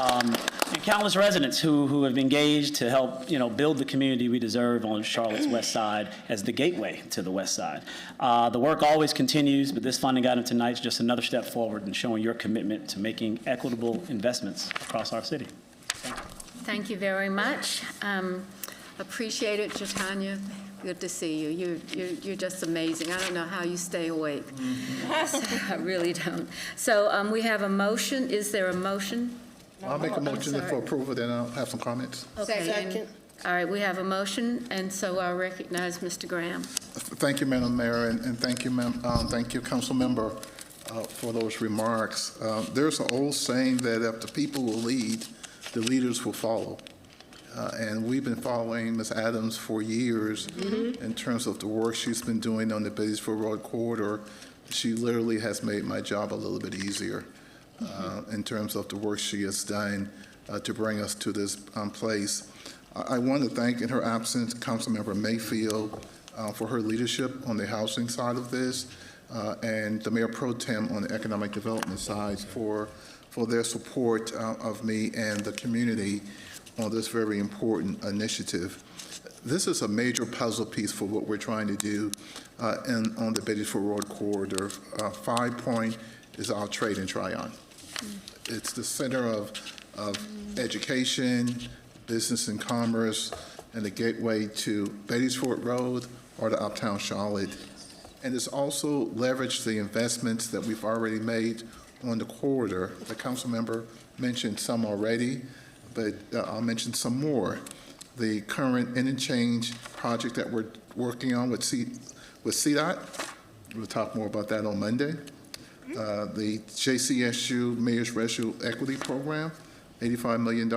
S2: And countless residents who have engaged to help, build the community we deserve on Charlotte's West Side as the gateway to the West Side. The work always continues, but this funding item tonight is just another step forward in showing your commitment to making equitable investments across our city. Thank you.
S1: Thank you very much. Appreciate it, Jatanya. Good to see you. You're just amazing. I don't know how you stay awake. I really don't. So we have a motion. Is there a motion?
S24: I'll make a motion for approval, then I'll have some comments.
S1: Okay. Second. All right, we have a motion, and so I recognize Mr. Graham.
S24: Thank you, Madam Mayor, and thank you, Council Member for those remarks. There's an old saying that if the people will lead, the leaders will follow. And we've been following Ms. Adams for years in terms of the work she's been doing on the Batesville Road corridor. She literally has made my job a little bit easier in terms of the work she has done to bring us to this place. I want to thank, in her absence, Councilmember Mayfield for her leadership on the housing side of this, and the Mayor Pro Tem on the economic development side for their support of me and the community on this very important initiative. This is a major puzzle piece for what we're trying to do on the Batesville Road corridor. 5 Point is our trade and try-on. It's the center of education, business and commerce, and the gateway to Batesville Road or to Uptown Charlotte. And it's also leveraged the investments that we've already made on the corridor. The council member mentioned some already, but I'll mention some more. The current interchange project that we're working on with CDOT, we'll talk more about that on Monday. The JCSU Mayor's Racial Equity Program, $85 million.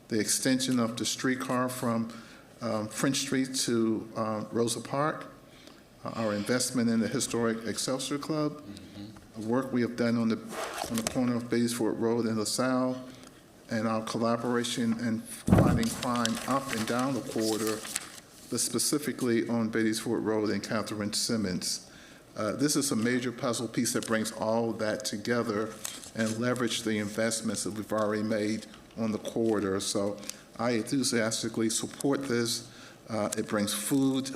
S24: The extension of the streetcar from French Street to Rosa Park. Our investment in the historic Excelsior Club. The work we have done on the corner of Batesville Road in LaSalle, and our collaboration in fighting crime up and down the corridor, but specifically on Batesville Road and Catherine Simmons. This is a major puzzle piece that brings all of that together and leverage the investments that we've already made on the corridor. So I enthusiastically support this. It brings food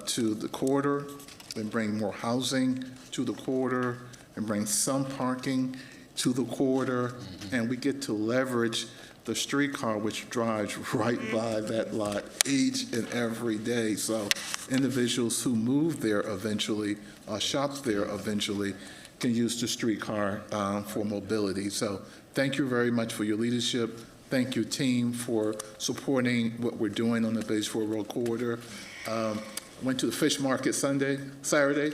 S24: to the corridor, and bring more housing to the corridor, and bring some parking to the corridor, and we get to leverage the streetcar which drives right by that lot each and every day. So individuals who move there eventually, shop there eventually, can use the streetcar for mobility. So thank you very much for your leadership. Thank you, team, for supporting what we're doing on the Batesville Road corridor. Went to the fish market Saturday.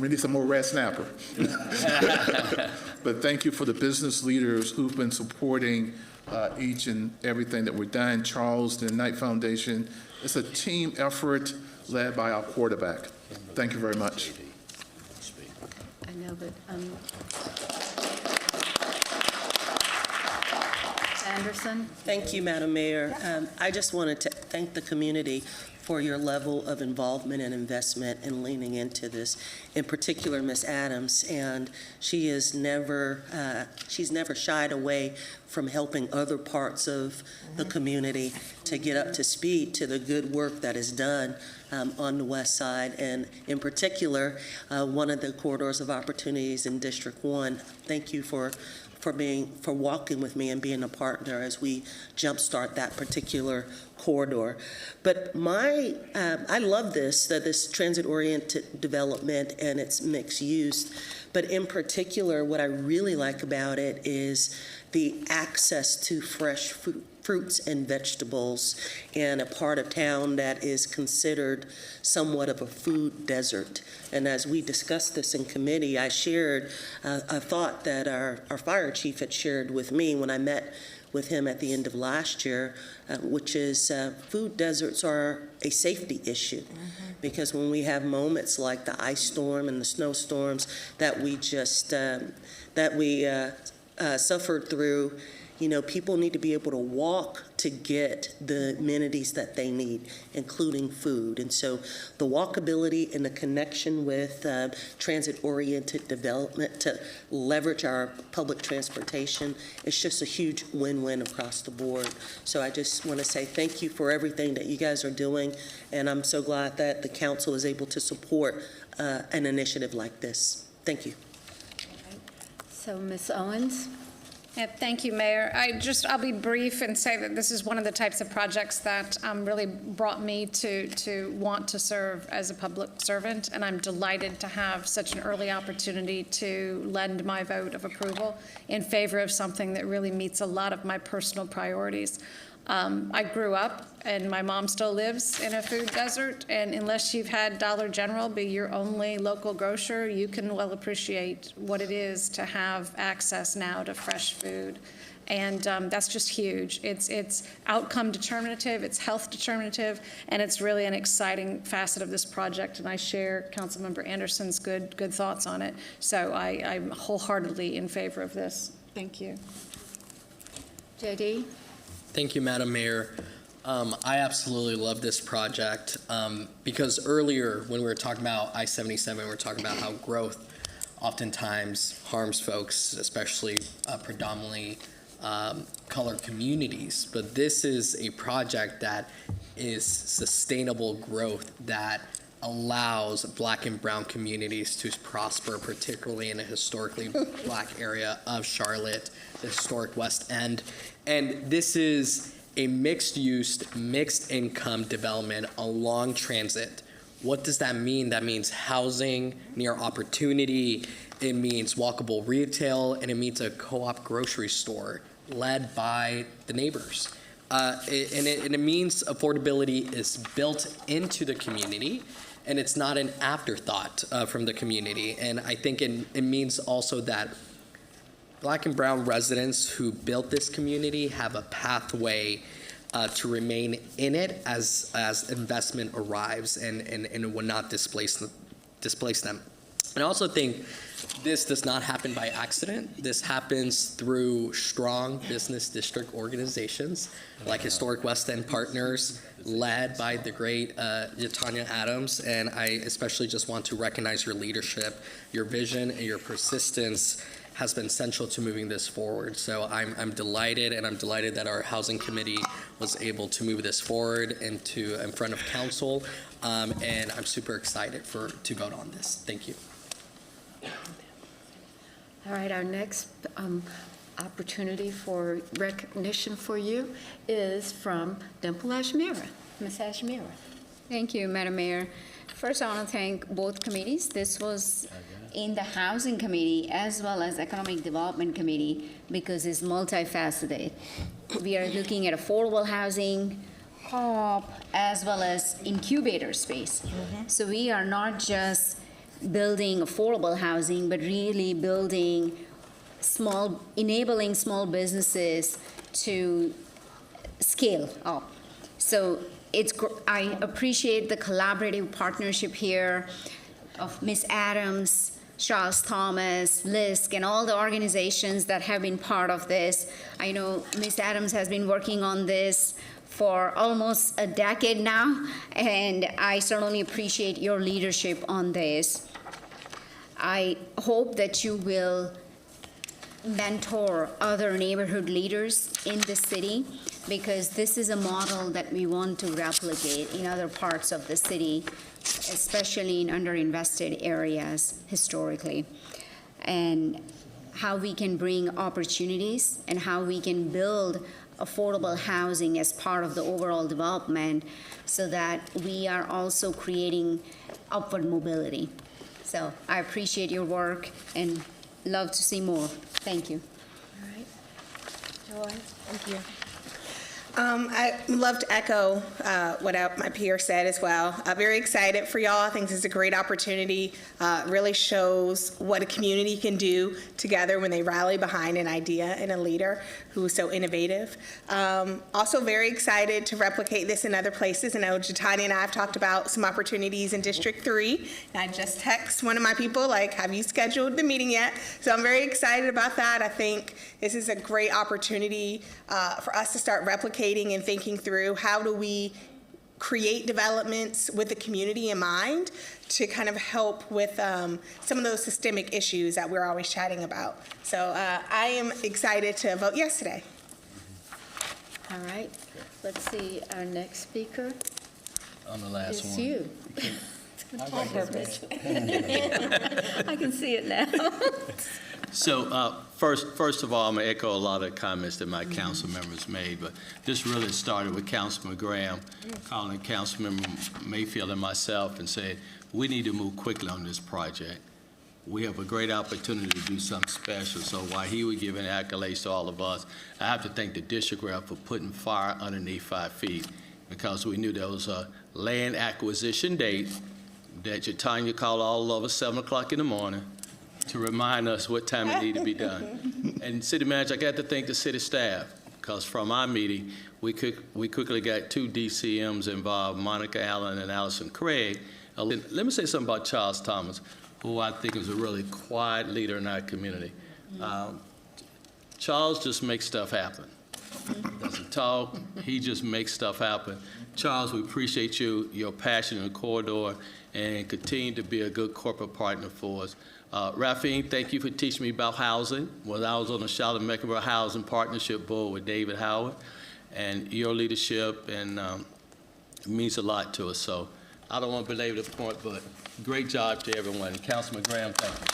S24: We need some more red snapper. But thank you for the business leaders who've been supporting each and everything that we've done. Charles, the Knight Foundation. It's a team effort led by our quarterback. Thank you very much.
S1: I know, but Anderson?
S10: Thank you, Madam Mayor. I just wanted to thank the community for your level of involvement and investment in leaning into this, in particular Ms. Adams, and she's never shied away from helping other parts of the community to get up to speed to the good work that is done on the west side, and in particular, one of the corridors of opportunities in District 1. Thank you for walking with me and being a partner as we jumpstart that particular corridor. But I love this transit-oriented development and its mixed use. But in particular, what I really like about it is the access to fresh fruits and vegetables in a part of town that is considered somewhat of a food desert. And as we discussed this in committee, I shared a thought that our fire chief had shared with me when I met with him at the end of last year, which is food deserts are a safety issue. Because when we have moments like the ice storm and the snowstorms that we just suffered through, people need to be able to walk to get the amenities that they need, including food. And so the walkability and the connection with transit-oriented development to leverage our public transportation is just a huge win-win across the board. So I just want to say thank you for everything that you guys are doing, and I'm so glad that the council is able to support an initiative like this. Thank you.
S1: So Ms. Owens?
S4: Yeah, thank you, Mayor. I'll be brief and say that this is one of the types of projects that really brought me to want to serve as a public servant, and I'm delighted to have such an early opportunity to lend my vote of approval in favor of something that really meets a lot of my personal priorities. I grew up, and my mom still lives in a food desert, and unless you've had Dollar General be your only local grocer, you can well appreciate what it is to have access now to fresh food. And that's just huge. It's outcome determinative, it's health determinative, and it's really an exciting facet of this project, and I share Councilmember Anderson's good thoughts on it. So I'm wholeheartedly in favor of this. Thank you.
S1: JD?
S14: Thank you, Madam Mayor. I absolutely love this project because earlier when we were talking about I-77, we were talking about how growth oftentimes harms folks, especially predominantly colored communities. But this is a project that is sustainable growth that allows Black and brown communities to prosper, particularly in a historically Black area of Charlotte, the historic West End. And this is a mixed-use, mixed-income development along transit. What does that mean? That means housing, near opportunity, it means walkable retail, and it means a co-op grocery store led by the neighbors. And it means affordability is built into the community, and it's not an afterthought from the community. And I think it means also that Black and brown residents who built this community have a pathway to remain in it as investment arrives and it will not displace them. And I also think this does not happen by accident. This happens through strong business district organizations like Historic West End Partners, led by the great Tanya Adams. And I especially just want to recognize your leadership, your vision, and your persistence has been central to moving this forward. So I'm delighted, and I'm delighted that our housing committee was able to move this forward in front of council, and I'm super excited to vote on this. Thank you.
S1: All right, our next opportunity for recognition for you is from Dimple Ashmira. Ms. Ashmira.
S15: Thank you, Madam Mayor. First, I want to thank both committees. This was in the Housing Committee as well as Economic Development Committee because it's multifaceted. We are looking at affordable housing, co-op, as well as incubator space. So we are not just building affordable housing, but really building enabling small businesses to scale up. So I appreciate the collaborative partnership here of Ms. Adams, Charles Thomas, LISC, and all the organizations that have been part of this. I know Ms. Adams has been working on this for almost a decade now, and I certainly appreciate your leadership on this. I hope that you will mentor other neighborhood leaders in the city, because this is a model that we want to replicate in other parts of the city, especially in underinvested areas historically, and how we can bring opportunities and how we can build affordable housing as part of the overall development so that we are also creating upward mobility. So I appreciate your work and love to see more. Thank you.
S1: All right. Joy?
S9: Thank you. I love to echo what my peer said as well. Very excited for y'all. I think this is a great opportunity. Really shows what a community can do together when they rally behind an idea and a leader who is so innovative. Also very excited to replicate this in other places. I know Jatani and I have talked about some opportunities in District 3. And I just text one of my people, like, have you scheduled the meeting yet? So I'm very excited about that. I think this is a great opportunity for us to start replicating and thinking through how do we create developments with the community in mind to kind of help with some of those systemic issues that we're always chatting about. So I am excited to vote yes today.
S1: All right. Let's see, our next speaker
S6: I'm the last
S1: is
S6: one.
S1: you. On purpose. I can see it now.
S6: So first of all, I'm going to echo a lot of comments that my council members made, but this really started with Councilman Graham calling Councilmember Mayfield and myself and said, we need to move quickly on this project. we have a great opportunity to do something special. So while he was giving accolades to all of us, I have to thank the district rep for putting fire underneath 5 feet, because we knew there was a land acquisition date that Tanya called all of us 7 o'clock in the morning to remind us what time it needed to be done. And city manager, I got to thank the city staff, because from our meeting, we quickly got 2 DCMs involved, Monica Allen and Allison Craig. Let me say something about Charles Thomas, who I think is a really quiet leader in our community. Charles just makes stuff happen. Doesn't talk, he just makes stuff happen. Charles, we appreciate you, your passion in the corridor, and continue to be a good corporate partner for us. Rafine, thank you for teaching me about housing. When I was on the Charlotte Mecklenburg Housing Partnership Board with David Howard, and your leadership and means a lot to us. So I don't want to belabor the point, but great job to everyone. Councilman Graham, thank you.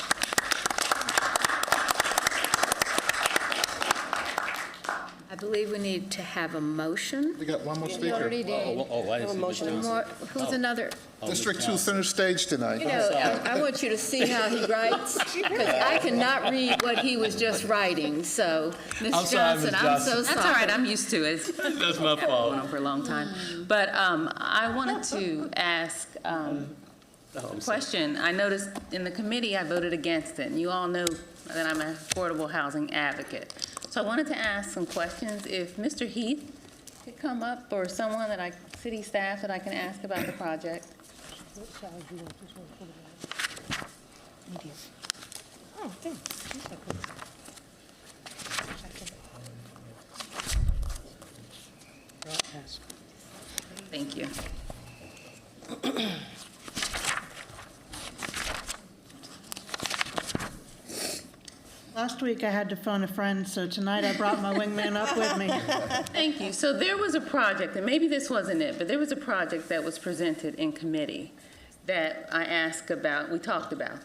S1: I believe we need to have a motion.
S24: We got one more
S1: We
S24: speaker.
S1: already did.
S6: I didn't see Ms. Johnson.
S1: Who's another?
S24: District 2 center stage tonight.
S1: You know, I want you to see how he writes, because I cannot read what he was just writing, so, Ms.
S6: I'm sorry,
S1: Johnson,
S6: Ms.
S1: I'm so
S6: Johnson.
S1: sorry.
S13: That's all right, I'm used to it.
S6: That's my
S13: Been
S6: fault.
S13: going on for a long time. But I wanted to ask a question. I noticed in the committee, I voted against it, and you all know that I'm an affordable housing advocate. So I wanted to ask some questions. If Mr. Heath could come up, or someone that city staff that I can ask about the project.
S3: Oh, thanks.
S13: Thank you.
S18: Last week I had to phone a friend, so tonight I brought my wingman up with me.
S13: Thank you. So there was a project, and maybe this wasn't it, but there was a project that was presented in committee that I asked about, we talked about,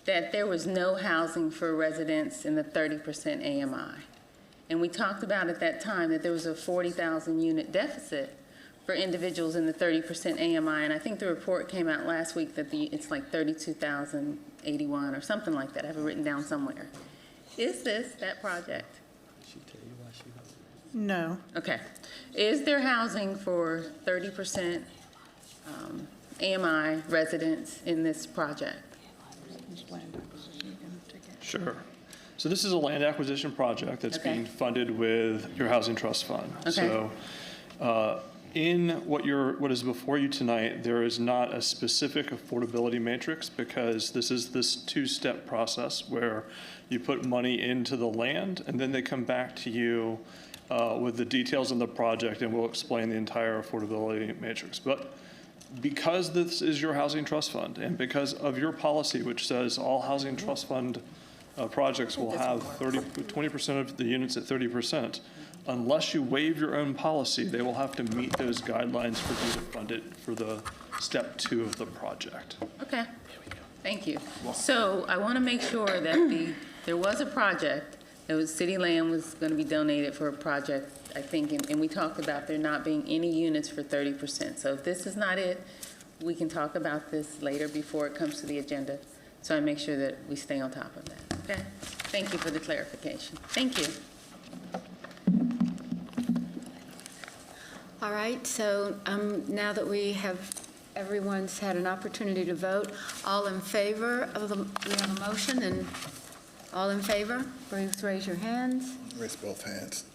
S13: that there was no housing for residents in the 30% AMI. And we talked about at that time that there was a 40,000 unit deficit for individuals in the 30% AMI, and I think the report came out last week that it's like 32,081 or something like that. I have it written down somewhere. Is this that project?
S18: No.
S13: Okay. Is there housing for 30% AMI residents in this project?
S5: Sure. So this is a land acquisition project that's
S13: Okay.
S5: being funded with your Housing Trust Fund.
S13: Okay.
S5: So in what is before you tonight, there is not a specific affordability matrix, because this is this two-step process where you put money into the land and then they come back to you with the details of the project, and we'll explain the entire affordability matrix. But because this is your Housing Trust Fund, and because of your policy, which says all Housing Trust Fund projects will have 20% of the units at 30%, unless you waive your own policy, they will have to meet those guidelines for you to fund it for the step 2 of the project.
S13: Okay. Thank you. So I want to make sure that there was a project, that was city land was going to be donated for a project, I think, and we talked about there not being any units for 30%. So if this is not it, we can talk about this later before it comes to the agenda. So I make sure that we stay on top of that. Okay? Thank you for the clarification. Thank you.
S1: All right, so now that everyone's had an opportunity to vote, all in favor of we have a motion, and all in favor, please raise your hands.
S24: Raise both hands.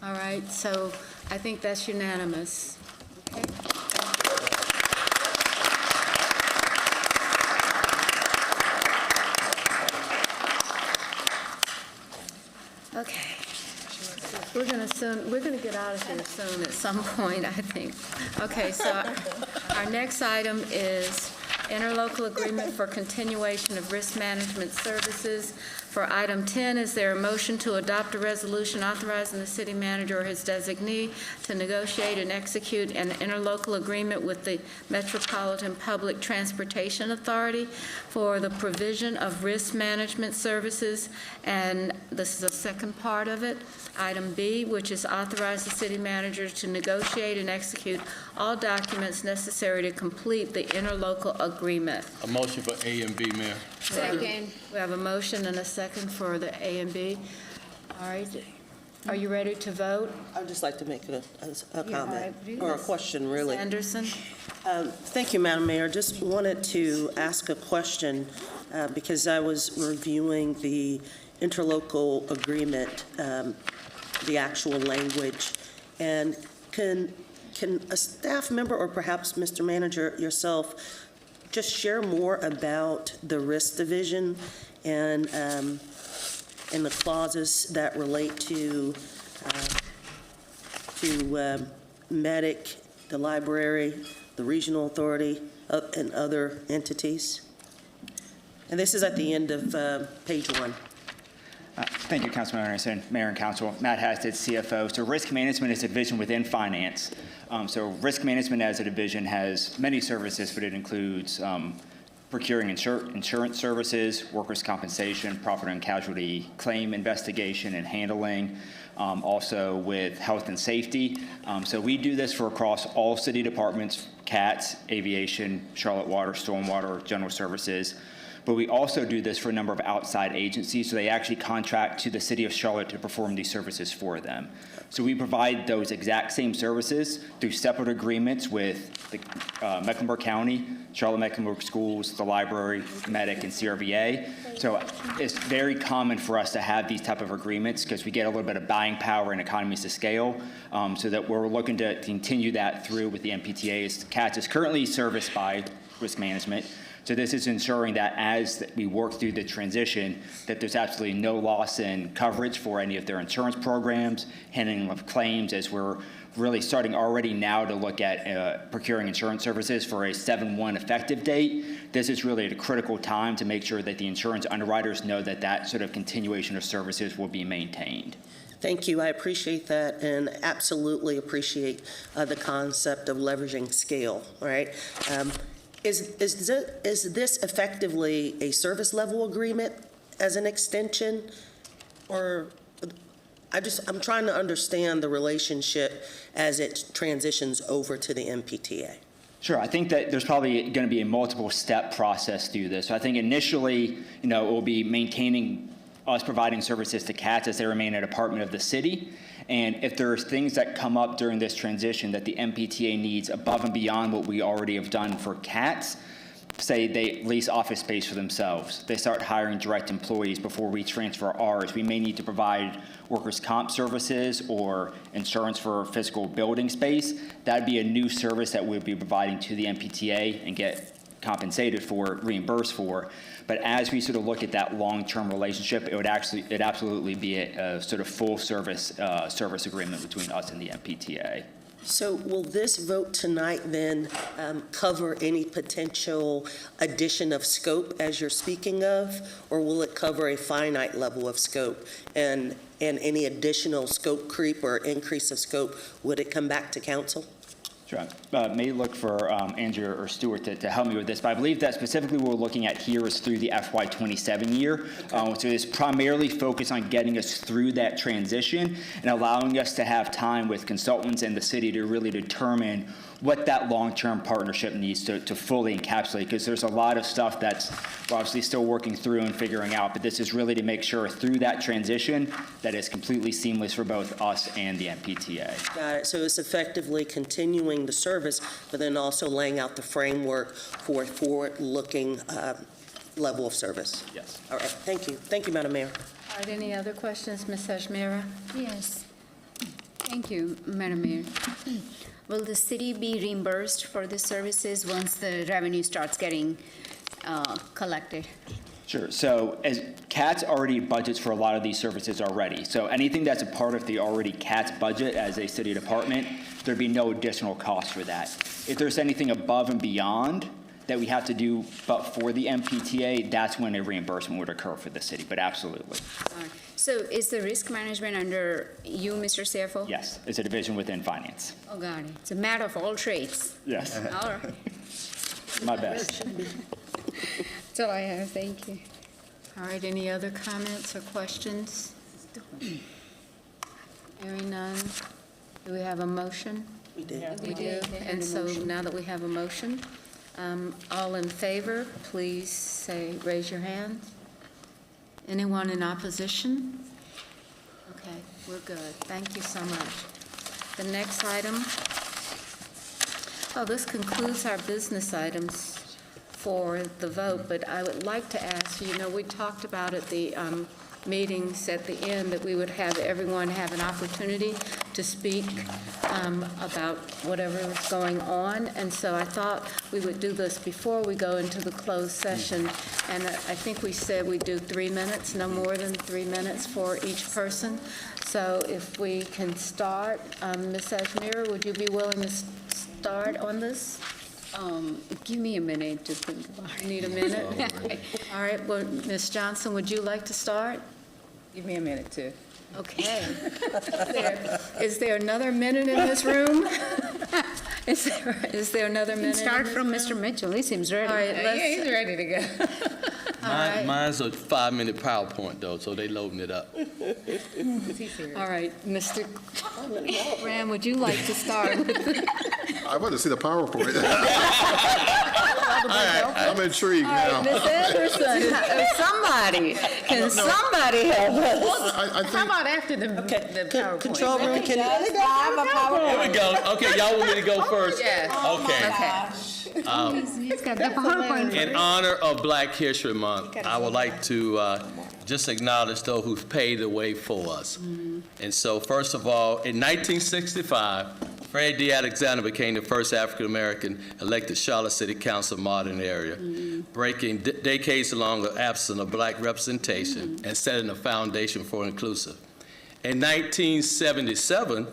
S1: All right, so I think that's unanimous. Okay. We're gonna get out of here soon at some point, I think. Okay, so our next item is interlocal agreement for continuation of risk management services For item 10, is there a motion to adopt a resolution authorizing the city manager or his designee to negotiate and execute an interlocal agreement with the Metropolitan Public Transportation Authority for the provision of risk management services? And this is the second part of it. Item B, which is authorize the city manager to negotiate and execute all documents necessary to complete the interlocal agreement.
S6: A motion for A and B, Mayor.
S15: Second.
S1: We have a motion and a second for the A and B. All right. Are you ready to vote?
S10: I'd just like to make a
S1: Yeah,
S10: comment,
S1: I-
S10: or a question, really.
S1: Anderson?
S10: Thank you, Madam Mayor. Just wanted to ask a question because I was reviewing the interlocal agreement, the actual language, and can a staff member or perhaps Mr. Manager yourself just share more about the risk division and the clauses that relate to Medic, the library, the regional authority, and other entities? And this is at the end of page 1.
S8: Thank you, Councilman Anderson, Mayor and Council. Matt Hasted, CFO. So risk management is a division within finance. So risk management as a division has many services, but it includes procuring insurance services, workers' compensation, property and casualty claim investigation and handling, also with health and safety. So we do this for across all city departments, CATS, aviation, Charlotte Water, Stormwater, General Services. But we also do this for a number of outside agencies, so they actually contract to the city of Charlotte to perform these services for them. So we provide those exact same services through separate agreements with the, Mecklenburg County, Charlotte-Mecklenburg Schools, the library, Medic, and CRVA. So it's very common for us to have these type of agreements because we get a little bit of buying power and economies of scale, so that we're looking to continue that through with the MPTAs. CATS is currently serviced by risk management. So this is ensuring that as we work through the transition, that there's absolutely no loss in coverage for any of their insurance programs, handling of claims, as we're really starting already now to look at procuring insurance services for a 7/1 effective date. This is really a critical time to make sure that the insurance underwriters know that that sort of continuation of services will be maintained.
S10: Thank you. I appreciate that and absolutely appreciate the concept of leveraging scale, all right? Is this effectively a service level agreement as an extension? Or I'm trying to understand the relationship as it transitions over to the MPTA.
S8: Sure. I think that there's probably going to be a multiple step process through this. So I think initially, it will be maintaining us providing services to CATS as they remain a department of the city. And if there's things that come up during this transition that the MPTA needs above and beyond what we already have done for CATS, say they lease office space for themselves, they start hiring direct employees before we transfer ours, we may need to provide workers' comp services or insurance for physical building space. That'd be a new service that we'd be providing to the MPTA and get compensated for, reimbursed for. But as we sort of look at that long-term relationship, it'd absolutely be a sort of full service agreement between us and the MPTA.
S10: So will this vote tonight then cover any potential addition of scope as you're speaking of, or will it cover a finite level of scope? And any additional scope creep or increase of scope, would it come back to council?
S8: Sure. May look for Andrew or Stuart to help me with this, but I believe that specifically what we're looking at here is through the FY27 year. So it's primarily focused on getting us through that transition and allowing us to have time with consultants and the city to really determine what that long-term partnership needs to fully encapsulate, because there's a lot of stuff that's we're obviously still working through and figuring out, but this is really to make sure through that transition that it's completely seamless for both us and the MPTA.
S10: Got it. So it's effectively continuing the service, but then also laying out the framework for a forward-looking level of service.
S8: Yes.
S10: All right. Thank you. Thank you, Madam Mayor.
S1: All right, any other questions, Ms. Hashmira?
S15: Yes. Thank you, Madam Mayor. Will the city be reimbursed for the services once the revenue starts getting collected?
S8: Sure. So as CATS already budgets for a lot of these services already. So anything that's a part of the already CATS budget as a city department, there'd be no additional cost for that. If there's anything above and beyond, that we have to do, but for the MPTA, that's when a reimbursement would occur for the city, but absolutely.
S15: So is the risk management under you, Mr. CFO?
S8: Yes, it's a division within finance.
S15: Oh, got it. It's a matter of all trades.
S8: Yes,
S15: All right.
S8: my best.
S15: That's all I have. Thank you.
S1: All right, any other comments or questions? Hearing none, do we have a motion?
S10: We did.
S1: We do, and so now that we have a motion, all in favor, please say, raise your hand. Anyone in opposition? Okay, we're good. Thank you so much. The next item, this concludes our business items for the vote, but I would like to ask, we talked about at the meetings at the end that we would have everyone have an opportunity to speak about whatever is going on, and so I thought we would do this before we go into the closed session, and I think we said we'd do 3 minutes, no more than 3 minutes for each person. So if we can start, Ms. Ajmera, would you be willing to start on this?
S15: Give me a minute to think about it.
S1: You need a minute? All right, well, Ms. Johnson, would you like to start?
S13: Give me a minute, too.
S1: Okay. Is there another minute in this room? Is there another minute?
S15: Start from Mr. Mitchell. He seems ready.
S1: All right, let's.
S13: He's ready to go.
S6: Mine's a 5-minute PowerPoint, though, so they loading it up.
S1: All right, Mr. Ram, would you like to start?
S24: I want to see the PowerPoint. I'm intrigued
S1: All right,
S24: now.
S1: Ms. Anderson, can somebody help us?
S13: How about after the PowerPoint?
S10: Control room, can
S6: Here we go. Okay, y'all want me to go first?
S13: Yeah.
S6: Okay.
S15: He's got the PowerPoint.
S6: In honor of Black History Month, I would like to just acknowledge those who've paved the way for us. And so, first of all, in 1965, Fred D. Alexander became the first African-American elected Charlotte City Council modern area, breaking decades-long absence of Black representation and setting a foundation for inclusive. In 1977,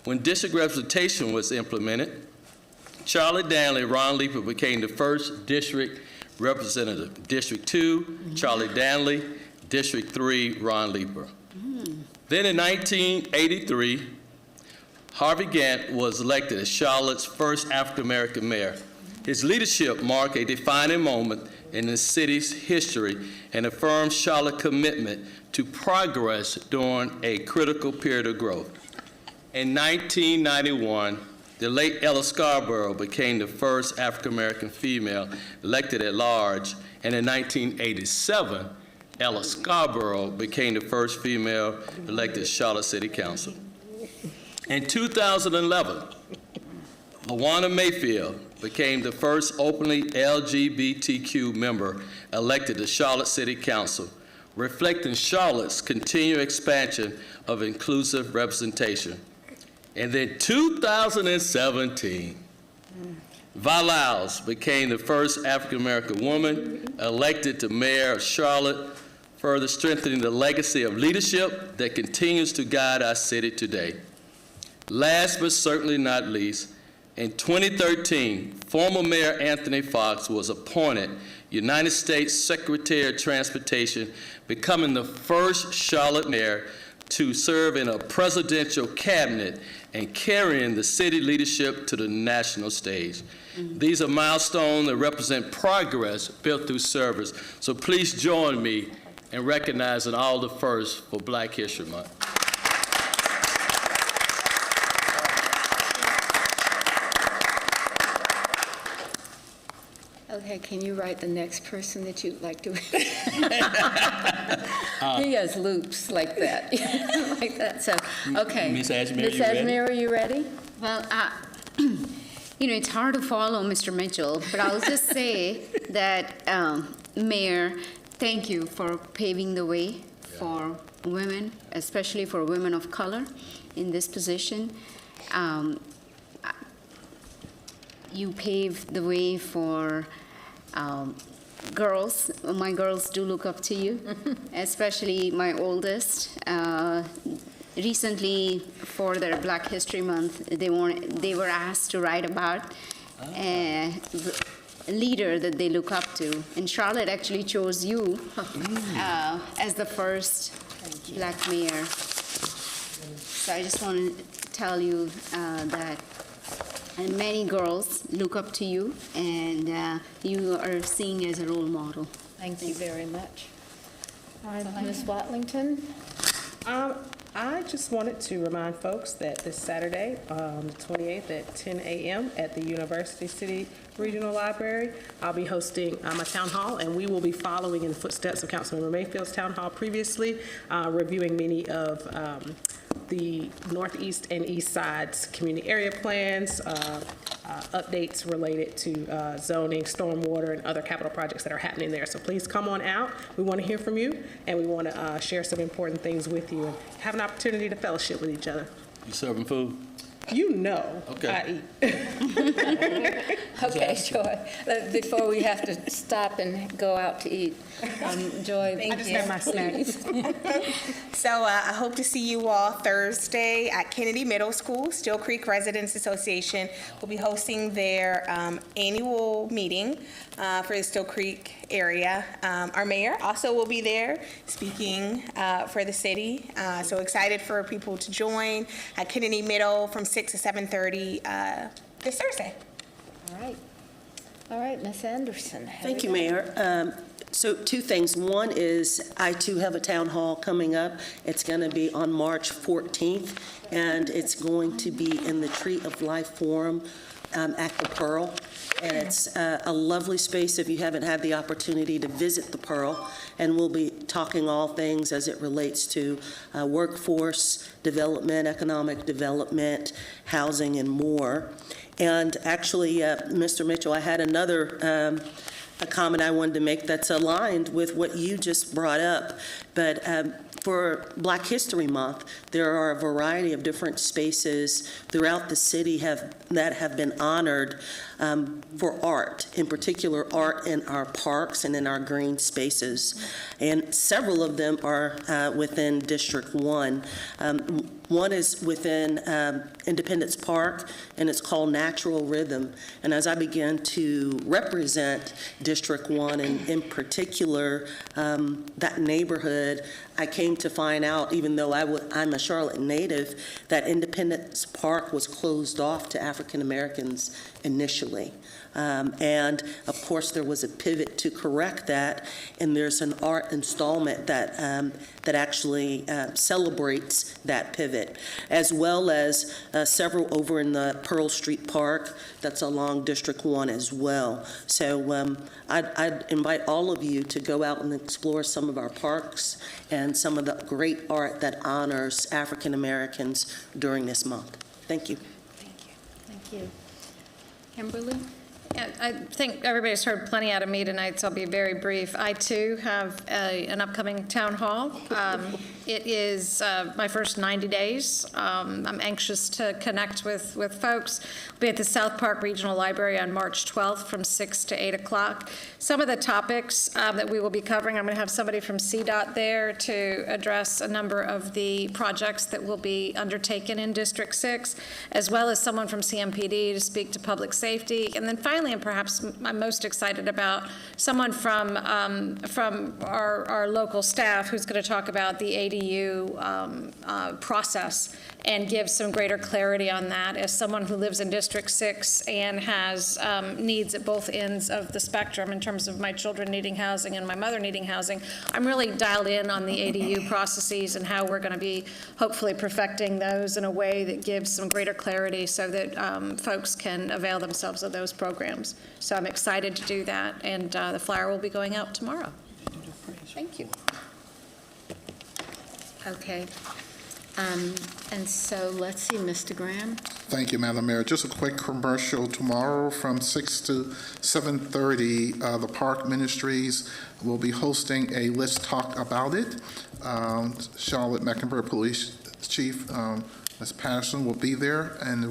S6: when district representation was implemented, Charlie Danley, Ron Leeper became the first district representative. District 2, Charlie Danley. District 3, Ron Leeper. Then in 1983, Harvey Gantt was elected as Charlotte's first African-American mayor. His leadership marked a defining moment in the city's history and affirmed Charlotte's commitment to progress during a critical period of growth. In 1991, the late Ella Scarborough became the first African-American female elected at large, and in 1987, Ella Scarborough became the first female elected Charlotte City Council. In 2011, LaWanda Mayfield became the first openly LGBTQ member elected to Charlotte City Council, reflecting Charlotte's continued expansion of inclusive representation. And then 2017, Vi Lyles became the first African-American woman elected to mayor of Charlotte, further strengthening the legacy of leadership that continues to guide our city today. Last but certainly not least, in 2013, former Mayor Anthony Fox was appointed United States Secretary of Transportation, becoming the first Charlotte mayor to serve in a presidential cabinet and carrying the city leadership to the national stage. These are milestones that represent progress built through service. So please join me in recognizing all the firsts for Black History Month.
S1: Okay, can you write the next person that you'd like to? He has loops like that, like that. So, okay.
S6: Ms. Ajmera,
S1: Ms.
S6: you ready?
S1: Ajmera, are you ready?
S15: Well, it's hard to follow Mr. Mitchell, but I'll just say that, Mayor, thank you for paving the way for women, especially for women of color in this position. You paved the way for girls. My girls do look up to you, especially my oldest. Recently, for their Black History Month, they were asked to write about leader that they look up to. And Charlotte actually chose you as the first Black mayor. So I just want to tell you that many girls look up to you, and you are seen as a role model.
S7: Thank you very much. All right, Ms. Watlington?
S3: I just wanted to remind folks that this Saturday, the 28th at 10 a.m. at the University City Regional Library, I'll be hosting a town hall, and we will be following in the footsteps of Councilmember Mayfield's town hall previously, reviewing many of the Northeast and East Side's community area plans, updates related to zoning, stormwater, and other capital projects that are happening there. So please come on out. We want to hear from you, and we want to share some important things with you and have an opportunity to fellowship with each other.
S6: You serving food?
S3: You know
S6: Okay.
S3: I eat.
S1: Okay, Joy, before we have to stop and go out to eat, Joy.
S9: Thank
S1: I just
S9: you.
S1: have my snacks.
S9: So I hope to see you all Thursday at Kennedy Middle School. Still Creek Residents Association will be hosting their annual meeting for the Still Creek area. Our mayor also will be there speaking for the city. So excited for people to join at Kennedy Middle from 6 to 7:30 this Thursday.
S1: All right, Ms. Anderson.
S10: Thank you, Mayor. So two things. One is I too have a town hall coming up. It's going to be on March 14th, and it's going to be in the Tree of Life Forum at the Pearl. And it's a lovely space if you haven't had the opportunity to visit the Pearl. And we'll be talking all things as it relates to workforce development, economic development, housing, and more. And actually, Mr. Mitchell, I had another a comment I wanted to make that's aligned with what you just brought up. But for Black History Month, there are a variety of different spaces throughout the city that have been honored for art, in particular art in our parks and in our green spaces. And several of them are within District 1. One is within Independence Park, and it's called Natural Rhythm. And as I began to represent District 1, and in particular that neighborhood, I came to find out, even though I'm a Charlotte native, that Independence Park was closed off to African Americans initially. And of course, there was a pivot to correct that, and there's an art installment that actually celebrates that pivot, as well as several over in the Pearl Street Park that's along District 1 as well. So I'd invite all of you to go out and explore some of our parks and some of the great art that honors African Americans during this month. Thank you.
S1: Thank you. Kimberly?
S4: Yeah, I think everybody's heard plenty out of me tonight, so I'll be very brief. I, too, have an upcoming town hall. It is my first 90 days. I'm anxious to connect with folks. We'll be at the South Park Regional Library on March 12th from 6 to 8 o'clock. Some of the topics that we will be covering, I'm going to have somebody from CDOT there to address a number of the projects that will be undertaken in District 6, as well as someone from CMPD to speak to public safety. And then finally, and perhaps I'm most excited about, someone from our local staff who's going to talk about the ADU process and give some greater clarity on that. As someone who lives in District 6 and has needs at both ends of the spectrum in terms of my children needing housing and my mother needing housing, I'm really dialed in on the ADU processes and how we're going to be hopefully perfecting those in a way that gives some greater clarity so that folks can avail themselves of those programs. So I'm excited to do that, and the flyer will be going out tomorrow.
S1: Thank you. Okay. And so let's see, Mr. Graham.
S24: Thank you, Madam Mayor. Just a quick commercial. Tomorrow from 6 to 7:30, the Park Ministries will be hosting a Let's Talk About It. Charlotte Mecklenburg Police Chief Ms. Patterson will be there, and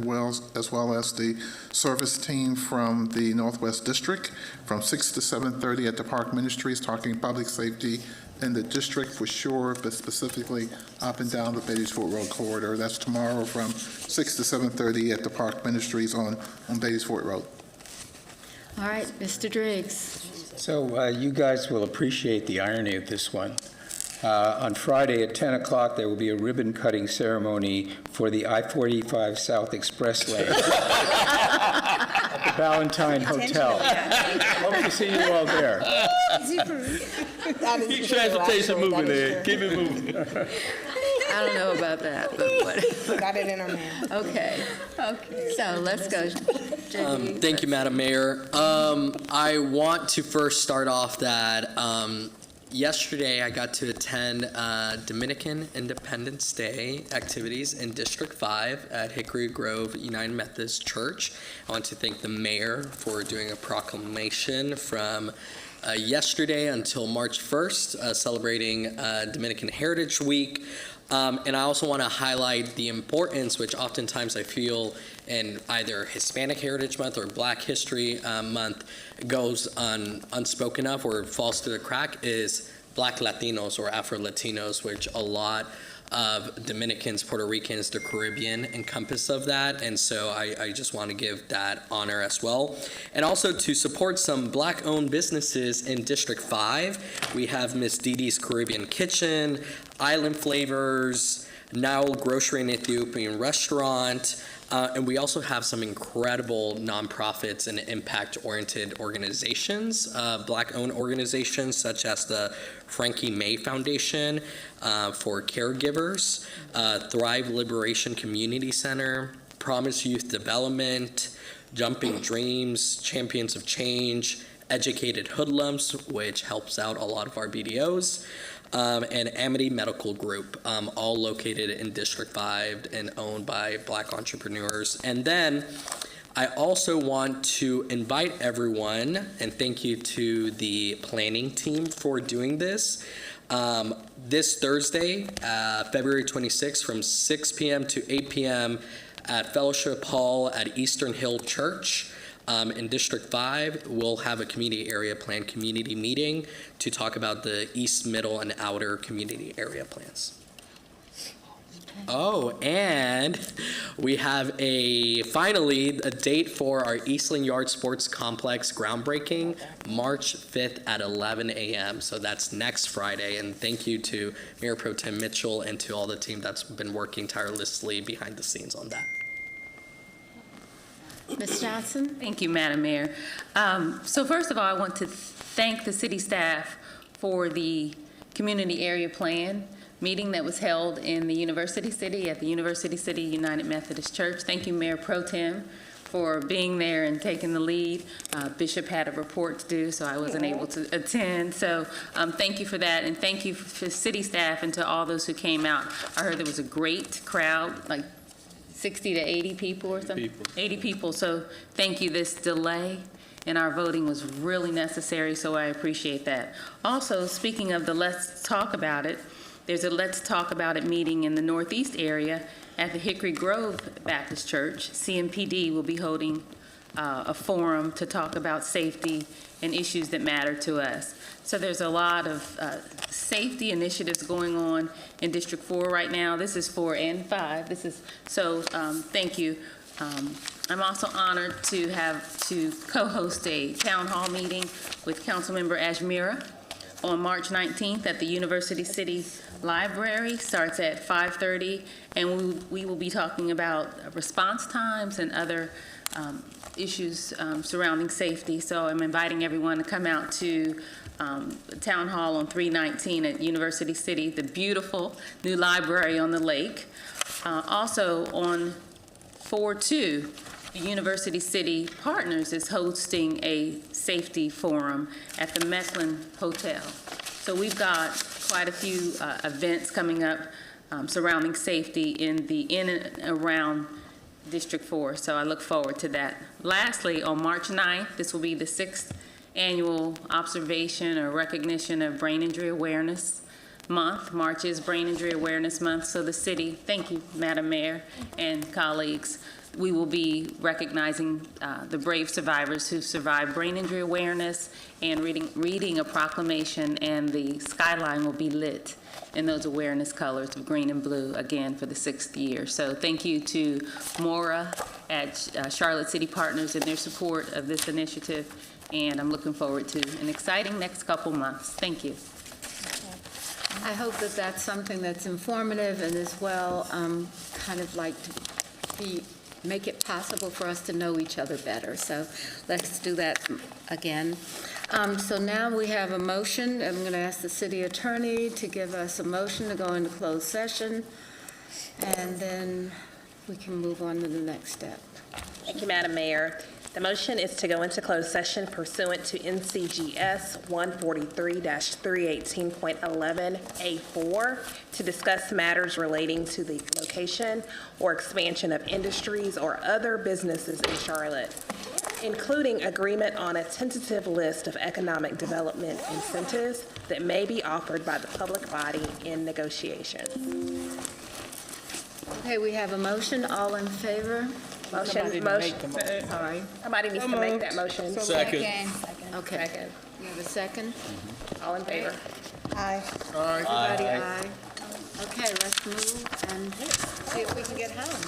S24: as well as the service team from the Northwest District from 6 to 7:30 at the Park Ministries, talking public safety in the district for sure, but specifically up and down the Beatties-Fort Road corridor. That's tomorrow from 6 to 7:30 at the Park Ministries on Beatties-Fort Road.
S1: All right, Mr. Driggs.
S23: So you guys will appreciate the irony of this one. On Friday at 10 o'clock, there will be a ribbon-cutting ceremony for the I-45 South Express lane at the Ballantine Hotel. Hope to see you all there.
S6: Keep transportation moving there. Keep it moving.
S1: I don't know about that, but what?
S9: Got it in our man.
S1: Okay. So let's go. JD.
S14: Thank you, Madam Mayor. I want to first start off that yesterday I got to attend Dominican Independence Day activities in District 5 at Hickory Grove United Methodist Church. I want to thank the mayor for doing a proclamation from yesterday until March 1st, celebrating Dominican Heritage Week. And I also want to highlight the importance, which oftentimes I feel in either Hispanic Heritage Month or Black History Month goes unspoken of or falls through the crack, is Black Latinos or Afro-Latinos, which a lot of Dominicans, Puerto Ricans, the Caribbean encompass of that. And so I just want to give that honor as well. And also to support some Black-owned businesses in District 5, we have Miss Didi's Caribbean Kitchen, Island Flavors, Nowell Grocery and Ethiopian Restaurant, and we also have some incredible nonprofits and impact-oriented organizations, Black-owned organizations such as the Frankie May Foundation for Caregivers, Thrive Liberation Community Center, Promise Youth Development, Jumping Dreams, Champions of Change, Educated Hoodlums, which helps out a lot of our BDOs, and Amity Medical Group, all located in District 5 and owned by Black entrepreneurs. And then I also want to invite everyone, and thank you to the planning team for doing this. This Thursday, February 26th, from 6 p.m. to 8 p.m. at Fellowship Hall at Eastern Hill Church. In District 5, we'll have a community area plan community meeting to talk about the east, middle, and outer community area plans. Oh, and we have finally a date for our Eastland Yard Sports Complex groundbreaking, March 5th at 11 a.m. So that's next Friday. And thank you to Mayor Pro Tem Mitchell and to all the team that's been working tirelessly behind the scenes on that.
S1: Ms. Johnson?
S13: Thank you, Madam Mayor. So first of all, I want to thank the city staff for the community area plan meeting that was held in the University City at the University City United Methodist Church. Thank you, Mayor Pro Tem, for being there and taking the lead. Bishop had a report to do, so I wasn't able to attend. So thank you for that, and thank you for city staff and to all those who came out. I heard there was a great crowd, like 60 to 80 people or something? 80 people. So thank you. This delay in our voting was really necessary, so I appreciate that. Also, speaking of the Let's Talk About It, there's a Let's Talk About It meeting in the Northeast area at the Hickory Grove Baptist Church. CMPD will be holding a forum to talk about safety and issues that matter to us. So there's a lot of safety initiatives going on in District 4 right now. This is 4 and 5. Thank you. I'm also honored to co-host a town hall meeting with Councilmember Ajmira on March 19th at the University City Library. Starts at 5:30, and we will be talking about response times and other issues surrounding safety. So I'm inviting everyone to come out to Town Hall on 319 at University City, the beautiful new library on the lake. Also on 4/2, the University City Partners is hosting a safety forum at the Mecklin Hotel. So we've got quite a few events coming up surrounding safety in and around District 4, so I look forward to that. Lastly, on March 9th, this will be the 6th annual observation or recognition of Brain Injury Awareness Month. March is Brain Injury Awareness Month, so the city, thank you, Madam Mayor and colleagues, we will be recognizing the brave survivors who survived brain injury awareness and reading a proclamation, and the skyline will be lit in those awareness colors of green and blue again for the 6th year. So thank you to Maura at Charlotte City Partners and their support of this initiative, and I'm looking forward to an exciting next couple months. Thank you.
S1: I hope that that's something that's informative and as well kind of like to make it possible for us to know each other better. So let's do that again. So now we have a motion. I'm going to ask the city attorney to give us a motion to go into closed session, and then we can move on to the next step.
S9: Thank you, Madam Mayor. The motion is to go into closed session pursuant to NCGS 143-318.11A4 to discuss matters relating to the location or expansion of industries or other businesses in Charlotte, including agreement on a tentative list of economic development incentives that may be offered by the public body in negotiations.
S1: Okay, we have a motion. All in favor?
S9: Motion.
S1: Sorry.
S9: Somebody needs to make that motion.
S6: Second.
S1: Okay. You have a second?
S9: All in favor?
S3: Aye.
S1: Everybody, aye. Okay, let's move and see if we can get home.